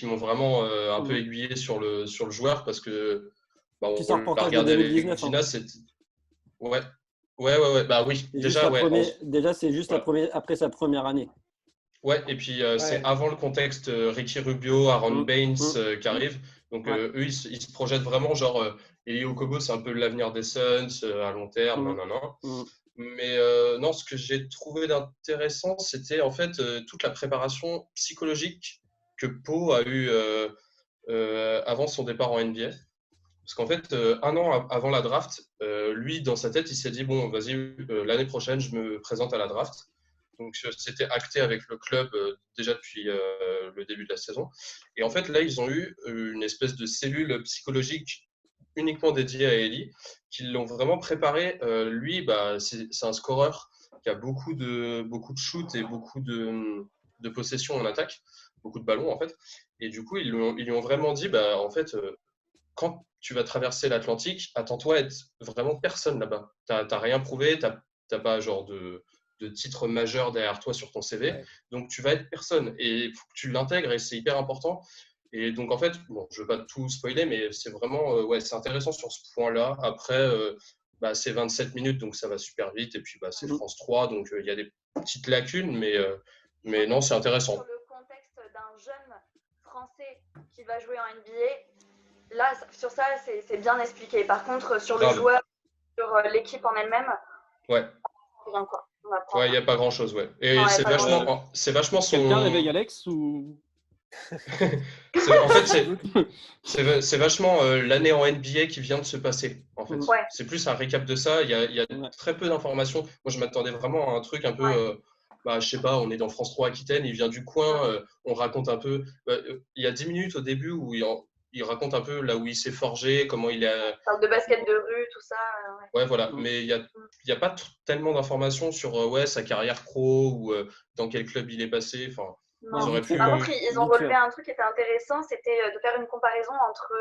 m'ont vraiment un peu aiguillé sur le joueur parce que bah, Qui on sort l'a reportage de regardé avec 2019, Gina, hein. c'était ouais, bah oui, C'est déjà ouais. Déjà, c'est juste après sa première année. Ouais, et puis c'est avant le contexte Ricky Rubio, Aaron Baines qui arrive. Donc eux, ils se projettent vraiment genre Elio Kobo, c'est un peu l'avenir des Suns à long terme, non. Mais non, ce que j'ai trouvé d'intéressant, c'était en fait toute la préparation psychologique que Pau a eu avant son départ en NBA. Parce qu'en fait, un an avant la draft, lui, dans sa tête, il s'est dit, bon, vas-y, l'année prochaine, je me présente à la draft. Donc, c'était acté avec le club déjà depuis le début de la saison. Et en fait, là, ils ont eu une espèce de cellule psychologique uniquement dédiée à Eli, qui l'ont vraiment préparé. Lui, bah, c'est un scoreur qui a beaucoup de shoots et beaucoup de possessions en attaque, beaucoup de ballons en fait. Et du coup, ils lui ont vraiment dit, en fait, quand tu vas traverser l'Atlantique, attends-toi à être vraiment personne là-bas. T'as rien prouvé, t'as pas genre de titre majeur derrière toi sur ton CV, donc tu vas être personne et il faut que tu l'intègres et c'est hyper important. Et donc en fait, bon, je veux pas tout spoiler, mais c'est vraiment c'est intéressant sur ce point-là. Après, c'est 27 minutes, donc ça va super vite. Et puis c'est France 3, donc il y a des petites lacunes, mais non, c'est intéressant. Sur le contexte d'un jeune Français qui va jouer en NBA, là, sur ça, c'est bien expliqué. Par contre, sur le joueur, sur l'équipe en elle-même, rien quoi. Ouais, il n'y a pas grand-chose, ouais. Et non, c'est vachement son... Quelqu'un réveille Alex ou... En fait, c'est vachement l'année en NBA qui vient de se passer. En fait, c'est plus un récap de ça. Il y a très peu d'informations. Moi, je m'attendais vraiment à un truc un peu, je sais pas, on est dans France 3 Aquitaine, il vient du coin, on raconte un peu. Il y a 10 minutes au début où il raconte un peu là où il s'est forgé, comment il a. Il parle de basket de rue, tout ça. Ouais, voilà. Mais il y a pas tellement d'informations sur sa carrière pro ou dans quel club il est passé. Enfin. Par contre, ils ont relevé un truc qui était intéressant, c'était de faire une comparaison entre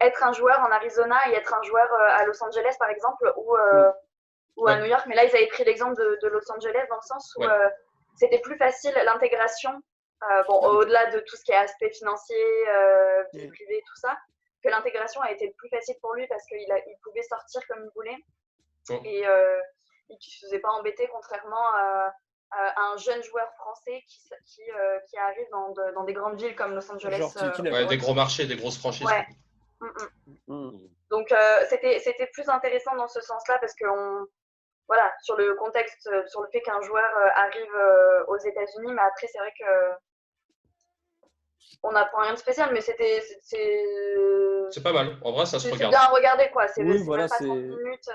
être un joueur en Arizona et être un joueur à Los Angeles, par exemple, ou à New York. Mais là, ils avaient pris l'exemple de Los Angeles dans le sens où c'était plus facile l'intégration, au-delà de tout ce qui est aspect financier, vie privée, tout ça, que l'intégration a été plus facile pour lui parce qu'il pouvait sortir comme il voulait et il ne se faisait pas embêter, contrairement à un jeune joueur français qui arrive dans des grandes villes comme Los Angeles. Des gros marchés, des grosses franchises. Ouais. Donc, c'était plus intéressant dans ce sens-là parce que, sur le contexte, sur le fait qu'un joueur arrive aux États-Unis, mais après, c'est vrai que on n'apprend rien de spécial, mais c'est pas mal. En vrai, ça se regarde. C'est bien à regarder, quoi. C'est oui, voilà, même pas 30 minutes.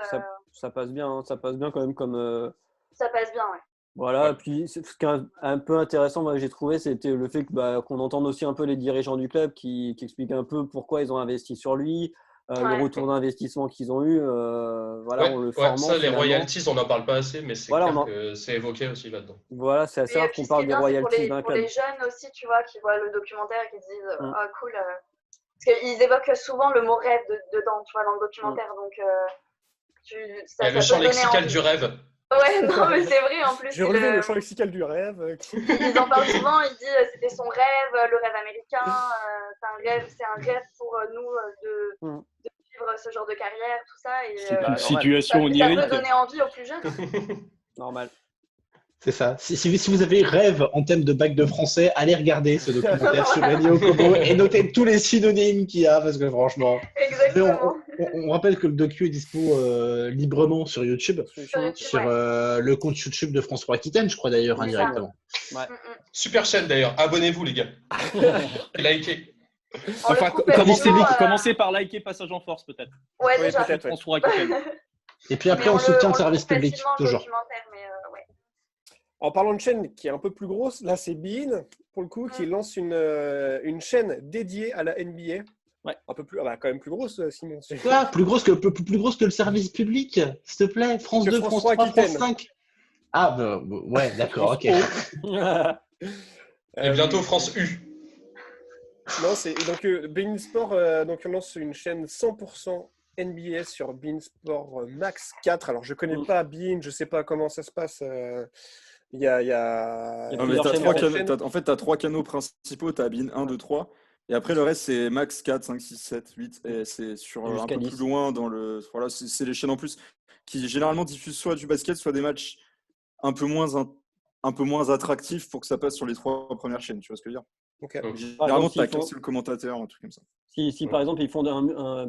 Ça passe bien, hein. Ça passe bien quand même comme. Ça passe bien, ouais. Voilà, puis ce qui est un peu intéressant, moi j'ai trouvé, c'était le fait qu'on entende aussi un peu les dirigeants du club qui expliquent un peu pourquoi ils ont investi sur lui, le retour d'investissement qu'ils ont eu. On le formant. Ça, les royalties, on n'en parle pas assez, mais c'est clair que c'est évoqué aussi là-dedans. Voilà, c'est assez rare qu'on parle des royalties d'un club. Pour les jeunes aussi, tu vois, qui voient le documentaire et qui se disent ah cool. Parce qu'ils évoquent souvent le mot rêve dedans, tu vois, dans le documentaire. Donc, il y a le champ lexical du rêve. Ouais, non, mais c'est vrai, en plus. J'ai relevé le champ lexical du rêve. Ils en parlent souvent, ils disent c'était son rêve, le rêve américain, c'est un rêve pour nous de vivre ce genre de carrière, tout ça. Et, c'est une situation onirique. Ça peut donner envie aux plus jeunes. Normal. C'est ça. Si vous avez rêve en thème de bac de français, allez regarder ce documentaire sur Benny Kobo et notez tous les synonymes qu'il y a, parce que franchement. Exactement. On rappelle que le docu est dispo librement sur YouTube, sur le compte YouTube de France 3 Aquitaine, je crois d'ailleurs, indirectement. Ouais. Super chaîne d'ailleurs, abonnez-vous les gars. Likez. Enfin, commencez par liker Passage en Force peut-être. Ouais, déjà. Peut-être France 3 Aquitaine. Et puis après, on soutient le service public, toujours. En parlant de chaîne qui est un peu plus grosse, là c'est Bein, pour le coup, qui lance une chaîne dédiée à la NBA. Ouais. Un peu plus, quand même plus grosse, Simon. Plus grosse que le service public, s'il te plaît. France 2, France 3, France 5. Ah, ouais, d'accord, ok. Et bientôt France U. Non, donc Bein Sport donc on lance une chaîne 100% NBA sur Bein Sport Max 4. Alors je connais pas Bein, je sais pas comment ça se passe. Il y a... Non, mais en fait, tu as 3 canaux principaux. Tu as Bein 1, 2, 3. Et après, le reste, c'est Max 4, 5, 6, 7, 8. Et c'est sur un peu 10. Plus loin dans le. Voilà, c'est les chaînes en plus qui généralement diffusent soit du basket, soit des matchs un peu moins attractifs pour que ça passe sur les 3 premières chaînes. Tu vois ce que je veux dire? Okay. Généralement, tu as qu'un seul commentateur, un truc comme ça. Si par exemple, ils font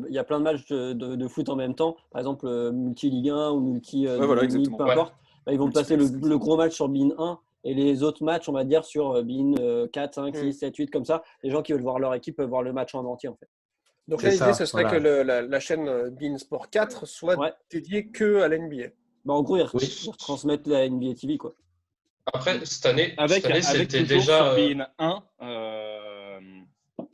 il y a plein de matchs de foot en même temps, par exemple multi-Ligue 1 ou multi peu importe. Ils vont placer le gros match sur Bein 1 et les autres matchs, on va dire, sur Bein 4, 5, 6, 7, 8, comme ça. Les gens qui veulent voir leur équipe peuvent voir le match en entier, en fait. Donc l'idée, ce serait que la chaîne Bein Sport 4 soit dédiée que à l'NBA. En gros, ils retransmettent la NBA TV, quoi. Après, cette année c'était déjà sur Bein 1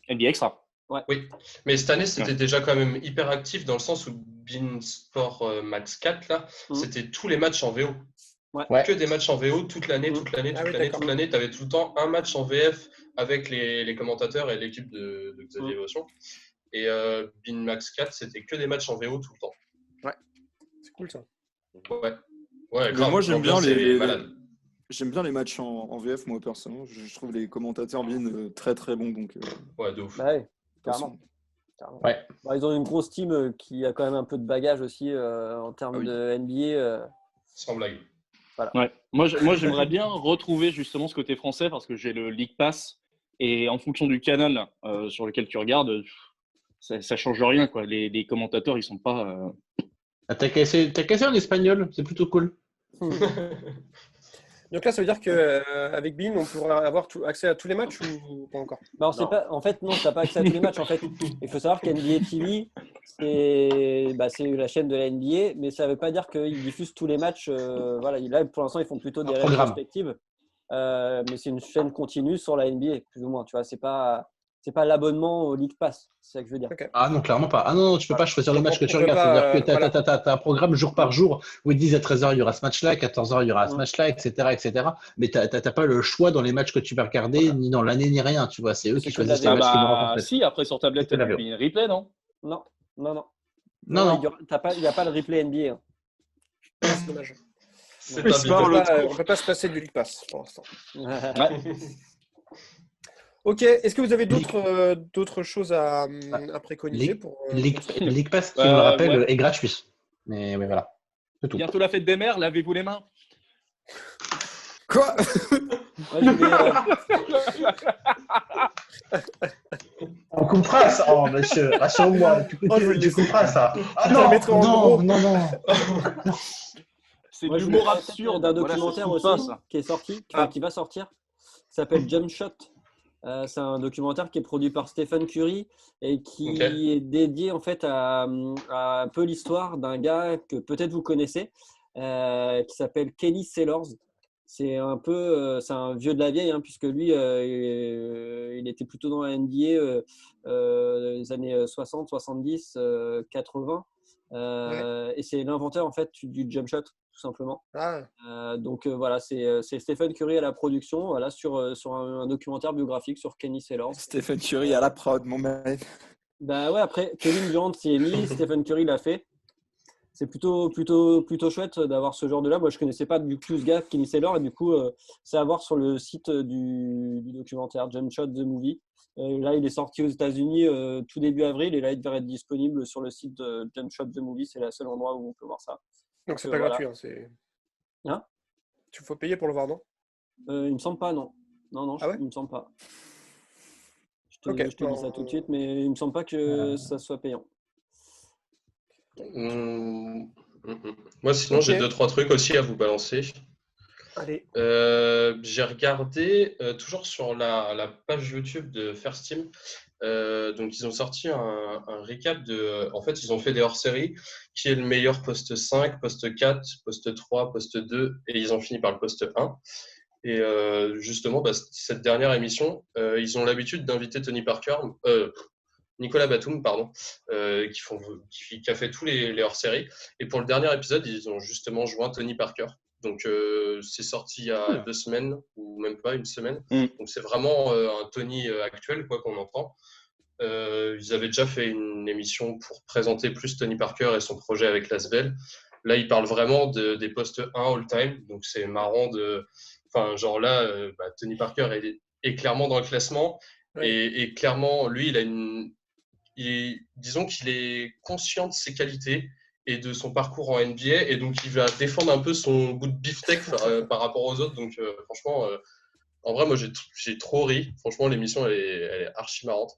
NBA Extra. Ouais. Oui, mais cette année, c'était déjà quand même hyper actif dans le sens où Bein Sport Max 4, là, c'était tous les matchs en VO. Que des matchs en VO toute l'année. Tu avais tout le temps un match en VF avec les commentateurs et l'équipe de Xavier Vaution. Et Binmax 4, c'était que des matchs en VO tout le temps. Ouais, c'est cool ça. Ouais, grave. moi j'aime bien malade. J'aime bien les matchs en VF, moi personnellement. Je trouve les commentateurs bien très très bons. Donc, ouais, de ouf. Bah ouais, carrément. Ouais. Bah, ils ont une grosse team qui a quand même un peu de bagage aussi en termes de NBA. Sans blague. Voilà. Ouais. Moi, j'aimerais bien retrouver justement ce côté français parce que j'ai le League Pass et en fonction du canal sur lequel tu regardes, ça change rien, quoi. Les commentateurs, ils sont pas. T'as qu'à essayer en espagnol, c'est plutôt cool. Donc là, ça veut dire qu'avec Bein, on pourra avoir accès à tous les matchs ou pas encore? Non, en fait, non, tu n'as pas accès à tous les matchs. En fait, il faut savoir qu'NBA TV, c'est la chaîne de la NBA, mais ça ne veut pas dire qu'ils diffusent tous les matchs. Voilà, là, pour l'instant, ils font plutôt des rétrospectives. Mais c'est une chaîne continue sur la NBA, plus ou moins. Tu vois, c'est pas l'abonnement au League Pass, c'est ça que je veux dire. Okay. Ah non, clairement pas. Ah non, tu peux pas choisir le match que tu regardes. C'est-à-dire que tu as un programme jour par jour où ils disent à 13h, il y aura ce match-là, à 14h, il y aura ce match-là, etc. Mais tu n'as pas le choix dans les matchs que tu vas regarder, ni dans l'année, ni rien. Tu vois, c'est eux qui choisissent les matchs qui vont rencontrer. Si, après sur tablette, tu as le replay, non? Non. Il n'y a pas le replay NBA. C'est dommage. On ne peut pas se passer du League Pass pour l'instant. Ok, est-ce que vous avez d'autres choses à préconiser pour League Pass, qui me le rappelle, est gratuit. Mais oui, voilà. C'est tout. Bientôt la fête des mères, lavez-vous les mains. Quoi? On coupera ça, monsieur. Rassure-moi, tu couperas ça. Ah non. C'est de l'humour absurde. D'un documentaire aussi qui est sorti, qui va sortir, qui s'appelle Jump Shot. C'est un documentaire qui est produit par Stephen Curry et qui est dédié en fait à un peu l'histoire d'un gars que peut-être vous connaissez, qui s'appelle Kenny Sellers. C'est un vieux de la vieille, puisque lui, il était plutôt dans la NBA les années 60, 70, 80. Et c'est l'inventeur en fait du jump shot, tout simplement. Donc voilà, c'est Stephen Curry à la production, voilà, sur un documentaire biographique sur Kenny Sellers. Stephen Curry à la prod, mon mec. Bah ouais, après Kevin Durant s'y est mis, Stephen Curry l'a fait. C'est plutôt chouette d'avoir ce genre de là. Moi, je connaissais pas du tout ce gars, Kenny Sellers, et du coup, c'est à voir sur le site du documentaire Jump Shot The Movie. Là, il est sorti aux États-Unis tout début avril, et là, il devrait être disponible sur le site de Jump Shot The Movie. C'est le seul endroit où on peut voir ça. Donc, c'est pas gratuit. Tu faut payer pour le voir, non? Il me semble pas, non. Non, il me semble pas. Je te dis ça tout de suite, mais il me semble pas que ça soit payant. Moi, sinon, j'ai 2-3 trucs aussi à vous balancer. Allez. J'ai regardé toujours sur la page YouTube de First Team. Donc, ils ont sorti un recap en fait, ils ont fait des hors-séries qui est le meilleur poste 5, poste 4, poste 3, poste 2 et ils ont fini par le poste 1. Et justement, cette dernière émission, ils ont l'habitude d'inviter Nicolas Batum, pardon, qui a fait tous les hors-séries. Et pour le dernier épisode, ils ont justement joint Tony Parker. Donc, c'est sorti il y a 2 semaines, ou même pas une semaine. Donc, c'est vraiment un Tony actuel, quoi, qu'on entend. Ils avaient déjà fait une émission pour présenter plus Tony Parker et son projet avec l'Asvel. Là, ils parlent vraiment des postes 1 all-time. Donc, c'est marrant Enfin, genre là, Tony Parker est clairement dans le classement. Ouais. Et clairement, lui, disons qu'il est conscient de ses qualités et de son parcours en NBA, et donc il va défendre un peu son bout de beefsteak par rapport aux autres. Donc franchement, en vrai, moi j'ai trop ri. Franchement, l'émission elle est archi marrante.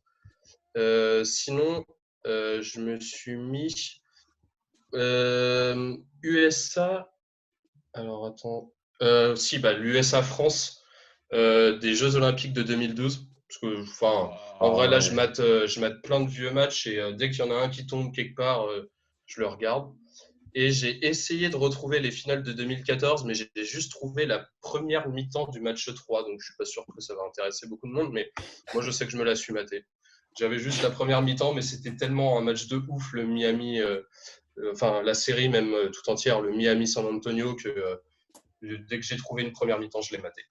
Sinon, je me suis mis USA. Alors attends, l'USA France des Jeux Olympiques de 2012. Parce que, en vrai, là, je mate plein de vieux matchs et dès qu'il y en a un qui tombe quelque part, je le regarde. Et j'ai essayé de retrouver les finales de 2014, mais j'ai juste trouvé la première mi-temps du match 3. Donc, je suis pas sûr que ça va intéresser beaucoup de monde, mais moi, je sais que je me la suis matée. J'avais juste la première mi-temps, mais c'était tellement un match de ouf, le Miami, la série même tout entière, le Miami-San Antonio, que Dès que j'ai trouvé une première mi-temps, je l'ai maté.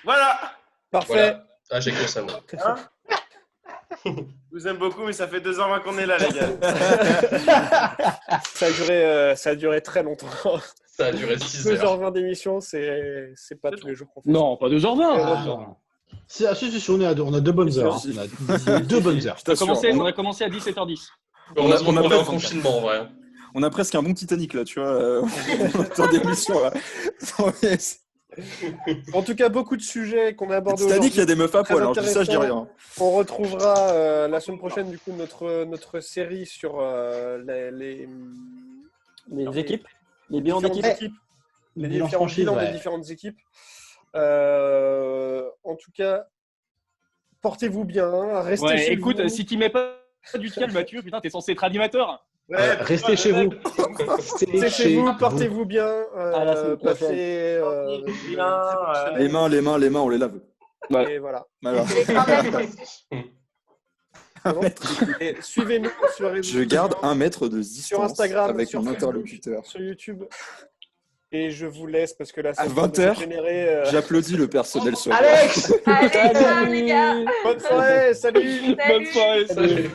Voilà. Parfait. Voilà. Ah, j'ai que ça, moi. Hein je vous aime beaucoup, mais ça fait 2h20 qu'on est là, les gars. Ça a duré très longtemps. Ça a duré 6 heures. 2h20 d'émission, c'est pas tous les jours qu'on fait. Non, pas 2h20. Si, on a 2 bonnes heures. On a 2 bonnes heures. On a commencé à 17h10. Heureusement qu'on est en presque- confinement, en vrai. On a presque un bon Titanic là, tu vois, dans d'émission là. En tout cas, beaucoup de sujets qu'on a abordés Titanic, aujourd'hui. il y a des meufs à poil, alors je dis ça, je dis Intéressant. rien. On retrouvera la semaine prochaine du coup notre série sur Les équipes, les bilans différentes d'équipe. équipes, Les les bilans différents franchises, bilans des ouais. différentes équipes. En tout cas, portez-vous bien, restez Ouais, chez écoute, vous. si tu mets pas du calme, Mathieu, putain, t'es censé être animateur. Ouais, Restez chez vous. restez chez vous, portez-vous bien. À la semaine prochaine. Passez Les mains, on les lave. Et voilà. Voilà. Les 100 mètres aussi. Et suivez-nous sur les réseaux Je garde sociaux, 1 mètre de distance sur Instagram, avec sur mon Facebook, interlocuteur. sur YouTube. Et je vous laisse parce que là, À c'est 20h, générer. j'applaudis le personnel sur Alex Allez, ciao, les gars. Bonne soirée, salut. Salut. Bonne soirée, salut.